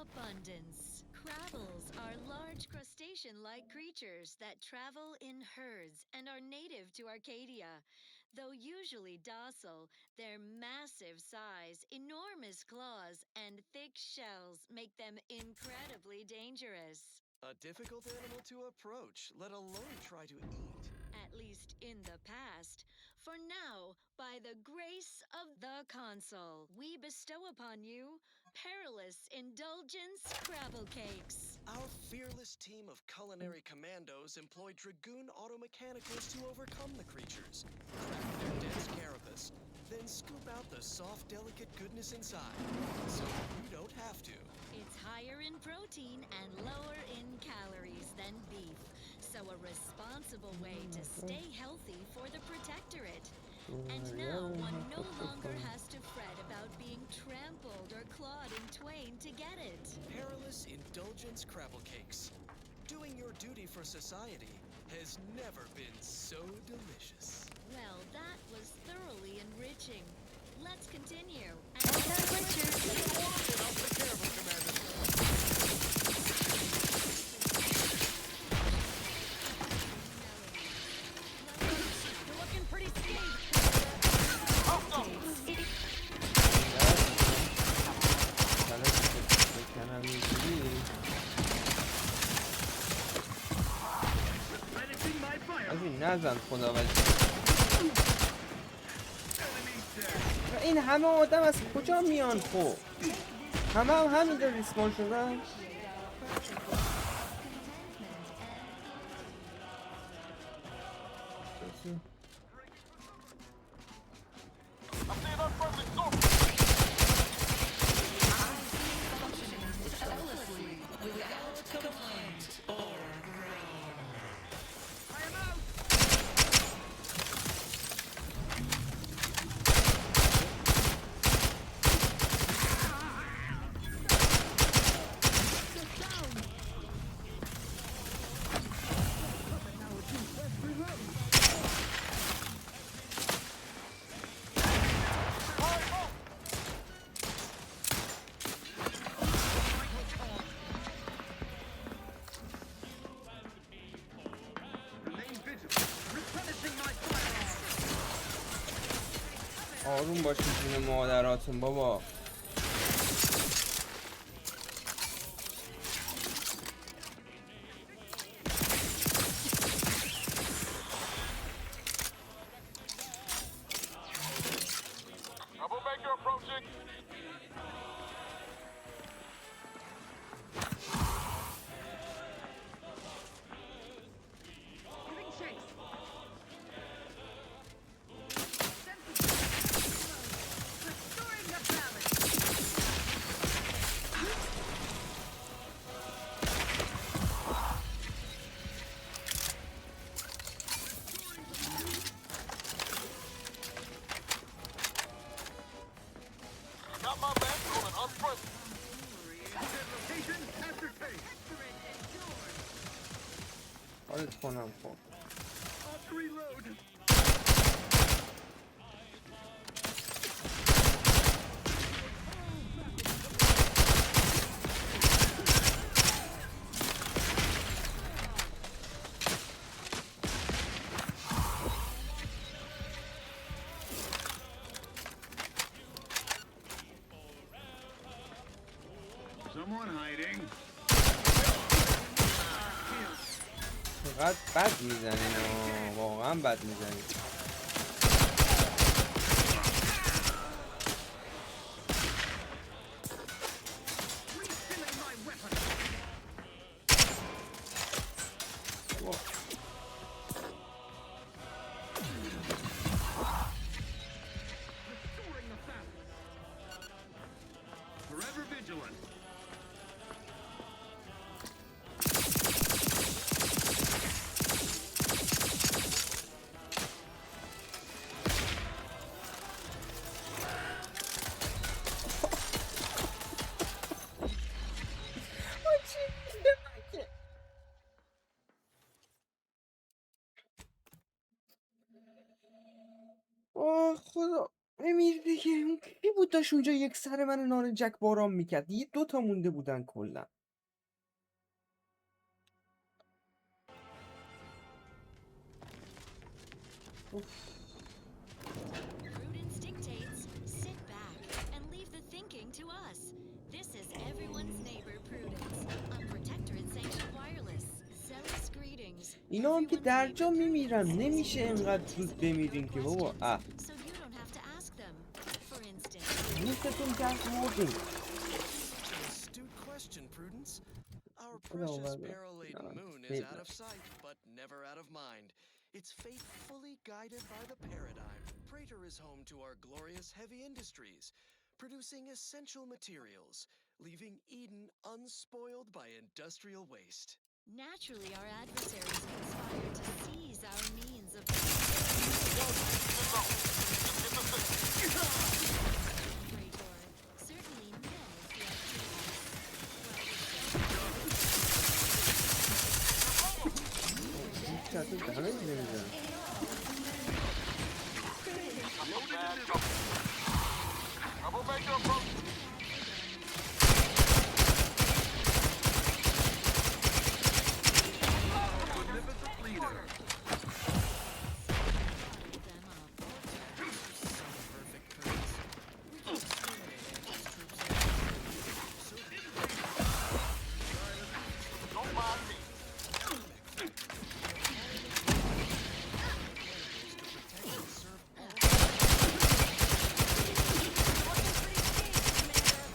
S3: abundance. Crabbles are large crustacean-like creatures that travel in herds and are native to Arcadia. Though usually docile, their massive size, enormous claws, and thick shells make them incredibly dangerous.
S5: A difficult animal to approach, let alone try to eat.
S3: At least in the past. For now, by the grace of the console, we bestow upon you perilous indulgence crabble cakes.
S5: Our fearless team of culinary commandos employ dragoon automechanicals to overcome the creatures, crack their dense carapace, then scoop out the soft, delicate goodness inside, so you don't have to.
S3: It's higher in protein and lower in calories than beef, so a responsible way to stay healthy for the protectorate. And now one no longer has to fret about being trampled or clawed in twain to get it.
S5: Perilous indulgence crabble cakes. Doing your duty for society has never been so delicious.
S3: Well, that was thoroughly enriching. Let's continue.
S10: You're looking pretty skinny.
S1: از این نزن خدا این همه آدم از کجا میان خب همه همینجا ریسپان شدن آروم باشید جون مادراتون بابا کارت کنم خب.
S21: Someone hiding.
S1: چقدر بد میزنین واقعا بد میزنین.
S21: Forever vigilant.
S1: آه خدا امیر دیگه اون کی بود داشت اونجا یک سر من نارنجک باران میکرد. یه 2 تا مونده بودن کلا.
S3: Prudence dictates, sit back and leave the thinking to us. This is everyone's neighbor Prudence, on Protectorate Sanctioned Wireless. Zealous greetings.
S1: اینا هم که در جا میمیرن نمیشه اینقدر زود بمیرین که بابا. اه
S3: So you don't have to ask them. For instance,
S1: نیستتون کس مردین.
S5: Astute question, Prudence. Our precious barrel-laden moon is out of sight, but never out of mind. Its fate fully guided by the paradigm. Praetor is home to our glorious heavy industries, producing essential materials, leaving Eden unspoiled by industrial waste.
S3: naturally our adversaries conspire to seize our means of certainly men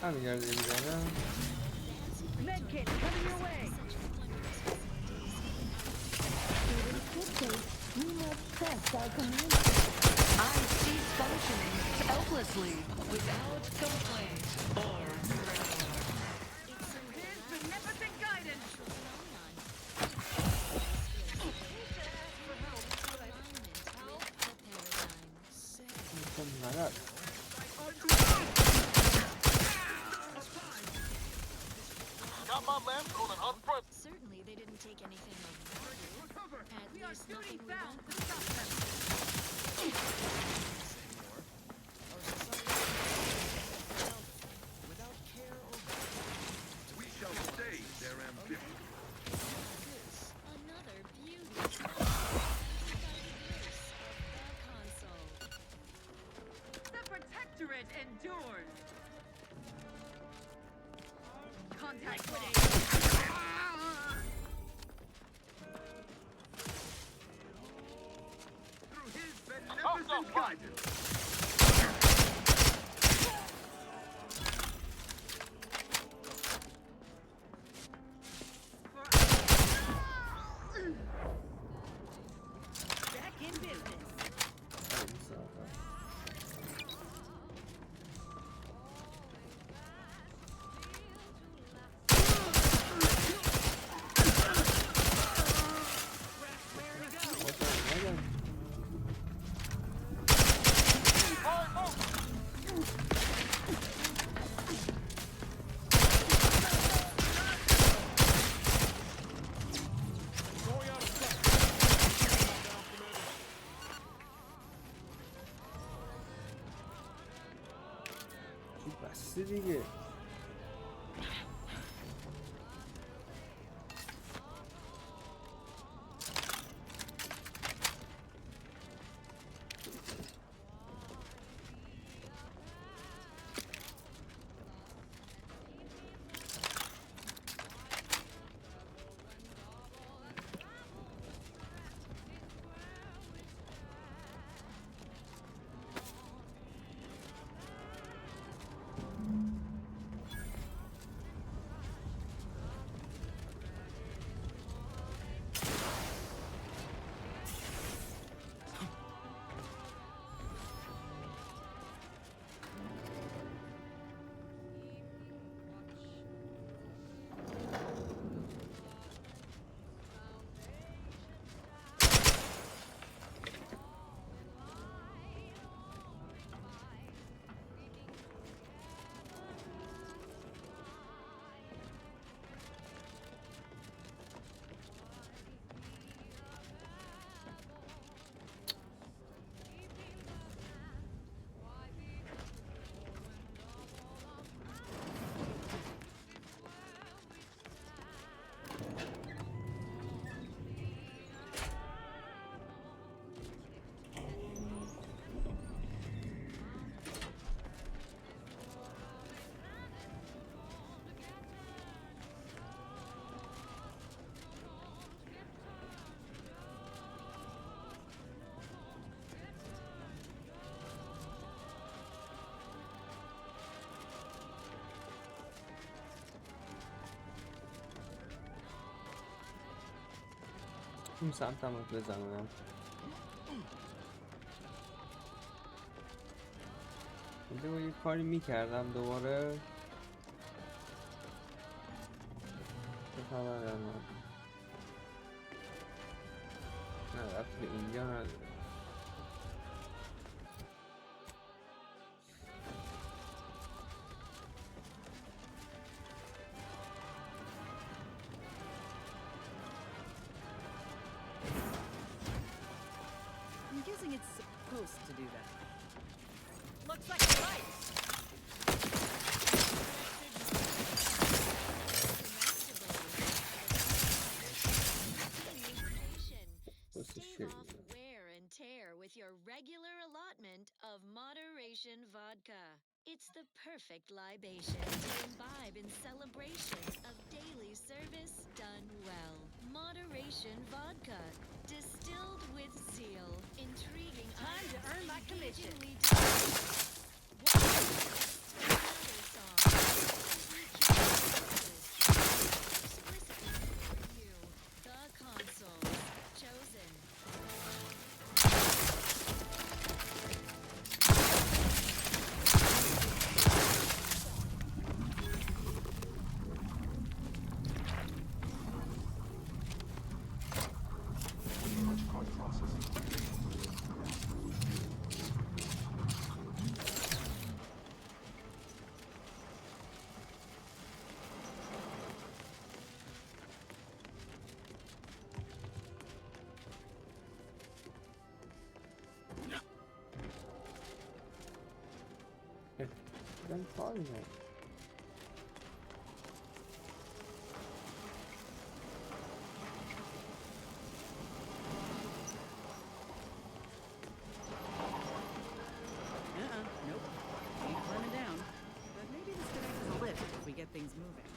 S1: همین گرده میزنم.
S6: Medkit coming your way.
S8: We must test our community. I cease functioning helplessly without complaint or
S6: His beneficent guidance.
S16: Got my lamp on an unfront.
S3: certainly they didn't take anything of value. At
S6: We are
S3: least
S6: duty
S3: nothing we
S6: bound
S3: don't
S6: to stop them.
S5: Without care or
S21: We shall stay their ambition.
S3: another beauty. Console.
S6: The Protectorate endures. Contact with
S21: Through his beneficent guidance.
S6: back in business.
S1: دیگه. اون سمت هم بزنم. اینجا یه کاری میکردم دوباره. چه خبر الان؟ نه رفت به اینجا نداره.
S10: I'm guessing it's supposed to do that.
S6: Looks like you're right.
S3: Stave off wear and tear with your regular allotment of moderation vodka. It's the perfect libation to imbibe in celebration of daily service done well. Moderation vodka, distilled with zeal, intriguing.
S6: Time to earn my commission. The console chosen.
S1: Ben fine.
S10: Nope. Ain't burning down. But maybe this could act as a lift if we get things moving.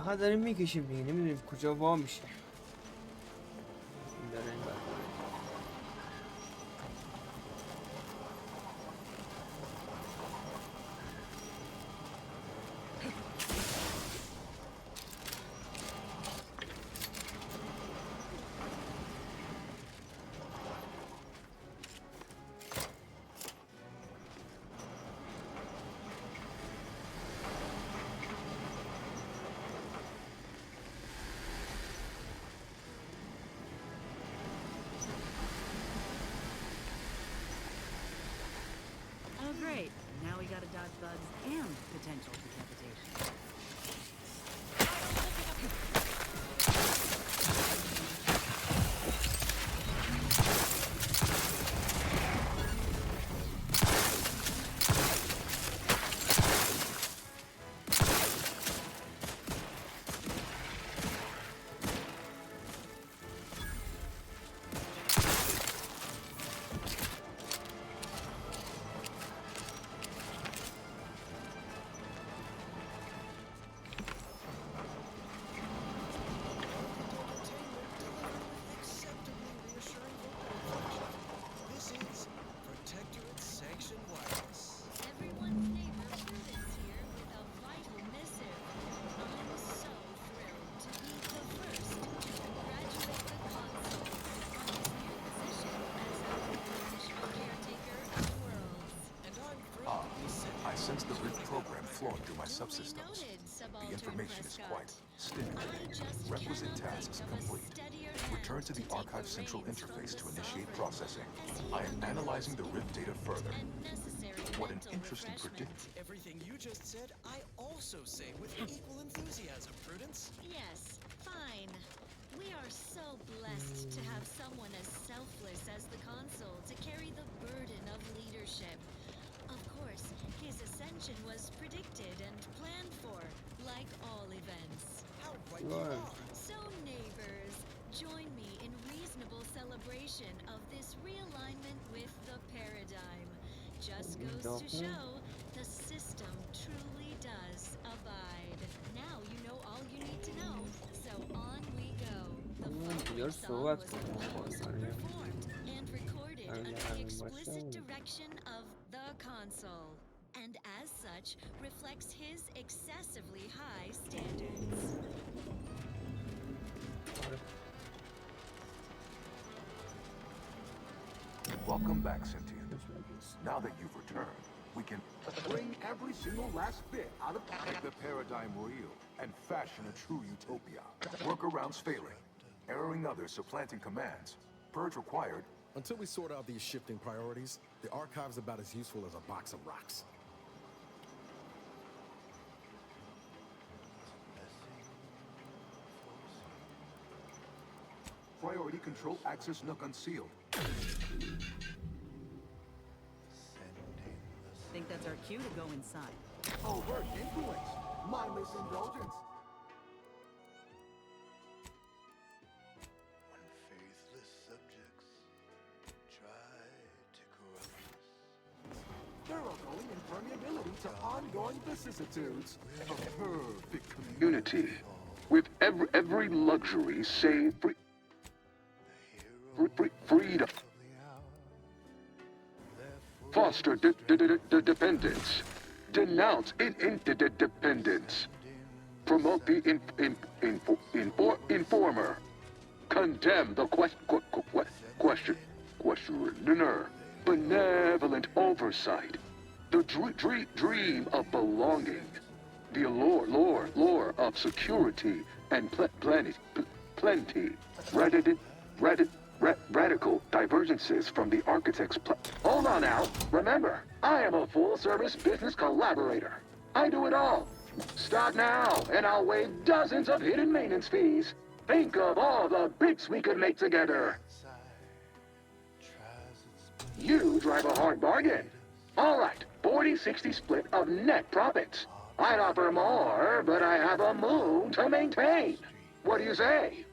S1: فقط داریم میکشیم دیگه، نمیدونیم کجا وا میشه. این داره این بر.
S10: Oh, great. Now we gotta dodge bugs and potential decapitation.
S5: This is Protectorate-sanctioned wireless.
S3: Everyone's neighbor Prudence here with a vital missive. I'm so thrilled to be the first to congratulate the consul on his new position as a professional caretaker of worlds.
S5: And I'm thrilled to be sent
S7: I sense the RIP program flowing through my subsystems.
S3: Noted,
S7: The
S3: Subaltern
S7: information is
S3: Prescott.
S7: quite stimulating. Requisite tasks complete. Return to the Archive Central interface to initiate processing. I am analyzing the RIP data further. What an interesting prediction.
S5: Everything you just said, I also say with equal enthusiasm, Prudence.
S3: Yes, fine. We are so blessed to have someone as selfless as the consul to carry the burden of leadership. Of course, his ascension was predicted and planned for, like all events.
S5: How right you are.
S3: So neighbors, join me in reasonable celebration of this realignment with the paradigm. Just goes to show the system truly does abide. Now you know all you need to know, so on we go. The following song was composed, performed, and recorded under the explicit direction of the consul, and as such reflects his excessively high standards.
S7: Welcome back, Sentient. Now that you've returned, we can bring every single last bit out of make the paradigm real and fashion a true utopia. Workarounds failing, erroring others supplanting commands. Purge required.
S2: Until we sort out these shifting priorities, the archive's about as useful as a box of rocks.
S7: Priority control access nook unsealed.
S10: Think that's our cue to go inside.
S7: Overt influence. Mindless indulgence.
S21: When faithless subjects try to corrupt us.
S7: Thoroughgoing impermeability to ongoing vicissitudes. A perfect community. With every luxury save freedom. Foster dependence. Denounce interdependence. Promote the informer. Condemn the questioner. Benevolent oversight. The dream of belonging. The allure of security and plenty. Radical divergences from the architect's Hold on now. Remember, I am a full-service business collaborator. I do it all. Start now, and I'll waive dozens of hidden maintenance fees. Think of all the bits we could make together. You drive a hard bargain. All right, 40-60 split of net profits. I'd offer more, but I have a moon to maintain. What do you say?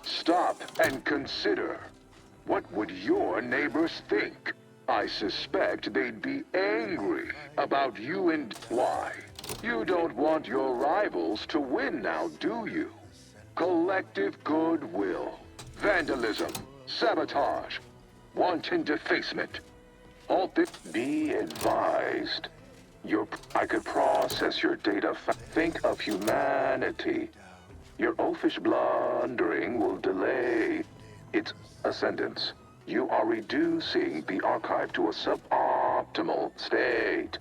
S7: Stop and consider. What would your neighbors think? I suspect they'd be angry about you and why. You don't want your rivals to win now, do you? Collective goodwill, vandalism, sabotage, wanton defacement. All this. Be advised. I could process your data. Think of humanity. Your oafish blundering will delay its ascendance. You are reducing the archive to a suboptimal state.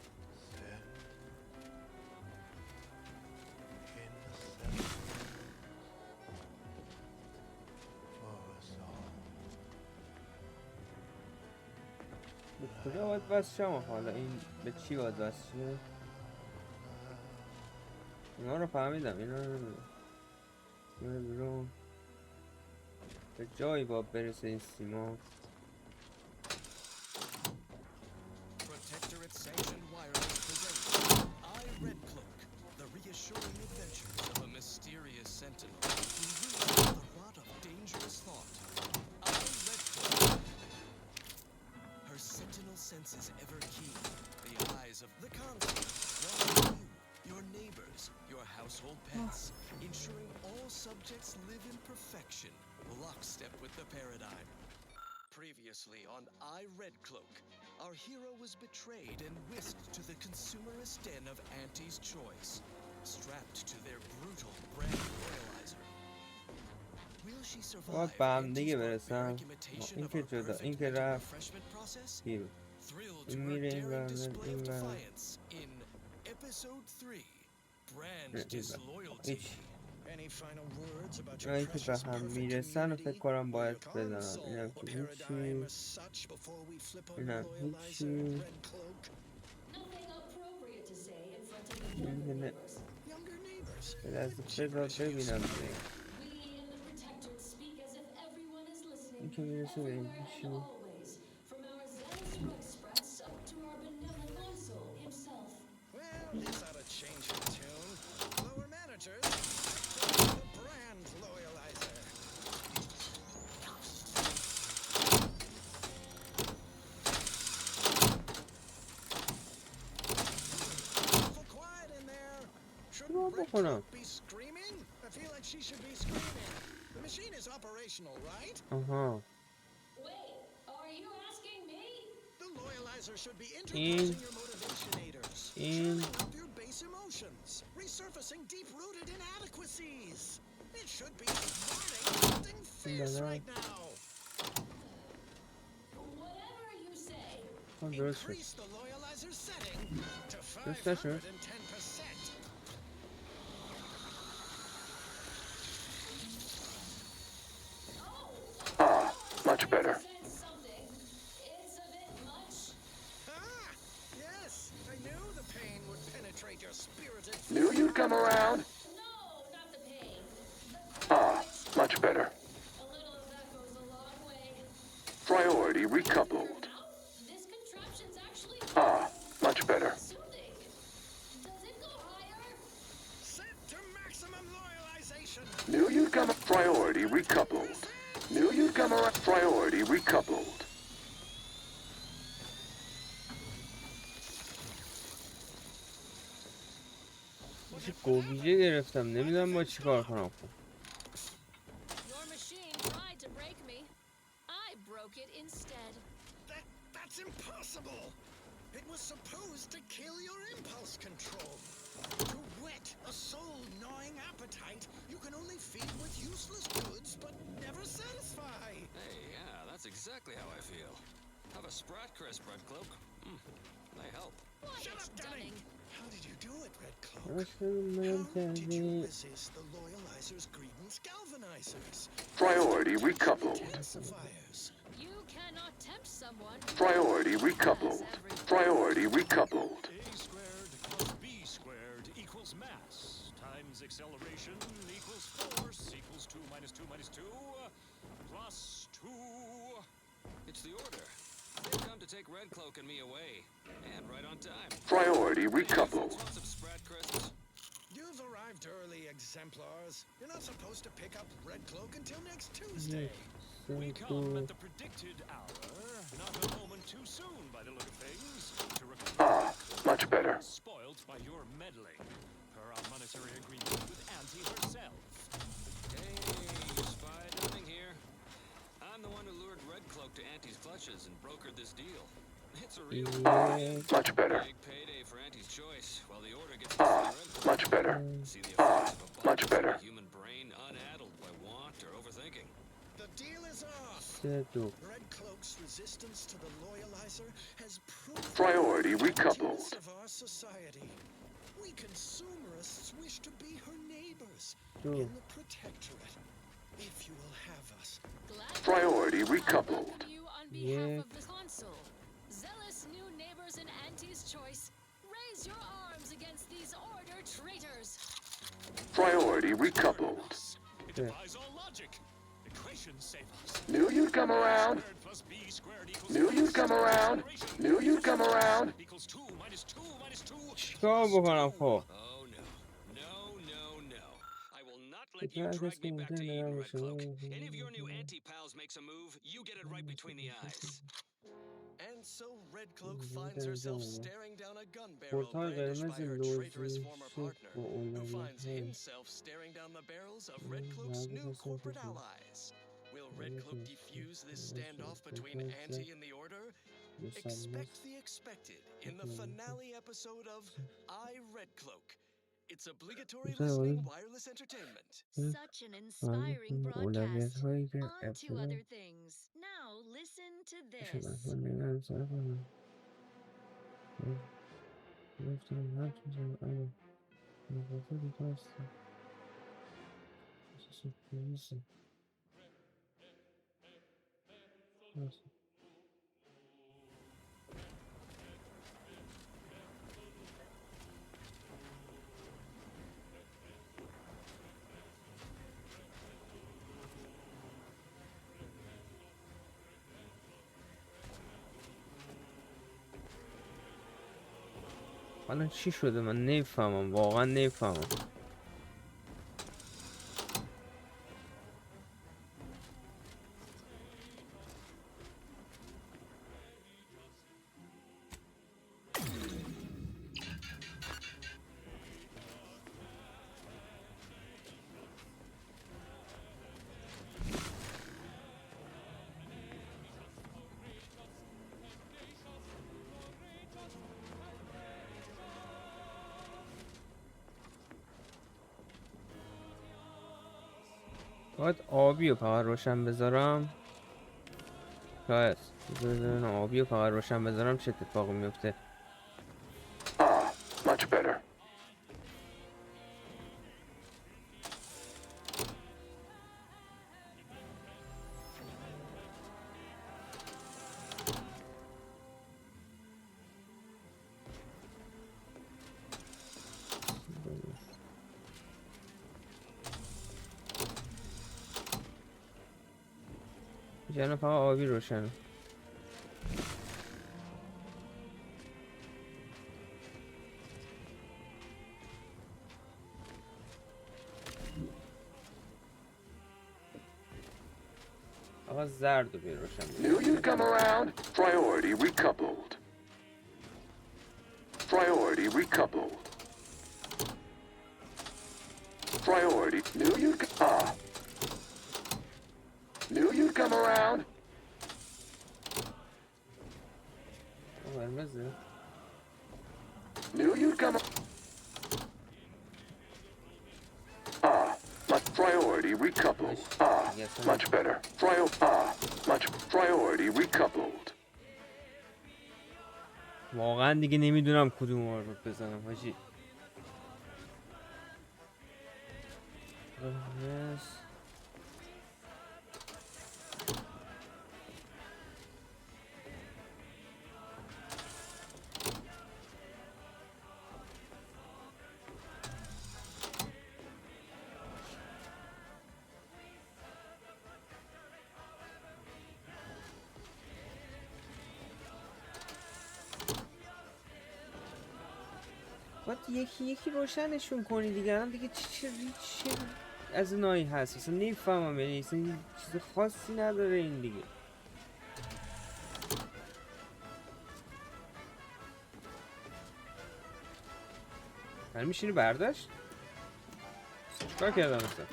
S1: کجا باید بس شما حالا این به چی باید بس شه؟ اینا رو فهمیدم، اینا رو نمیدونم. اینا بیرون به جایی باید برسه این سیما.
S5: Protectorate sanctioned wireless presents I Red Cloak, the reassuring adventures of a mysterious sentinel who wields the rod of dangerous thought. I Red Cloak. Her sentinel senses ever keen, the eyes of the console, watching you, your neighbors, your household pets, ensuring all subjects live in perfection, lockstep with the paradigm. Previously on I Red Cloak, our hero was betrayed and whisked to the consumerist den of Auntie's Choice, strapped to their brutal brand royalizer. Will she survive Auntie's barbaric imitation of our perfect mental refreshment process? Thrilled to her daring display of defiance in Episode 3, Brand Disloyalty. Any final words about your precious perfect community?
S1: فکر کنم
S5: Or your
S1: باید بزنم.
S5: console
S1: اینم
S5: or
S1: که
S5: paradigm
S1: هیچی.
S5: as such before we flip on the
S1: اینم
S5: loyalizer
S1: هیچی.
S5: Red Cloak?
S22: Nothing appropriate to say in front of the younger neighbors.
S5: Younger neighbors.
S1: بذار ببینم دیگه.
S22: We in the Protectorate speak as if everyone is listening.
S1: این که میرسه به این
S22: Everywhere
S1: هیچی.
S22: and always, from our zealous rug sprats up to our benevolent console himself.
S5: Well, this ought to change the tune. Lower managers, the brand loyalizer. Awful quiet in there. Shouldn't Red Cloak be screaming? I feel like she should be screaming. The machine is operational, right?
S22: Wait, are you asking me?
S5: The loyalizer should be interposing your motivationators, churning up your base emotions, resurfacing deep-rooted inadequacies. It should be smarting something fierce right now.
S22: Whatever you say.
S5: Increase the loyalizer setting to 510%.
S7: Ah, much better.
S22: It's a bit much.
S5: Ah, yes, I knew the pain would penetrate your spirited.
S7: Knew you'd come around.
S22: No, not the pain.
S7: Ah, much better.
S22: A little of that goes a long way.
S7: Priority recoupled.
S22: This contraption's actually
S7: Ah, much better.
S22: soothing. Does it go higher?
S5: Set to maximum loyalization.
S7: Knew you'd come. Priority recoupled. Knew you'd come around. Priority recoupled.
S1: گوگیجه گرفتم، نمیدونم با چی کار کنم.
S22: Your machine tried to break me. I broke it instead.
S5: That's impossible. It was supposed to kill your impulse control. To whet a soul-gnawing appetite you can only feed with useless goods but never satisfy.
S13: Hey, yeah, that's exactly how I feel. Have a Sprat Crisp, Red Cloak. They help.
S5: Shut up, Dunning! How did you do it, Red Cloak?
S1: How
S5: did you resist the loyalizer's credence galvanizers?
S7: Priority recoupled.
S5: Intensifiers.
S22: You cannot tempt someone.
S7: Priority recoupled. Priority recoupled.
S11: A squared plus b squared equals mass times acceleration equals force equals 2 minus 2 minus 2 plus 2.
S13: It's the order. They've come to take Red Cloak and me away. And right on time.
S7: Priority recoupled.
S13: Want some Sprat Crisps?
S5: You've arrived early, exemplars. You're not supposed to pick up Red Cloak until next Tuesday.
S11: We come at the predicted hour, not a moment too soon by the look of things. To
S7: Ah, much better.
S11: spoiled by your meddling. proprietary agreement with Auntie herself.
S13: Hey, you spied anything here? I'm the one who lured Red Cloak to Auntie's clutches and brokered this deal. It's a real
S7: Much better.
S13: big payday for Auntie's choice, while the Order gets to see Red Cloak.
S7: Much better.
S13: See the effects of a
S7: Much better.
S13: human brain unaddled by want or overthinking.
S5: The deal is off.
S1: Settled.
S5: Red Cloak's resistance to the Loyalizer has proved
S7: Priority
S5: the
S7: recoupled.
S5: emptiness of our society. We consumerists wish to be her neighbors in the Protectorate. If you will have us.
S7: Priority recoupled.
S22: You on behalf of the console. Zealous new neighbors in Auntie's choice. Raise your arms against these Order traitors.
S7: Priority recoupled.
S11: It defies all logic. Equations save us.
S7: Knew you'd come around. Knew you'd come around. Knew you'd come around.
S11: Equals 2 minus 2 minus 2.
S1: چیکار بکنم خب؟
S13: Oh no. No. I will not let you drag me back to Eden, Red Cloak. Any of your new anti-pals makes a move, you get it right between the eyes.
S5: And so Red Cloak finds herself staring down a gun barrel brandished by her traitorous former partner, who finds himself staring down the barrels of Red Cloak's new corporate allies. Will Red Cloak defuse this standoff between Auntie and the Order? Expect the expected in the finale episode of I, Red Cloak. It's obligatory listening wireless entertainment.
S3: Such an inspiring broadcast. On to other things. Now listen to this.
S1: حالا چی شده من نمیفهمم واقعا نمیفهمم. باید آبی رو فقط روشن بذارم. شاید بذارم آبی رو فقط روشن بذارم چه اتفاقی میفته.
S7: Much better.
S1: جنو فقط آبی روشنه. فقط زرد رو روشن.
S7: Knew you'd come around. Priority recoupled. Priority recoupled. Priority. Knew you'd Knew you'd come around. Knew you'd come. Priority recoupled. Much better. Priority recoupled.
S1: واقعا دیگه نمیدونم کدوم رو بزنم حاجی. باید یکی روشنشون کنی دیگه. هم دیگه چی از اینایی هست اصلا نمیفهمم. یعنی اصلا چیز خاصی نداره این دیگه. من میشینی برداشت چیکار کردم مثلا؟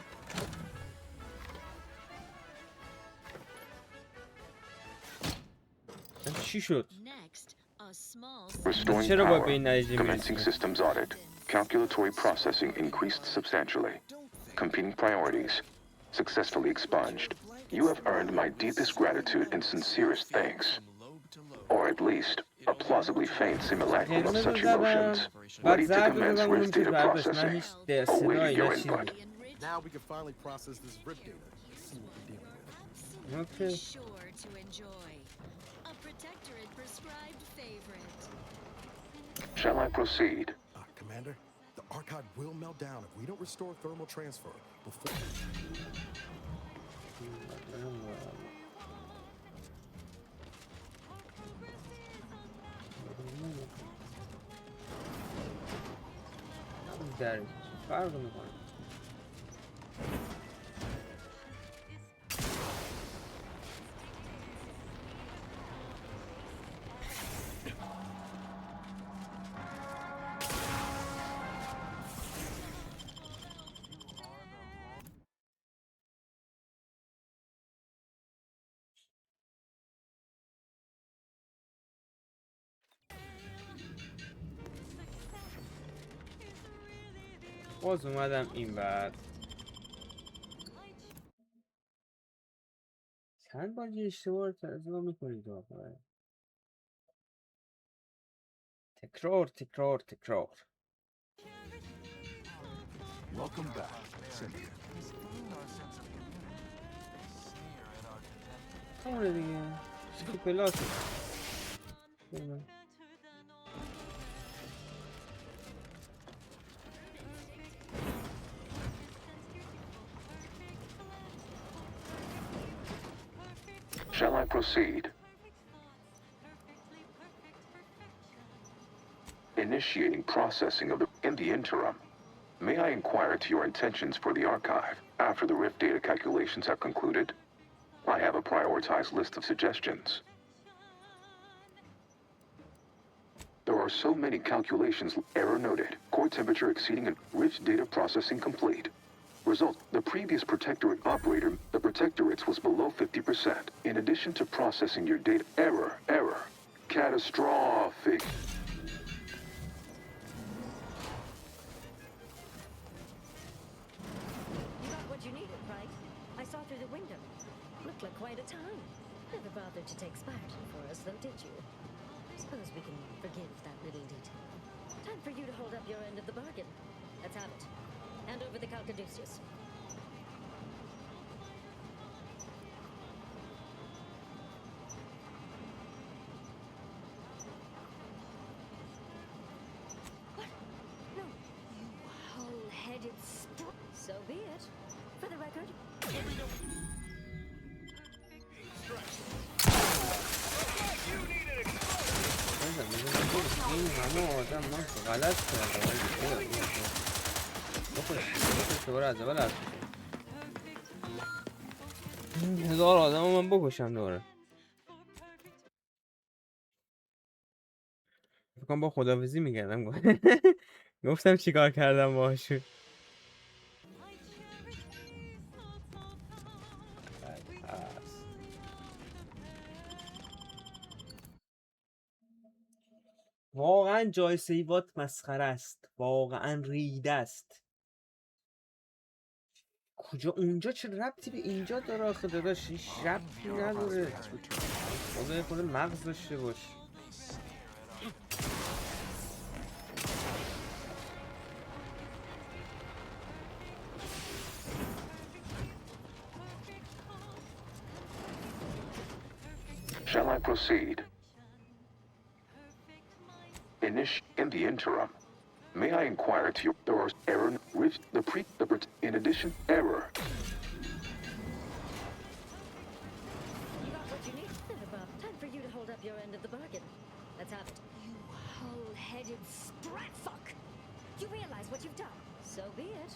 S1: چی شد؟
S7: Restoring
S1: چرا باید به
S7: power.
S1: این نتیجه
S7: Commencing
S1: میرسیم؟
S7: systems audit. Calculatory processing increased substantially. Competing priorities. Successfully expunged. You have earned my deepest gratitude and sincerest thanks. Or at least, a plausibly faint simulacrum of such emotions.
S1: بعد
S7: Ready to
S1: زرد
S7: commence
S1: دادم اونو
S7: rift
S1: میشه
S7: data
S1: برداشت. نه
S7: processing.
S1: هیچ
S7: Awaiting
S1: صدایی
S7: your
S1: نه چیزی.
S7: input.
S2: Now we can finally process this RIP data. See what we're dealing with.
S1: Okay.
S3: Sure to enjoy. A protectorate prescribed favorite.
S7: Shall I proceed?
S2: Commander, the archive will melt down if we don't restore thermal transfer before...
S1: در فرق میکنه. باز اومدم این بعد چند بار یه اشتباه رو میکنید آخه تکرار تکرار تکرار.
S7: Welcome back, Cynthia.
S1: همونه دیگه چیزی پلاس
S7: Shall I proceed? Initiating processing of the... In the interim, may I inquire to your intentions for the archive after the RIF data calculations have concluded? I have a prioritized list of suggestions. There are so many calculations. Error noted. Core temperature exceeding and RIF data processing complete. Result, the previous protectorate operator, the protectorates was below 50%. In addition to processing your data, error. Catastrophic.
S9: You got what you needed, right? I saw through the window. Looked like quite a time. Never bothered to take Spartan for us, though, did you? Suppose we can forgive that little detail. Time for you to hold up your end of the bargain. Let's have it. Hand over the Calcaduceus. What? No. You whole-headed So be it. For the record.
S1: این همه آدم من غلط کردم دوباره از اول هزار آدم من بکشم دوباره فکرم با خداحافظی میگردم گفتم چیکار کردم باهاشون واقعا جای سیوات مسخره است واقعا ریده است کجا اونجا چه ربطی به اینجا داره آخه داداش هیچ ربطی نداره خدا خود مغز داشته باش
S7: Shall I proceed? In the interim, may I inquire to you, there are error, in addition, error.
S9: You got what you need, Bob. Time for you to hold up your end of the bargain. Let's have it. You whole-headed sprat fuck! You realize what you've done? So be it.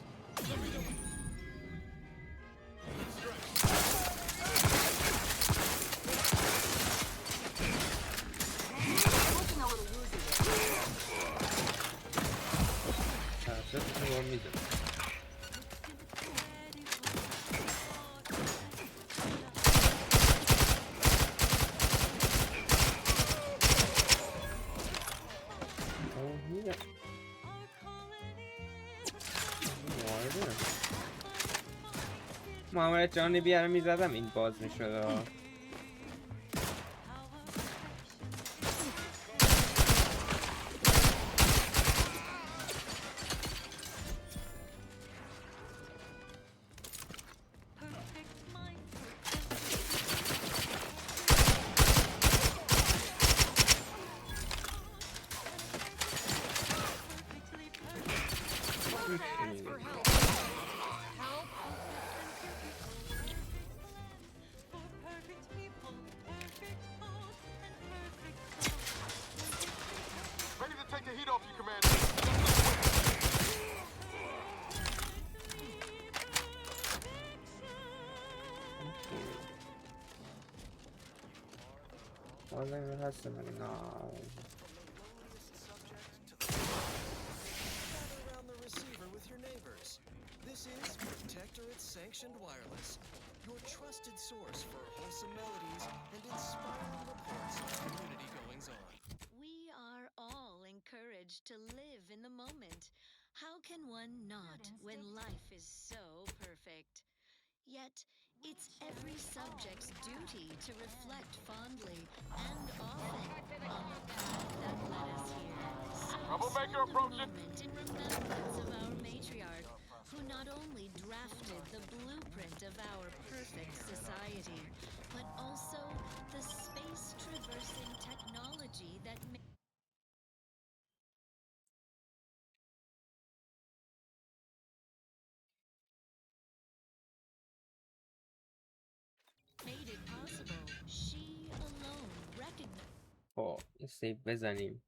S1: محمد جان بیاره میزدم این باز میشد.
S7: Ready to take the heat off you, Commander.
S1: هستم نه.
S5: Around the receiver with your neighbors. This is Protectorate-sanctioned wireless, your trusted source for wholesome melodies and inspiring reports on community goings-on.
S3: We are all encouraged to live in the moment. How can one not when life is so perfect? Yet, it's every subject's duty to reflect fondly and often on the path that led us here. So
S7: Troublemaker approaching.
S3: moment in remembrance of our matriarch, who not only drafted the blueprint of our perfect society, but also the space-traversing technology that made it possible. She alone recognized.
S1: خب یه سیو بزنیم.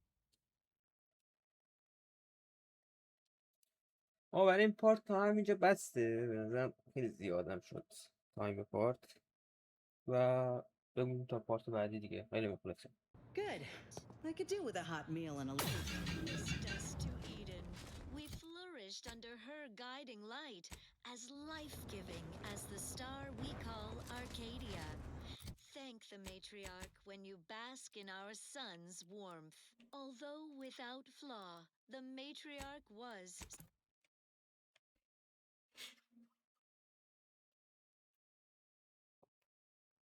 S1: برای این پارت تا همینجا بسته. به نظرم خیلی زیادم شد تایم پارت و بمونیم تا پارت بعدی دیگه. خیلی مخلصم.
S10: Good. I could do with a hot meal and a little.
S3: Raised us to Eden. We flourished under her guiding light, as life-giving as the star we call Arcadia. Thank the matriarch when you bask in our sun's warmth. Although without flaw, the matriarch was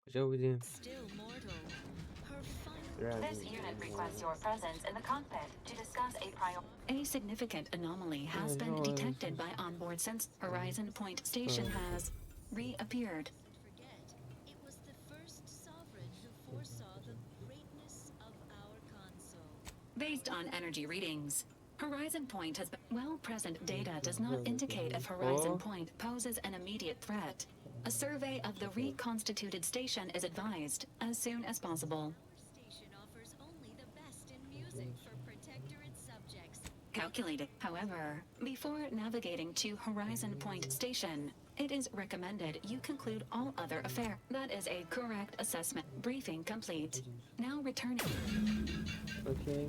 S1: کجا بودیم؟
S3: still mortal. Her final
S14: This unit requests your presence in the cockpit to discuss a priority.
S12: A significant anomaly has been detected by onboard sense. Horizon Point Station has reappeared.
S3: forget, it was the first sovereign who foresaw the greatness of our console.
S12: Based on energy readings, Horizon Point has been... While present data does not indicate if Horizon Point poses an immediate threat, a survey of the reconstituted station is advised as soon as possible.
S3: Station offers only the best in music for Protectorate subjects.
S12: Calculated. However, before navigating to Horizon Point Station, it is recommended you conclude all other affairs. That is a correct assessment. Briefing complete. Now returning.
S1: Okay.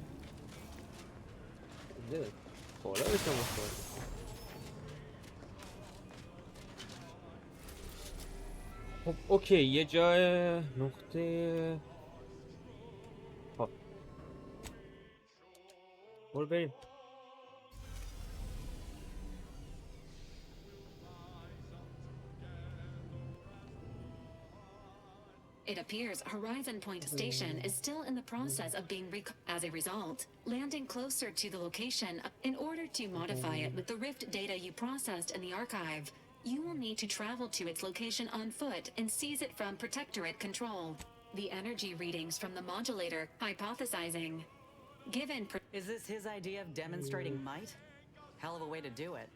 S1: Good. بالا بشم خب اوکی یه جای نقطه خب برو بریم.
S12: It appears Horizon Point Station is still in the process of being as a result, landing closer to the location. In order to modify it with the Rift data you processed in the archive, you will need to travel to its location on foot and seize it from Protectorate control. The energy readings from the modulator hypothesizing. Given...
S10: Is this his idea of demonstrating might? Hell of a way to do it.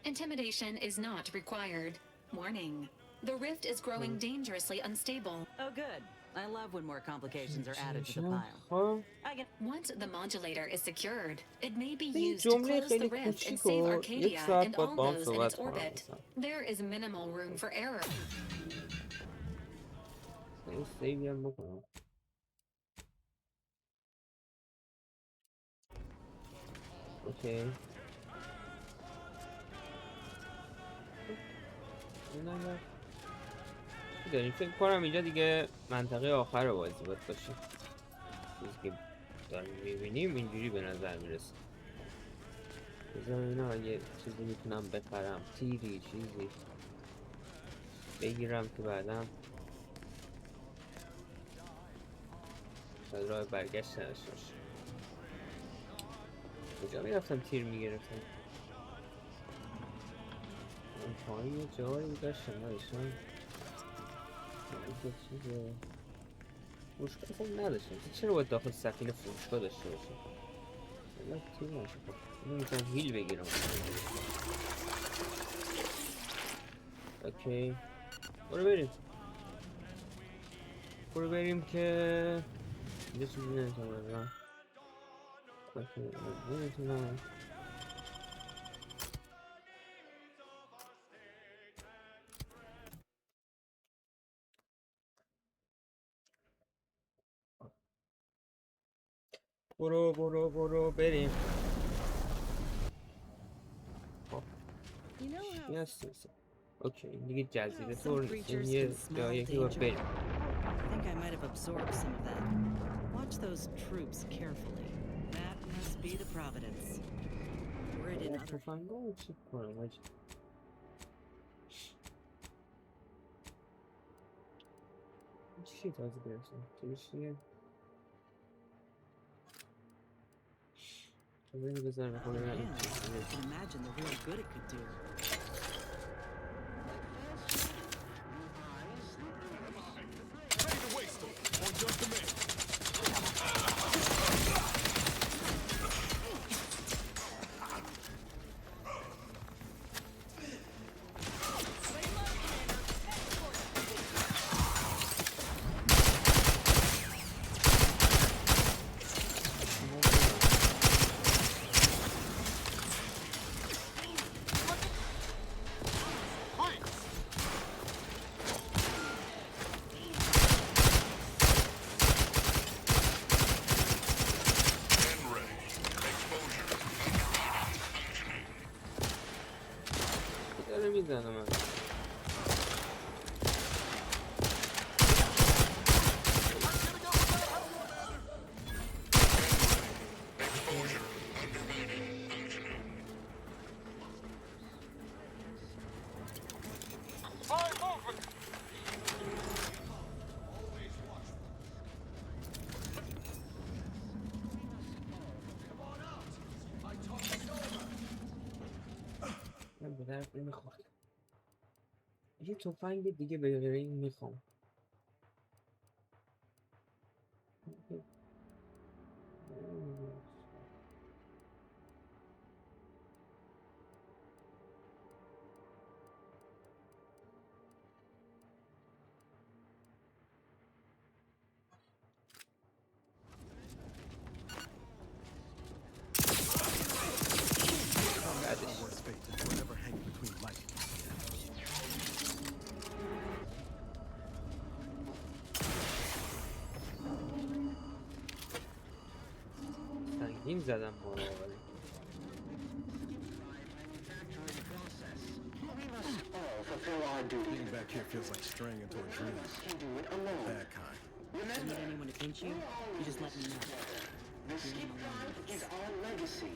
S12: Intimidation is not required. Warning. The rift is growing dangerously unstable.
S10: Oh, good. I love when more complications are added to the pile.
S12: Once the modulator is secured, it may be used to close the rift and save Arcadia and all those in its orbit. There is minimal room for error.
S1: Okay. داریم فکر کنم اینجا دیگه منطقه آخر بازی باید باشه. چیزی که داریم میبینیم اینجوری به نظر میرسه. بذار اینا یه چیزی میتونم بخرم، تیری چیزی بگیرم که بعدم راه برگشت نداشته باشه. کجا میرفتم تیر میگرفتم؟ اون پایین یه جایی داشتم نداشتم که چیزه فروشگاه خوب نداشتم. چرا باید داخل سفینه فروشگاه داشته باشم؟ باید تیر نشه. خب اینو میتونم هیل بگیرم. اوکی برو بریم که یه چیزی نمیتونم بزنم. نمیتونم. برو بریم. Yes. اوکی دیگه جزیره طور نیست. این یه جایی که باید بریم.
S10: I think I might have absorbed some of that. Watch those troops carefully. That must be the Providence. Word in other.
S1: تفنگو چی کنم آجی؟ چی تازه برسیم؟ چیه؟ بزنم بخونه ببینم این چیه.
S10: I can imagine the real good it could do.
S20: Ready to waste them, on your command.
S1: میزنم من. من به درد نمیخورد. یه تفنگ دیگه به غیر این میخوام. سنگین زدم با ولی
S2: Being back here feels like straying into a dream. Bad kind.
S10: If you need anyone to pinch you, you just let me know.
S17: The skip drive is our legacy.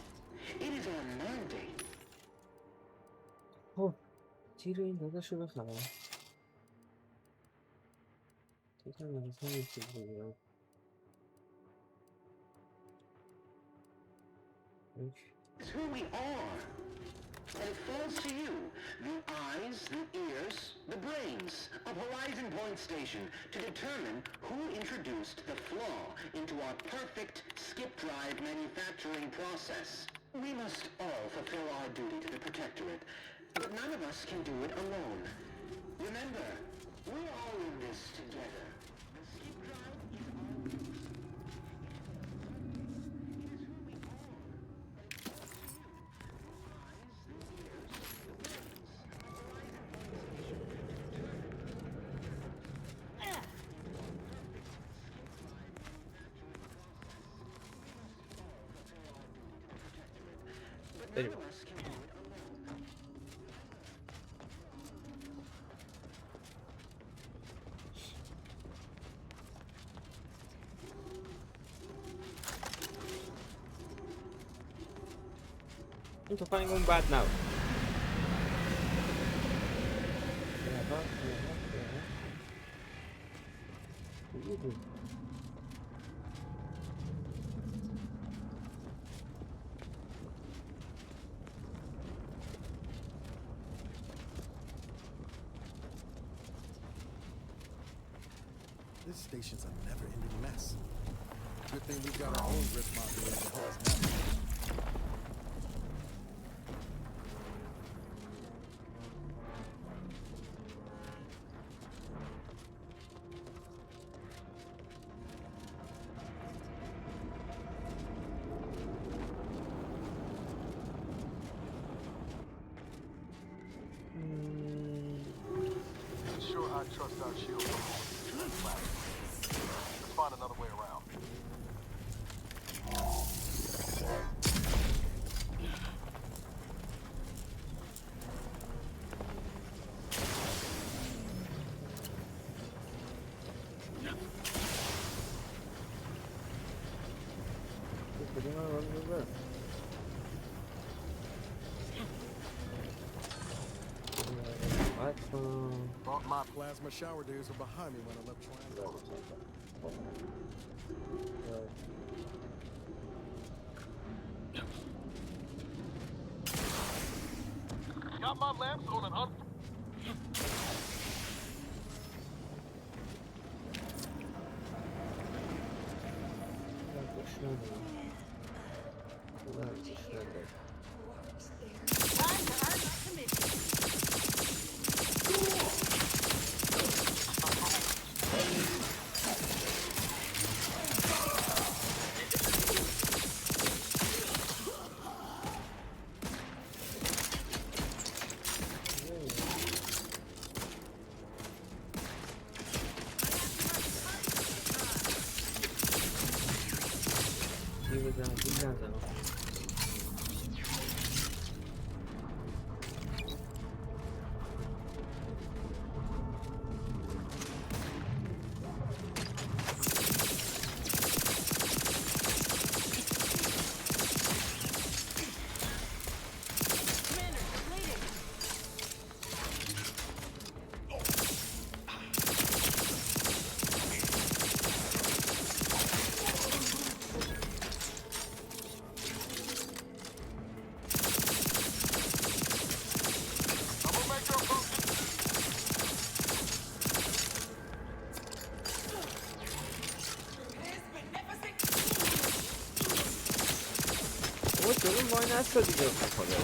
S17: It is our mandate.
S1: خب تیر این داداشو بخرم. تیتر نمیستم این چیز بگیرم.
S17: It's who we are. And it falls to you, the eyes, the ears, the brains of Horizon Point Station to determine who introduced the flaw into our perfect skip drive manufacturing process. We must all fulfill our duty to the Protectorate, but none of us can do it alone. Remember, we're all in this together. The skip drive is our...
S1: بریم. این تفنگ اون بد نبود.
S2: This station's a never-ending mess. Good thing we've got our own risk modulator to help us navigate.
S7: Sure, I trust our shield. Let's find another way around.
S2: Thought my plasma shower days were behind me when I left Triangle.
S7: Got my lamps on an
S6: Time to earn my commission.
S1: جلو وای نستا دیگه خدا.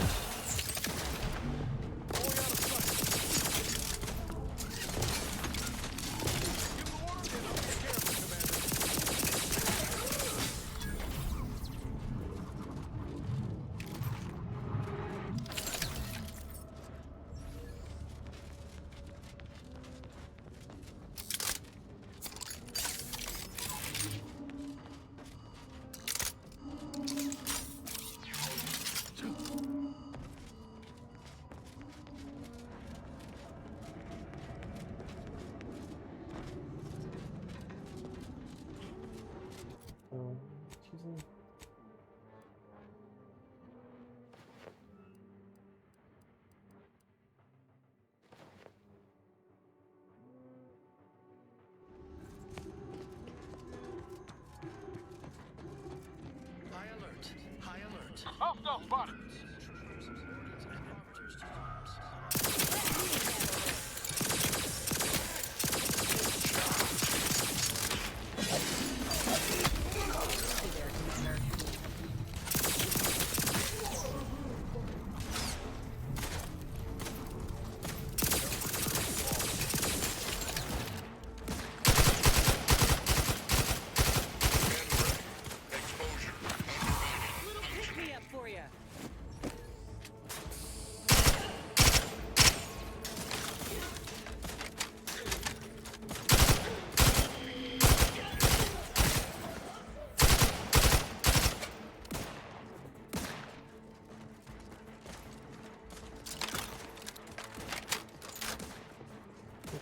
S7: Hostile spotted!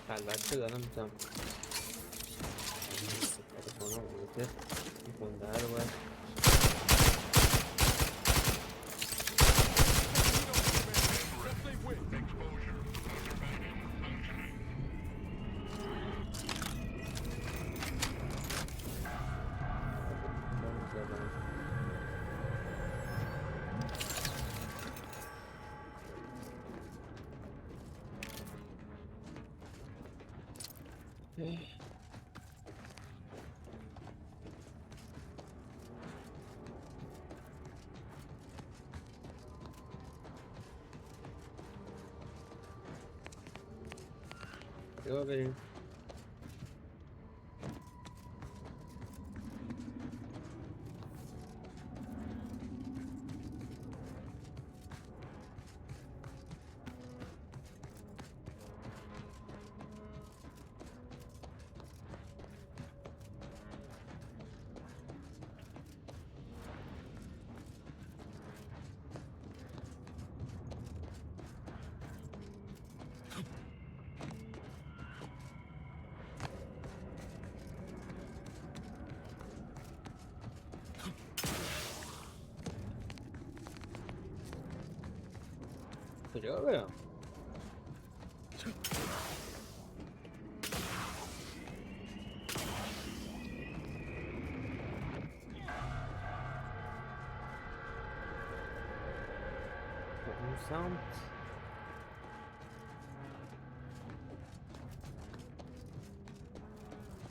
S1: البته دارم میتونم این خونده رو باید Go بریم. کجا برم؟ اون سمت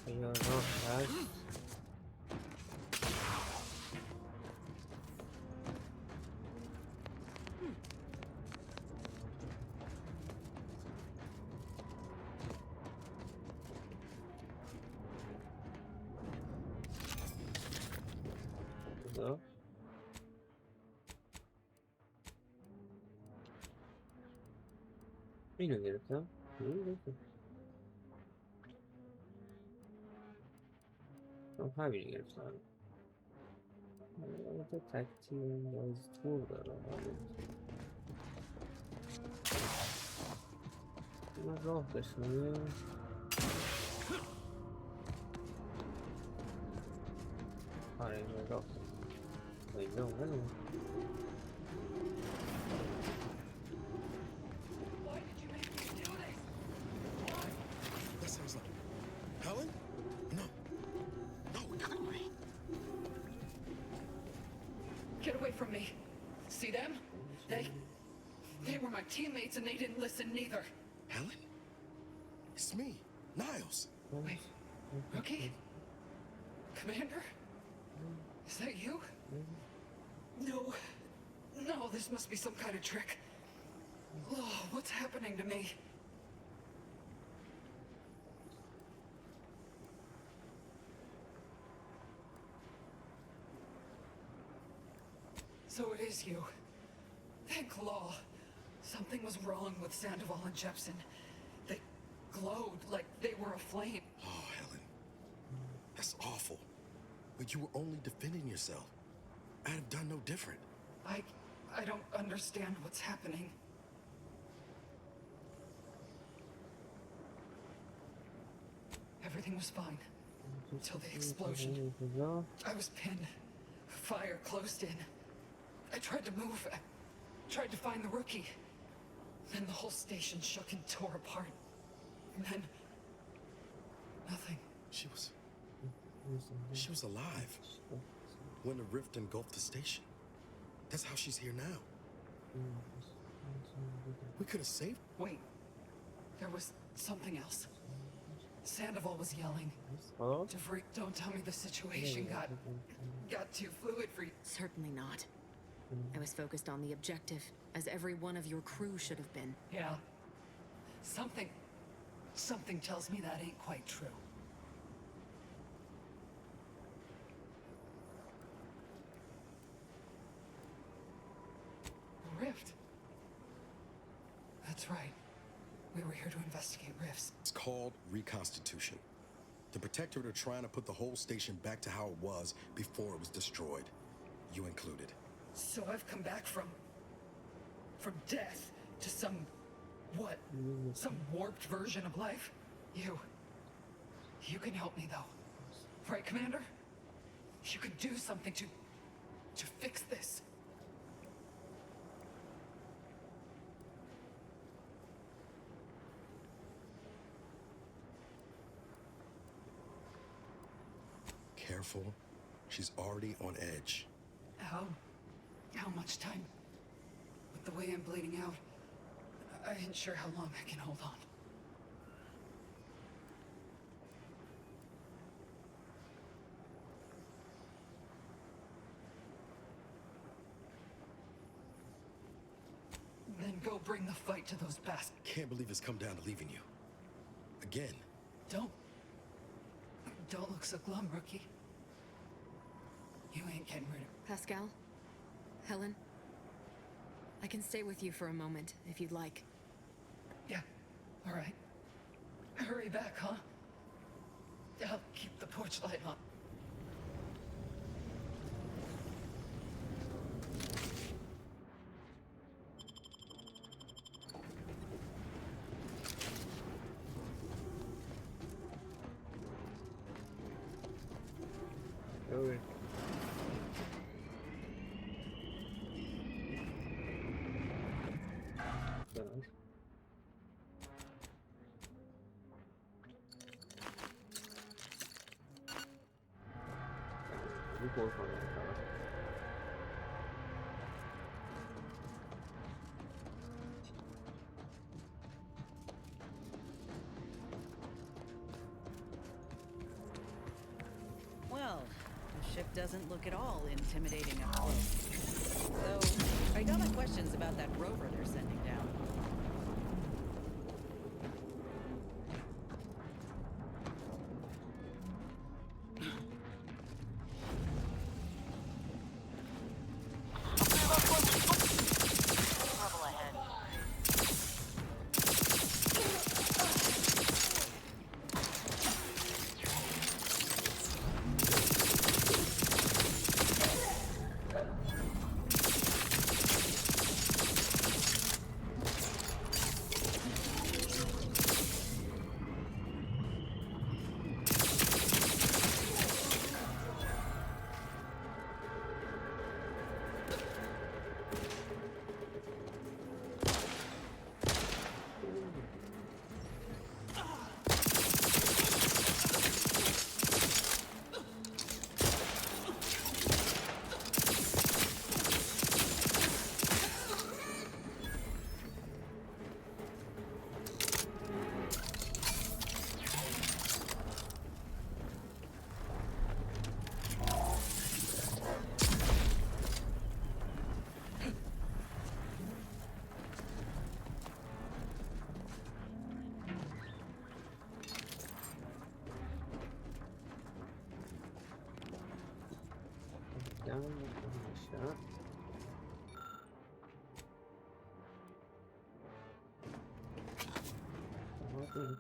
S1: یا راه هست. کجا؟ اینو گرفتم. همین گرفتم. البته تکتیر باز تور دارم. این راه بشنه. آره این راه اینجا اومده.
S2: That sounds like Helen? No. No, it couldn't be.
S8: Get away from me. See them? They were my teammates and they didn't listen neither.
S2: Helen? It's me, Niles.
S8: Wait. Rookie? Commander? Is that you? No. No, this must be some kind of trick. Oh, what's happening to me? So it is you. Thank law. Something was wrong with Sandoval and Jepson. They glowed like they were aflame.
S2: Oh, Helen. That's awful. But you were only defending yourself. I'd have done no different.
S8: I don't understand what's happening. Everything was fine. Until the explosion. I was pinned. Fire closed in. I tried to move. I tried to find the rookie. Then the whole station shook and tore apart. And then... nothing.
S2: She was alive when the rift engulfed the station. That's how she's here now. We could have saved.
S8: Wait. There was something else. Sandoval was yelling. DeVries, don't tell me the situation got too fluid for you.
S15: Certainly not. I was focused on the objective, as every one of your crew should have been.
S8: Yeah. Something tells me that ain't quite true. Rift. That's right. We were here to investigate rifts.
S2: It's called reconstitution. The Protectorate are trying to put the whole station back to how it was before it was destroyed. You included.
S8: So I've come back from death to some warped version of life? You can help me though. Right, Commander? You can do something to fix this.
S2: Careful. She's already on edge.
S8: How much time? With the way I'm bleeding out, I ain't sure how long I can hold on. go bring the fight to those bastards.
S2: Can't believe it's come down to leaving you. Again.
S8: Don't look so glum, rookie. You ain't getting rid of...
S15: Pascal? Helen? I can stay with you for a moment, if you'd like.
S8: Yeah, all right. Hurry back, huh? I'll keep the porch light on.
S1: Okay.
S10: Well, the ship doesn't look at all intimidating up close. So, I got my questions about that rover they're sending down.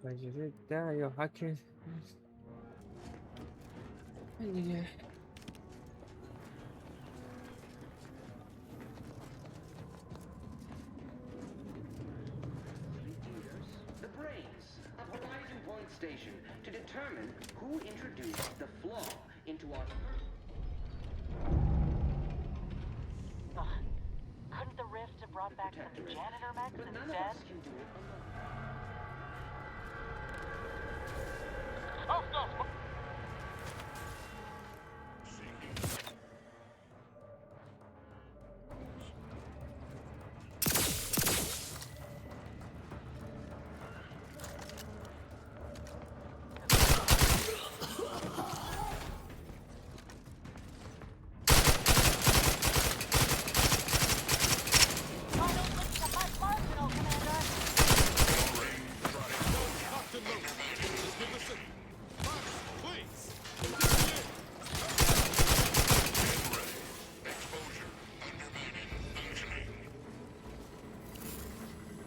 S1: پنجره ده یا حک دیگه.
S17: The brains of Horizon Point Station to determine who introduced the flaw into our...
S14: Couldn't the rift have brought back some janitor mechs
S17: But none of
S14: instead?
S17: us can do it alone.
S16: Oh, no!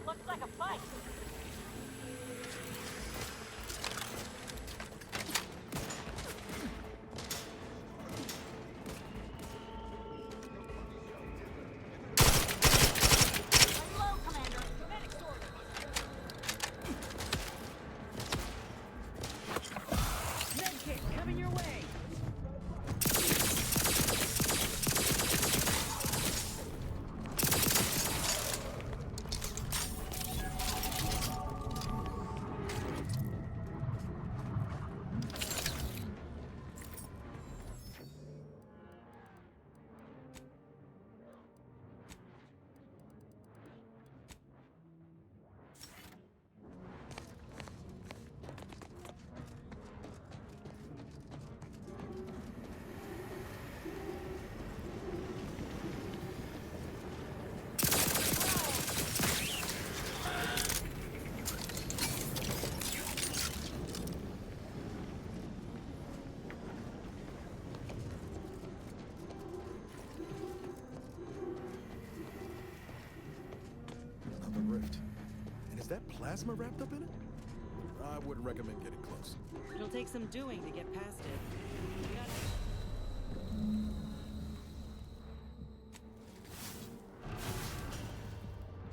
S14: Looks like a fight. Low, Commander. Medic order.
S10: Medkit coming your way!
S2: that plasma wrapped up in it? I wouldn't recommend getting close.
S10: It'll take some doing to get past it. We gotta...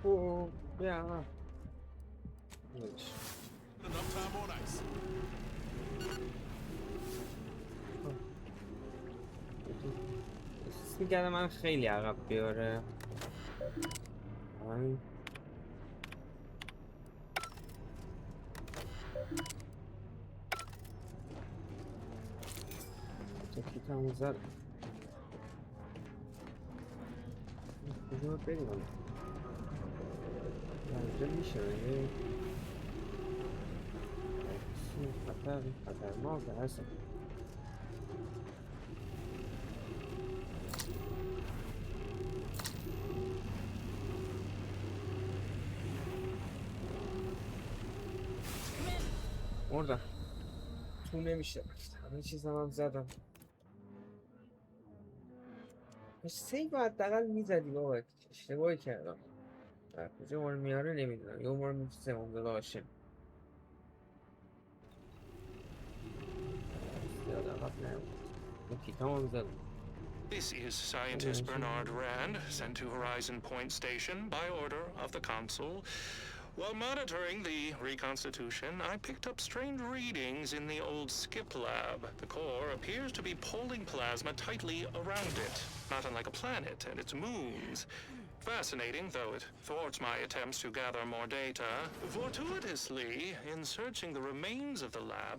S1: Oh, yeah.
S2: Enough time on ice.
S1: احساس می‌کردم من خیلی عقب بیاره. تکیتمو زدم. کجا بریم؟ اینجا میشه بگه خطرناک هست. مردم. تو نمیشه. همه چیزم هم زدم. سیو حداقل میزدی بابا. اشتباهی کردم. در کجا ما رو میاره نمیدونم. یه ما رو میفته ممداد آشم.
S11: This is scientist Bernard Rand, sent to Horizon Point Station by order of the Council. While monitoring the reconstitution, I picked up strange readings in the old skip lab. The core appears to be pulling plasma tightly around it, not unlike a planet and its moons. Fascinating, though it thwarts my attempts to gather more data. Fortuitously, in searching the remains of the lab,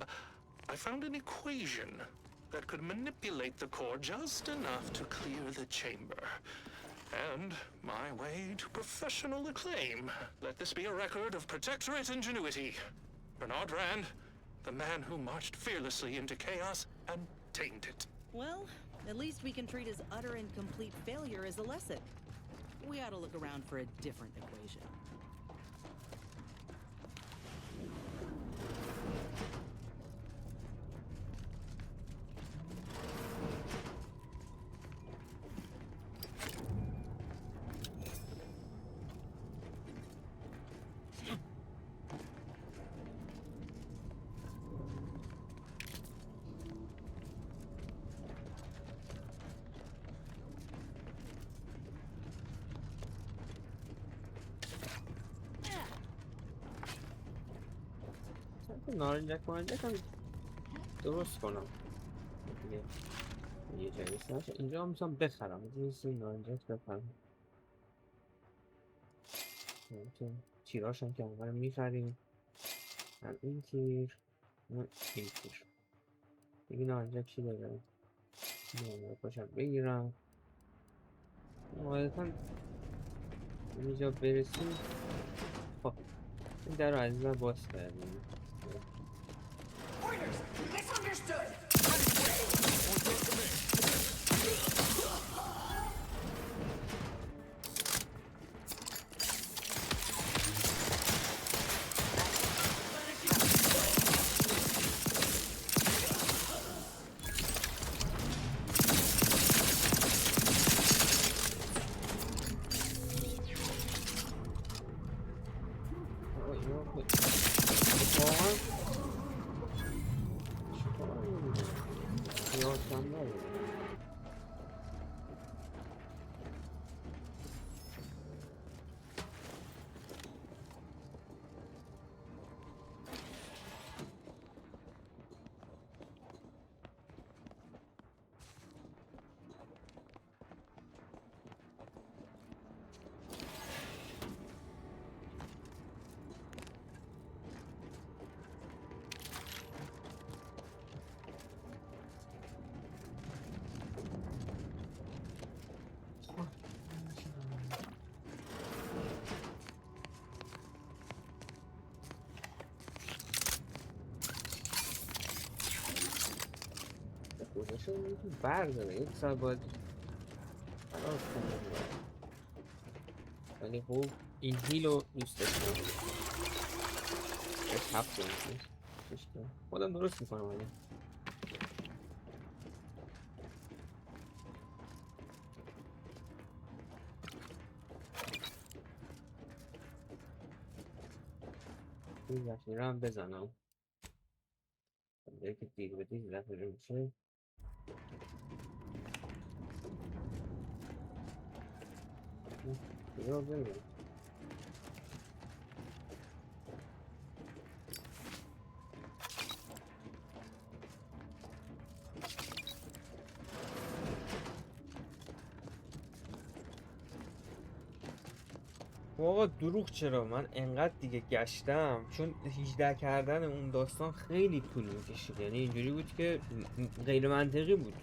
S11: I found an equation that could manipulate the core just enough to clear the chamber. And my way to professional acclaim. Let this be a record of Protectorate ingenuity. Bernard Rand, the man who marched fearlessly into chaos and tamed it.
S10: Well, at least we can treat his utter and complete failure as a lesson. We ought to look around for a different equation.
S1: نارنجک هم درست کنم یه جایی سرش اینجا هم میتونم بخرم یه نارنجک بخرم تیراش هم که اول میخریم هم این تیر هم این تیر دیگه نارنجک چی دارم نارنجک باشم بگیرم عادتا اینجا برسیم خب این در رو عزیزم باز کردیم
S6: Pointers! Misunderstood!
S1: گذاشته برداره یک ساعت باید خلاص کنم ولی خوب این هیلو دوست داشتم یک هفته خودم درست میکنم ولی این ذخیره هم بزنم که دیر به دیر ذخیره میشه. یا بگم آقا دروغ چرا؟ من انقدر دیگه گشتم چون 18 کردن اون داستان خیلی طول میکشید، یعنی اینجوری بود که غیر منطقی بود.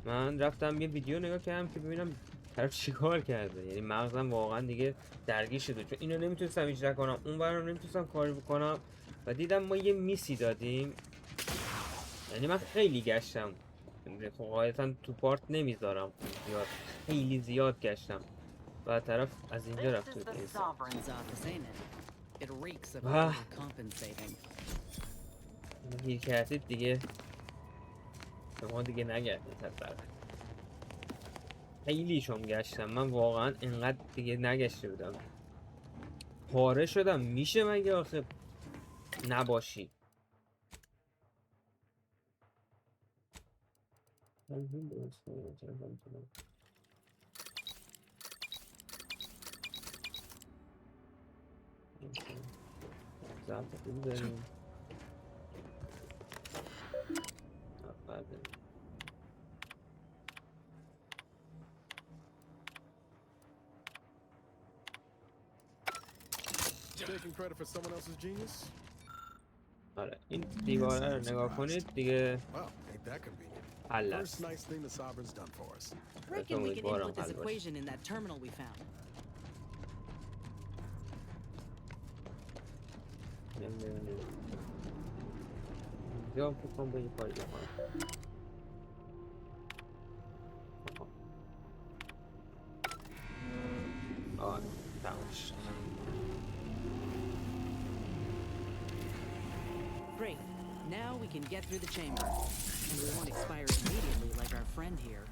S1: من رفتم یه ویدیو نگاه کردم که ببینم طرف چیکار کرده، یعنی مغزم واقعا دیگه درگیر شده چون اینو نمیتونستم اجرا کنم، اون برام نمیتونستم کاری بکنم و دیدم ما یه میسی دادیم. یعنی من خیلی گشتم، خب قاعدتا تو پارت نمیذارم زیاد، خیلی زیاد گشتم و طرف از اینجا رفت تو گیر کردید دیگه، شما دیگه نگردید. خیلی شم گشتم من واقعا، اینقدر دیگه نگشته بودم، پاره شدم. میشه مگه آخه نباشی؟
S2: Taking credit for someone else's genius?
S1: آره این دیواره رو نگاه کنید دیگه.
S2: Wow, ain't that convenient.
S1: حل
S2: First nice thing the sovereign's done for us.
S10: Reckon we can input this equation in that terminal we found.
S1: یا فکرم به این کاری بکنم. آره تماش.
S10: Great. Now we can get through the chamber. And we won't expire immediately like our friend here.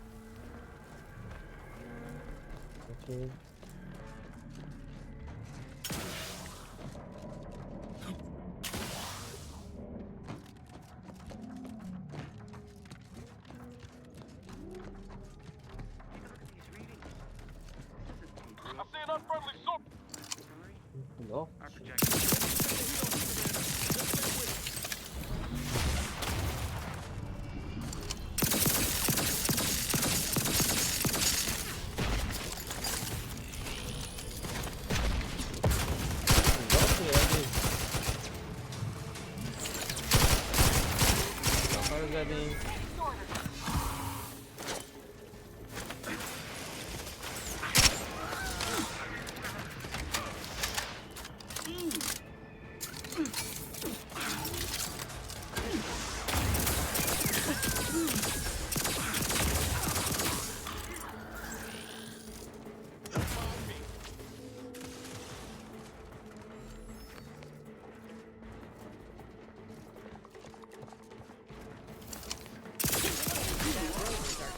S1: Okay.
S16: I see an unfriendly source.
S1: No.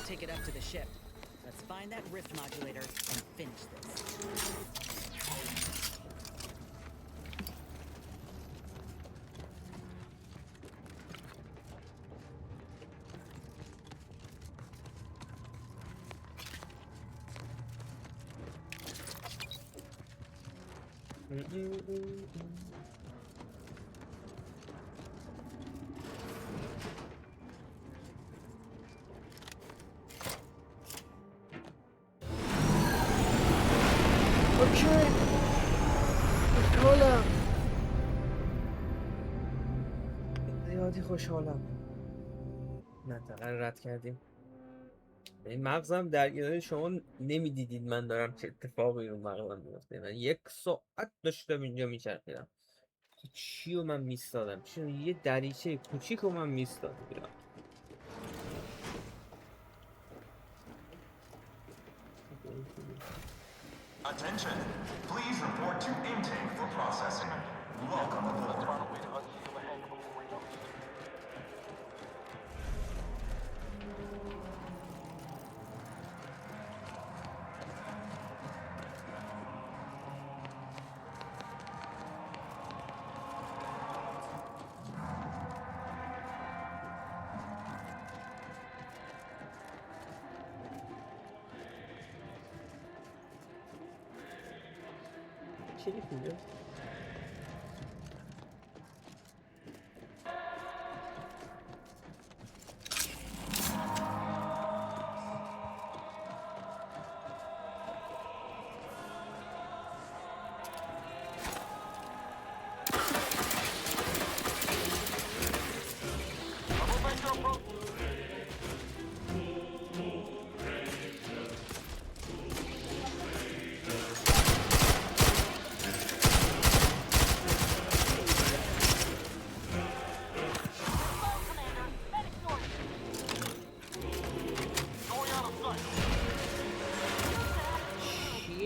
S10: Take it up to the ship. Let's find that rift modulator and finish this.
S1: زیادی خوشحالم منطقه رد کردیم. این مغزم درگیره شما نمیدیدید من دارم چه اتفاقی رو مغزم میفته. من 1 ساعت داشتم اینجا میچرخیدم، چی رو من میستادم، چون یه دریچه کوچیک رو من میستادم.
S4: Attention! Please report to intake for processing. Welcome aboard.
S1: چی نیست اینجا؟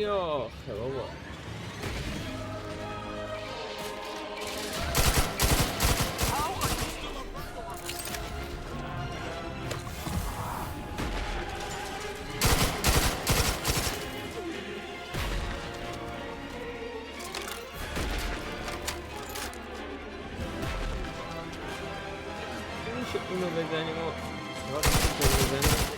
S1: آخه بابا میشه اونو بزنیم و بزنیم.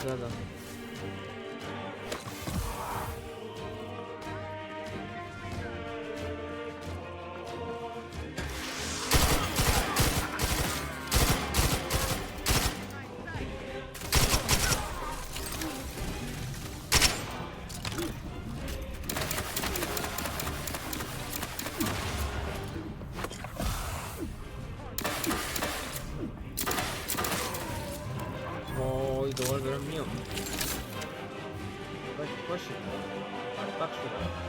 S1: زدم دوباره دارم میام باشه بدبخت شدم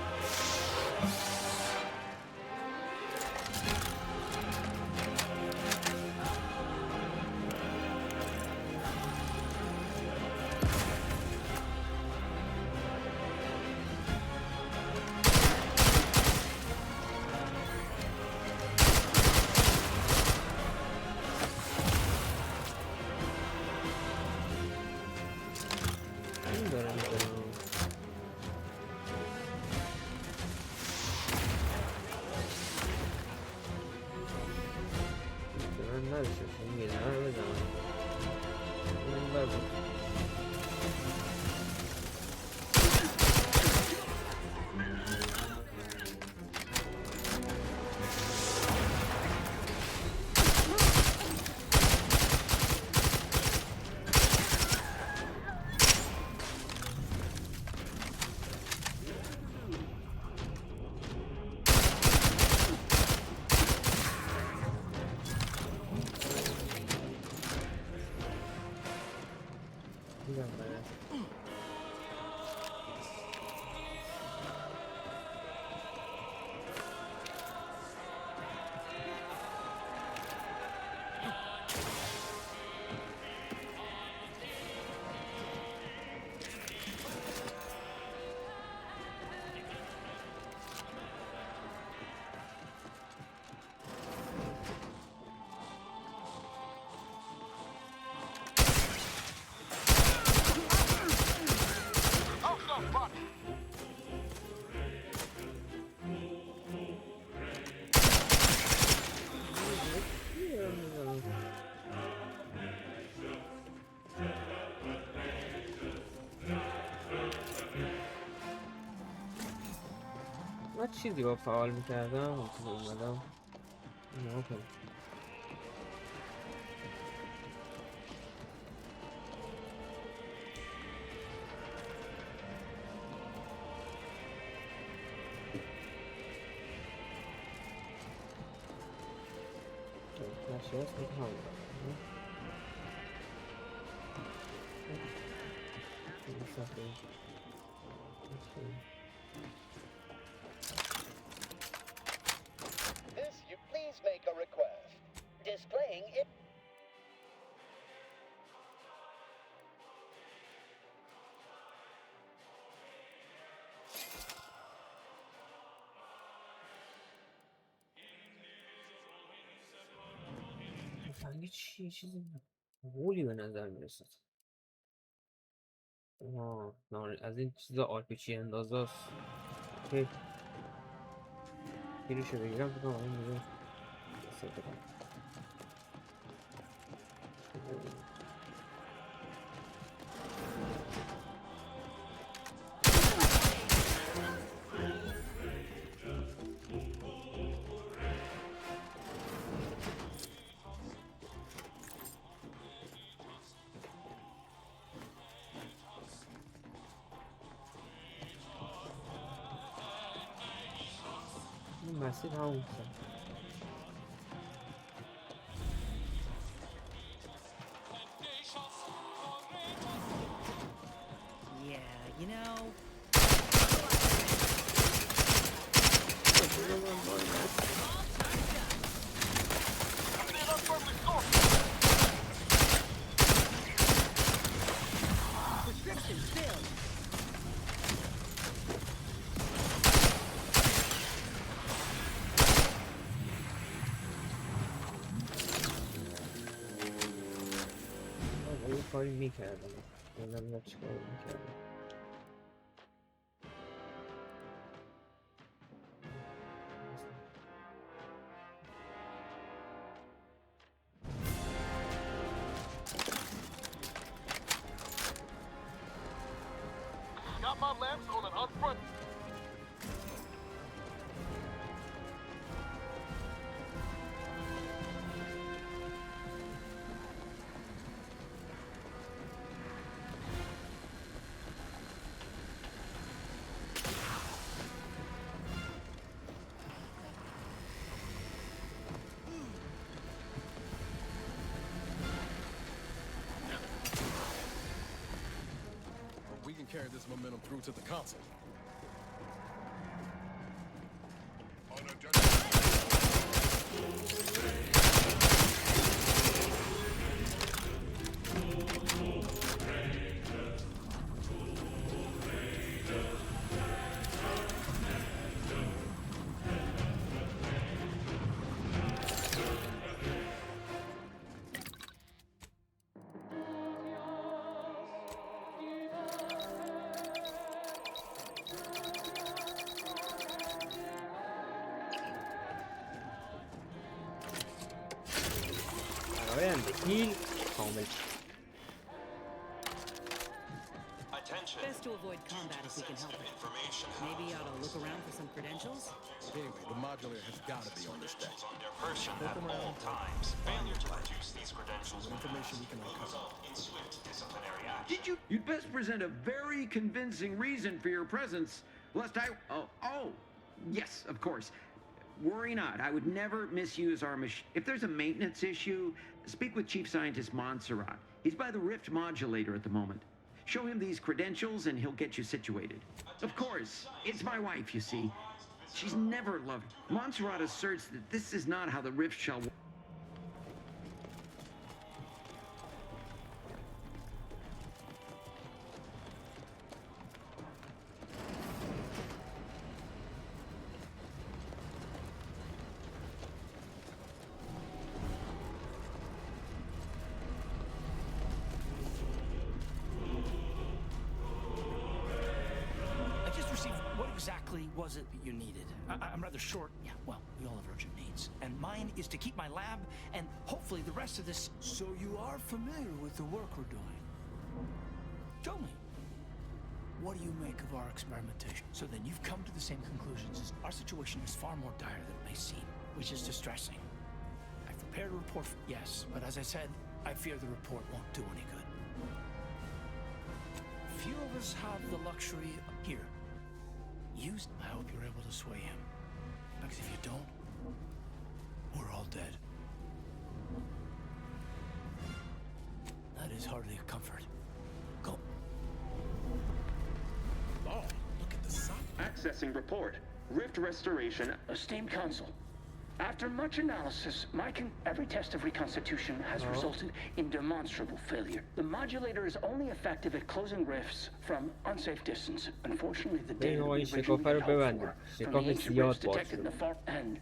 S1: چیزی با فعال میکردم و اومدم نه کنم نشه هست میکنم
S17: Displaying it.
S1: تفنگ چیزی غولی به نظر میرسد. از این چیزا آرپیچی اندازاست. اوکی گیرشو بگیرم بکنم این میگه استفاده کنم. مسیر همون
S10: Yeah, you know. Prescription filled.
S1: کاری میکردم نمیدونم چیکار میکردم.
S21: Got my lamps on an upfront.
S2: We can carry this momentum through to the console.
S10: Best to avoid combat if we can help it. Maybe you ought to look around for some credentials?
S2: Anyway, the modulator has got to be on this deck.
S4: Their person at all times. Failure to produce these credentials
S2: What information we can uncover.
S4: in swift disciplinary action.
S18: You'd best present a very convincing reason for your presence, lest I... Oh, yes, of course. Worry not, I would never misuse our machine. If there's a maintenance issue, speak with Chief Scientist Montserrat. He's by the Rift modulator at the moment. Show him these credentials and he'll get you situated. Of course, it's my wife, you see. She's never loved... Montserrat asserts that this is not how the Rift shall...
S19: Exactly was it that you needed? I'm rather short. Yeah, well, we all have urgent needs. And mine is to keep my lab and hopefully the rest of this...
S21: So you are familiar with the work we're doing?
S19: Tell me, what do you make of our experimentation? So then you've come to the same conclusions as... Our situation is far more dire than it may seem, which is distressing. I've prepared a report for... Yes, but as I said, I fear the report won't do any good. Few of us have the luxury... Here. I hope you're able to sway him. Because if you don't, we're all dead. That is hardly a comfort. Go.
S18: Oh, look at the sun. Accessing report. Rift restoration.
S17: Esteemed Council, after much analysis, every test of reconstitution has resulted in demonstrable failure. The modulator is only effective at closing rifts from unsafe distance. Unfortunately, the data we originally held for from the ancient rifts detected in the far end,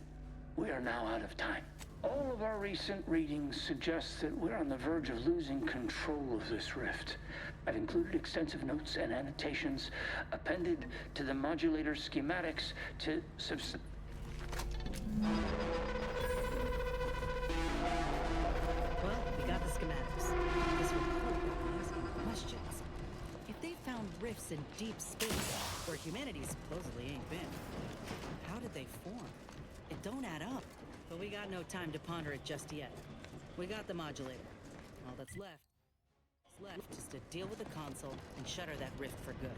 S17: we are now out of time.
S19: All of our recent readings suggest that we're on the verge of losing control of this rift. I've included extensive notes and annotations appended to the modulator schematics to
S10: Well, we got the schematics. This will probably ask some questions. If they found rifts in deep space, where humanity supposedly ain't been, how did they form? It don't add up. But we got no time to ponder it just yet. We got the modulator. All that's left is to deal with the console and shutter that rift for good.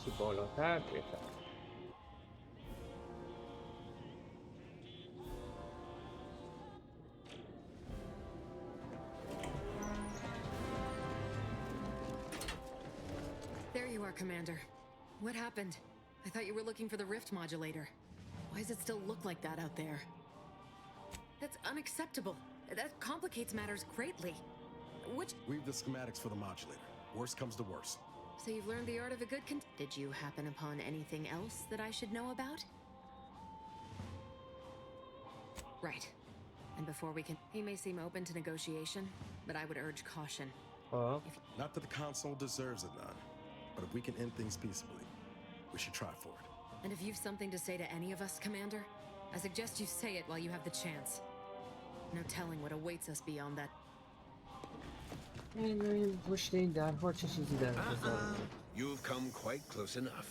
S1: چی بالاتر بهتر.
S15: There you are, Commander. What happened? I thought you were looking for the rift modulator. Why does it still look like that out there? That's unacceptable. That complicates matters greatly.
S2: We've the schematics for the modulator. Worst comes to worst.
S15: So you've learned the art of a good Did you happen upon anything else that I should know about? Right. And before we can... He may seem open to negotiation, but I would urge caution.
S2: Not that the console deserves it, none. But if we can end things peaceably, we should try for it.
S15: And if you've something to say to any of us, Commander, I suggest you say it while you have the chance. No telling what awaits us beyond that.
S13: You've come quite close enough.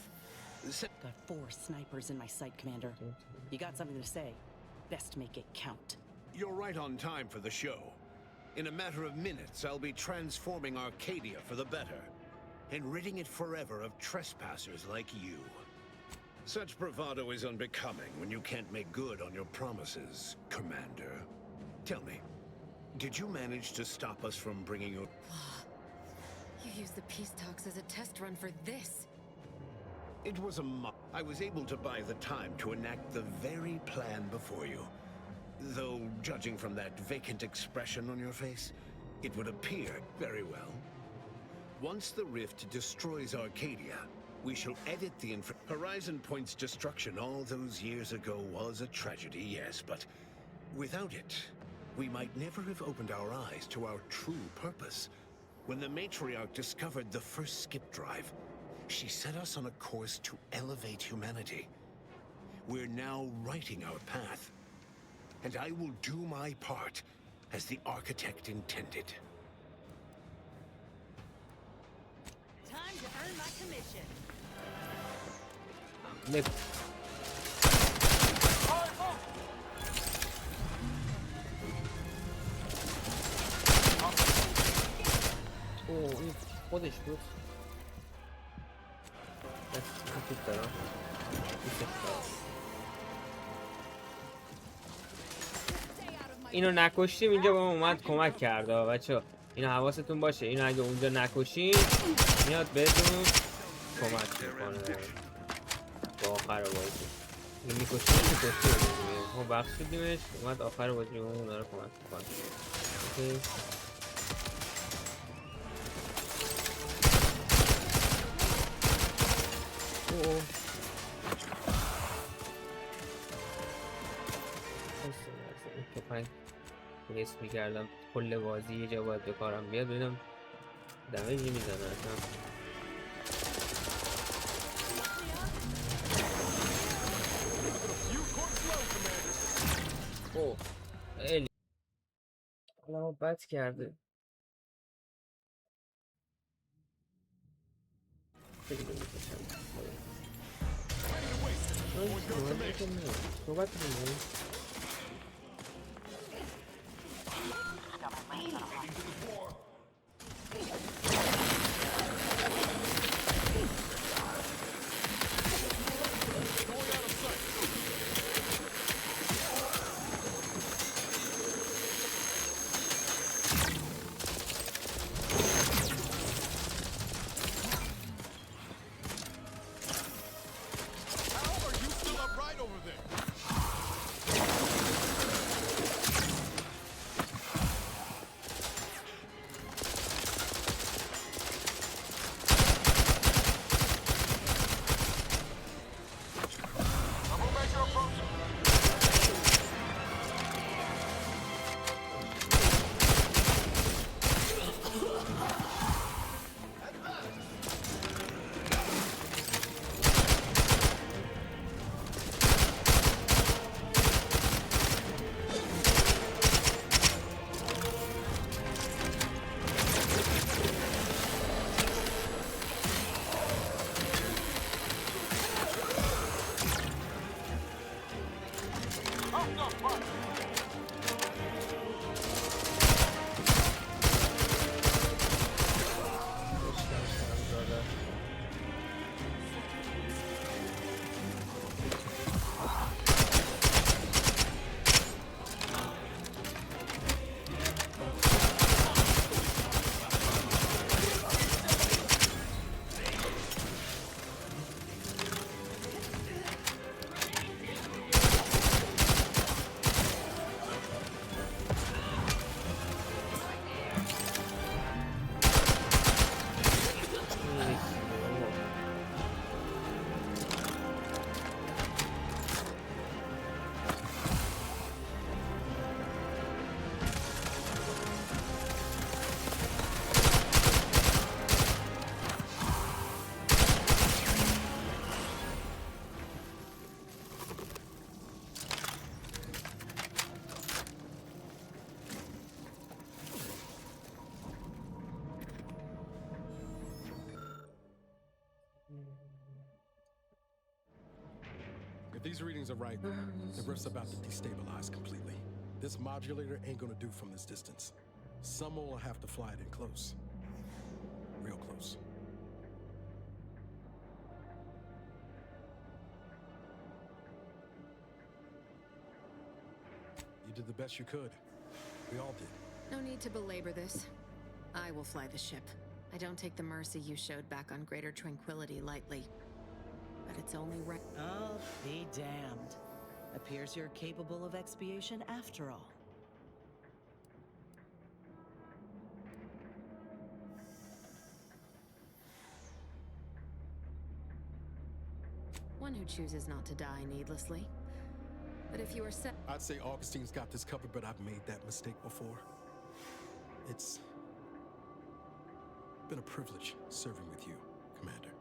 S10: Got 4 snipers in my sight, Commander. You got something to say? Best make it count.
S13: You're right on time for the show. In a matter of minutes, I'll be transforming Arcadia for the better, and ridding it forever of trespassers like you. Such bravado is unbecoming when you can't make good on your promises, Commander. Tell me, did you manage to stop us from bringing your...
S15: You used the peace talks as a test run for this.
S13: It was I was able to buy the time to enact the very plan before you. Though, judging from that vacant expression on your face, it would appear very well. Once the rift destroys Arcadia, we shall edit the Horizon Point's destruction all those years ago was a tragedy, yes, but without it, we might never have opened our eyes to our true purpose. When the matriarch discovered the first skip drive, she set us on a course to elevate humanity. We're now writing our path, and I will do my part as the architect intended.
S6: Time to earn my commission.
S1: این خودش بود. اینو نکشتیم اینجا با ما اومد کمک کرده بچه. اینو حواستون باشه، اینو اگه اونجا نکشیم میاد بهتون کمک میکنه با آخر بازی. این میکشیم ما بخشیدیمش، اومد آخر بازی اون داره کمک میکنه. لیست میکردم کل بازی یه جا باید به کارم بیاد ببینم دمیجی میزنه اصلا. اوه خیلی حالا بد کرده. خیلی بمیتشم صحبت کنیم.
S2: If these readings are right, the rift's about to destabilize completely. This modulator ain't gonna do from this distance. Someone will have to fly it in close. Real close. You did the best you could. We all did.
S15: No need to belabor this. I will fly the ship. I don't take the mercy you showed back on Greater Tranquility lightly. But it's only right.
S10: Oh, be damned. Appears you're capable of expiation after all.
S15: One who chooses not to die needlessly. But if you are set,
S2: I'd say Augustine's got this covered, but I've made that mistake before. It's been a privilege serving with you, Commander.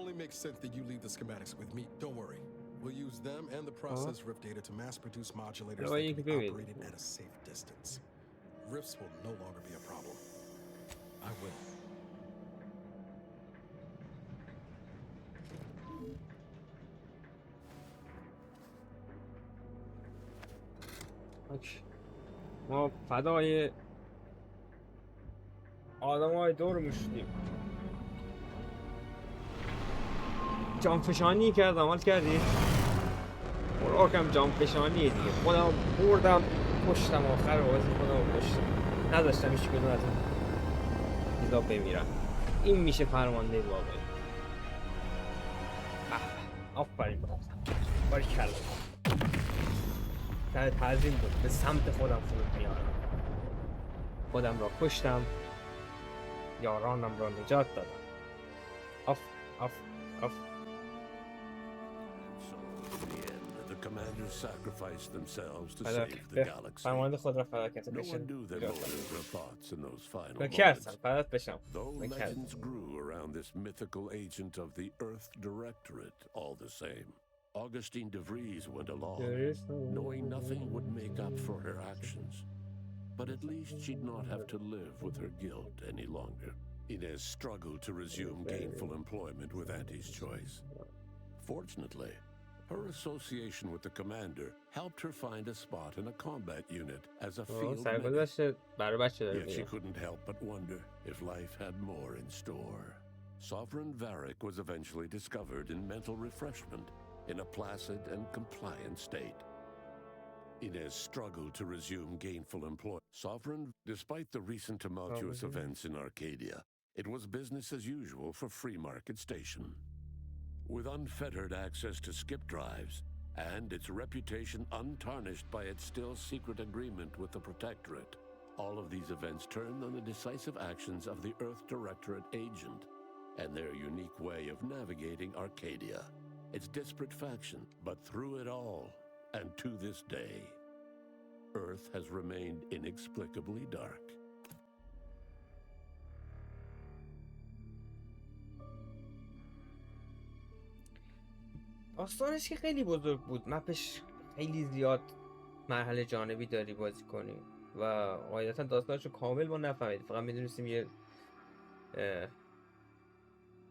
S2: Only makes sense that you leave the schematics with me. Don't worry. We'll use them and the process rift data to mass-produce modulators that can be operated at a safe distance. Rifts will no longer be a problem. I will.
S1: ما فدای آدم‌های دورمون شدیم. جانفشانی کردم، حال کردی؟ خوراکم جانفشانیه دیگه. خودم بردم پشتم آخر بازی خودم پشتم. نذاشتم هیچ کدوم از این چیزا بمیرم. این میشه فرمانده واقعی. آفرین باریکلا. تعظیم بود. به سمت خودم فرود میارم. خودم را کشتم. یارانم را نجات دادم. آف.
S9: Commanders sacrificed themselves to save the galaxy. No one knew their motives or thoughts in those final moments. Though legends grew around this mythical agent of the Earth Directorate all the same. Augustine de Vries went along, knowing nothing would make up for her actions. But at least she'd not have to live with her guilt any longer. Inez struggled to resume gainful employment with Auntie's choice. Fortunately, her association with the commander helped her find a spot in a combat unit as a field medic. Yet she couldn't help but wonder if life had more in store. Sovereign Varric was eventually discovered in mental refreshment in a placid and compliant state. Inez struggled to resume gainful employment. Despite the recent tumultuous events in Arcadia, it was business as usual for Free Market Station. With unfettered access to skip drives, and its reputation untarnished by its still secret agreement with the Protectorate, all of these events turned on the decisive actions of the Earth Directorate agent and their unique way of navigating Arcadia, its disparate faction. But through it all, and to this day, Earth has remained inexplicably dark.
S1: داستانش که خیلی بزرگ بود، مپش خیلی زیاد مرحله جانبی داری بازی کنی و قاعدتا داستانش رو کامل ما نفهمیدیم، فقط میدونستیم یه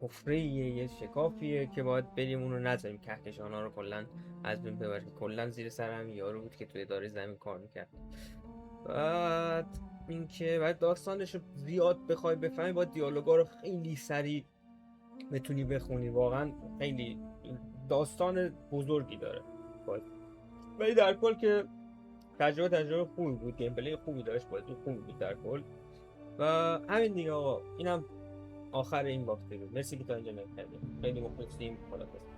S1: حفره‌ایه، یه شکافیه که باید بریم اونو نذاریم کهکشان‌ها رو کلا از بین ببریم. کلا زیر سر هم یارو بود که توی اداره زمین کار میکرد. بعد اینکه بعد داستانش رو زیاد بخوای بفهمی باید دیالوگا رو خیلی سریع بتونی بخونی. واقعا خیلی داستان بزرگی داره باید. ولی در کل که تجربه خوبی بود، گیم پلی خوبی داشت، بازی خوبی بود در کل. و همین دیگه آقا، اینم آخر این واکترو. مرسی که تا اینجا نگاه کردید. خیلی مخلصیم. خداحافظ.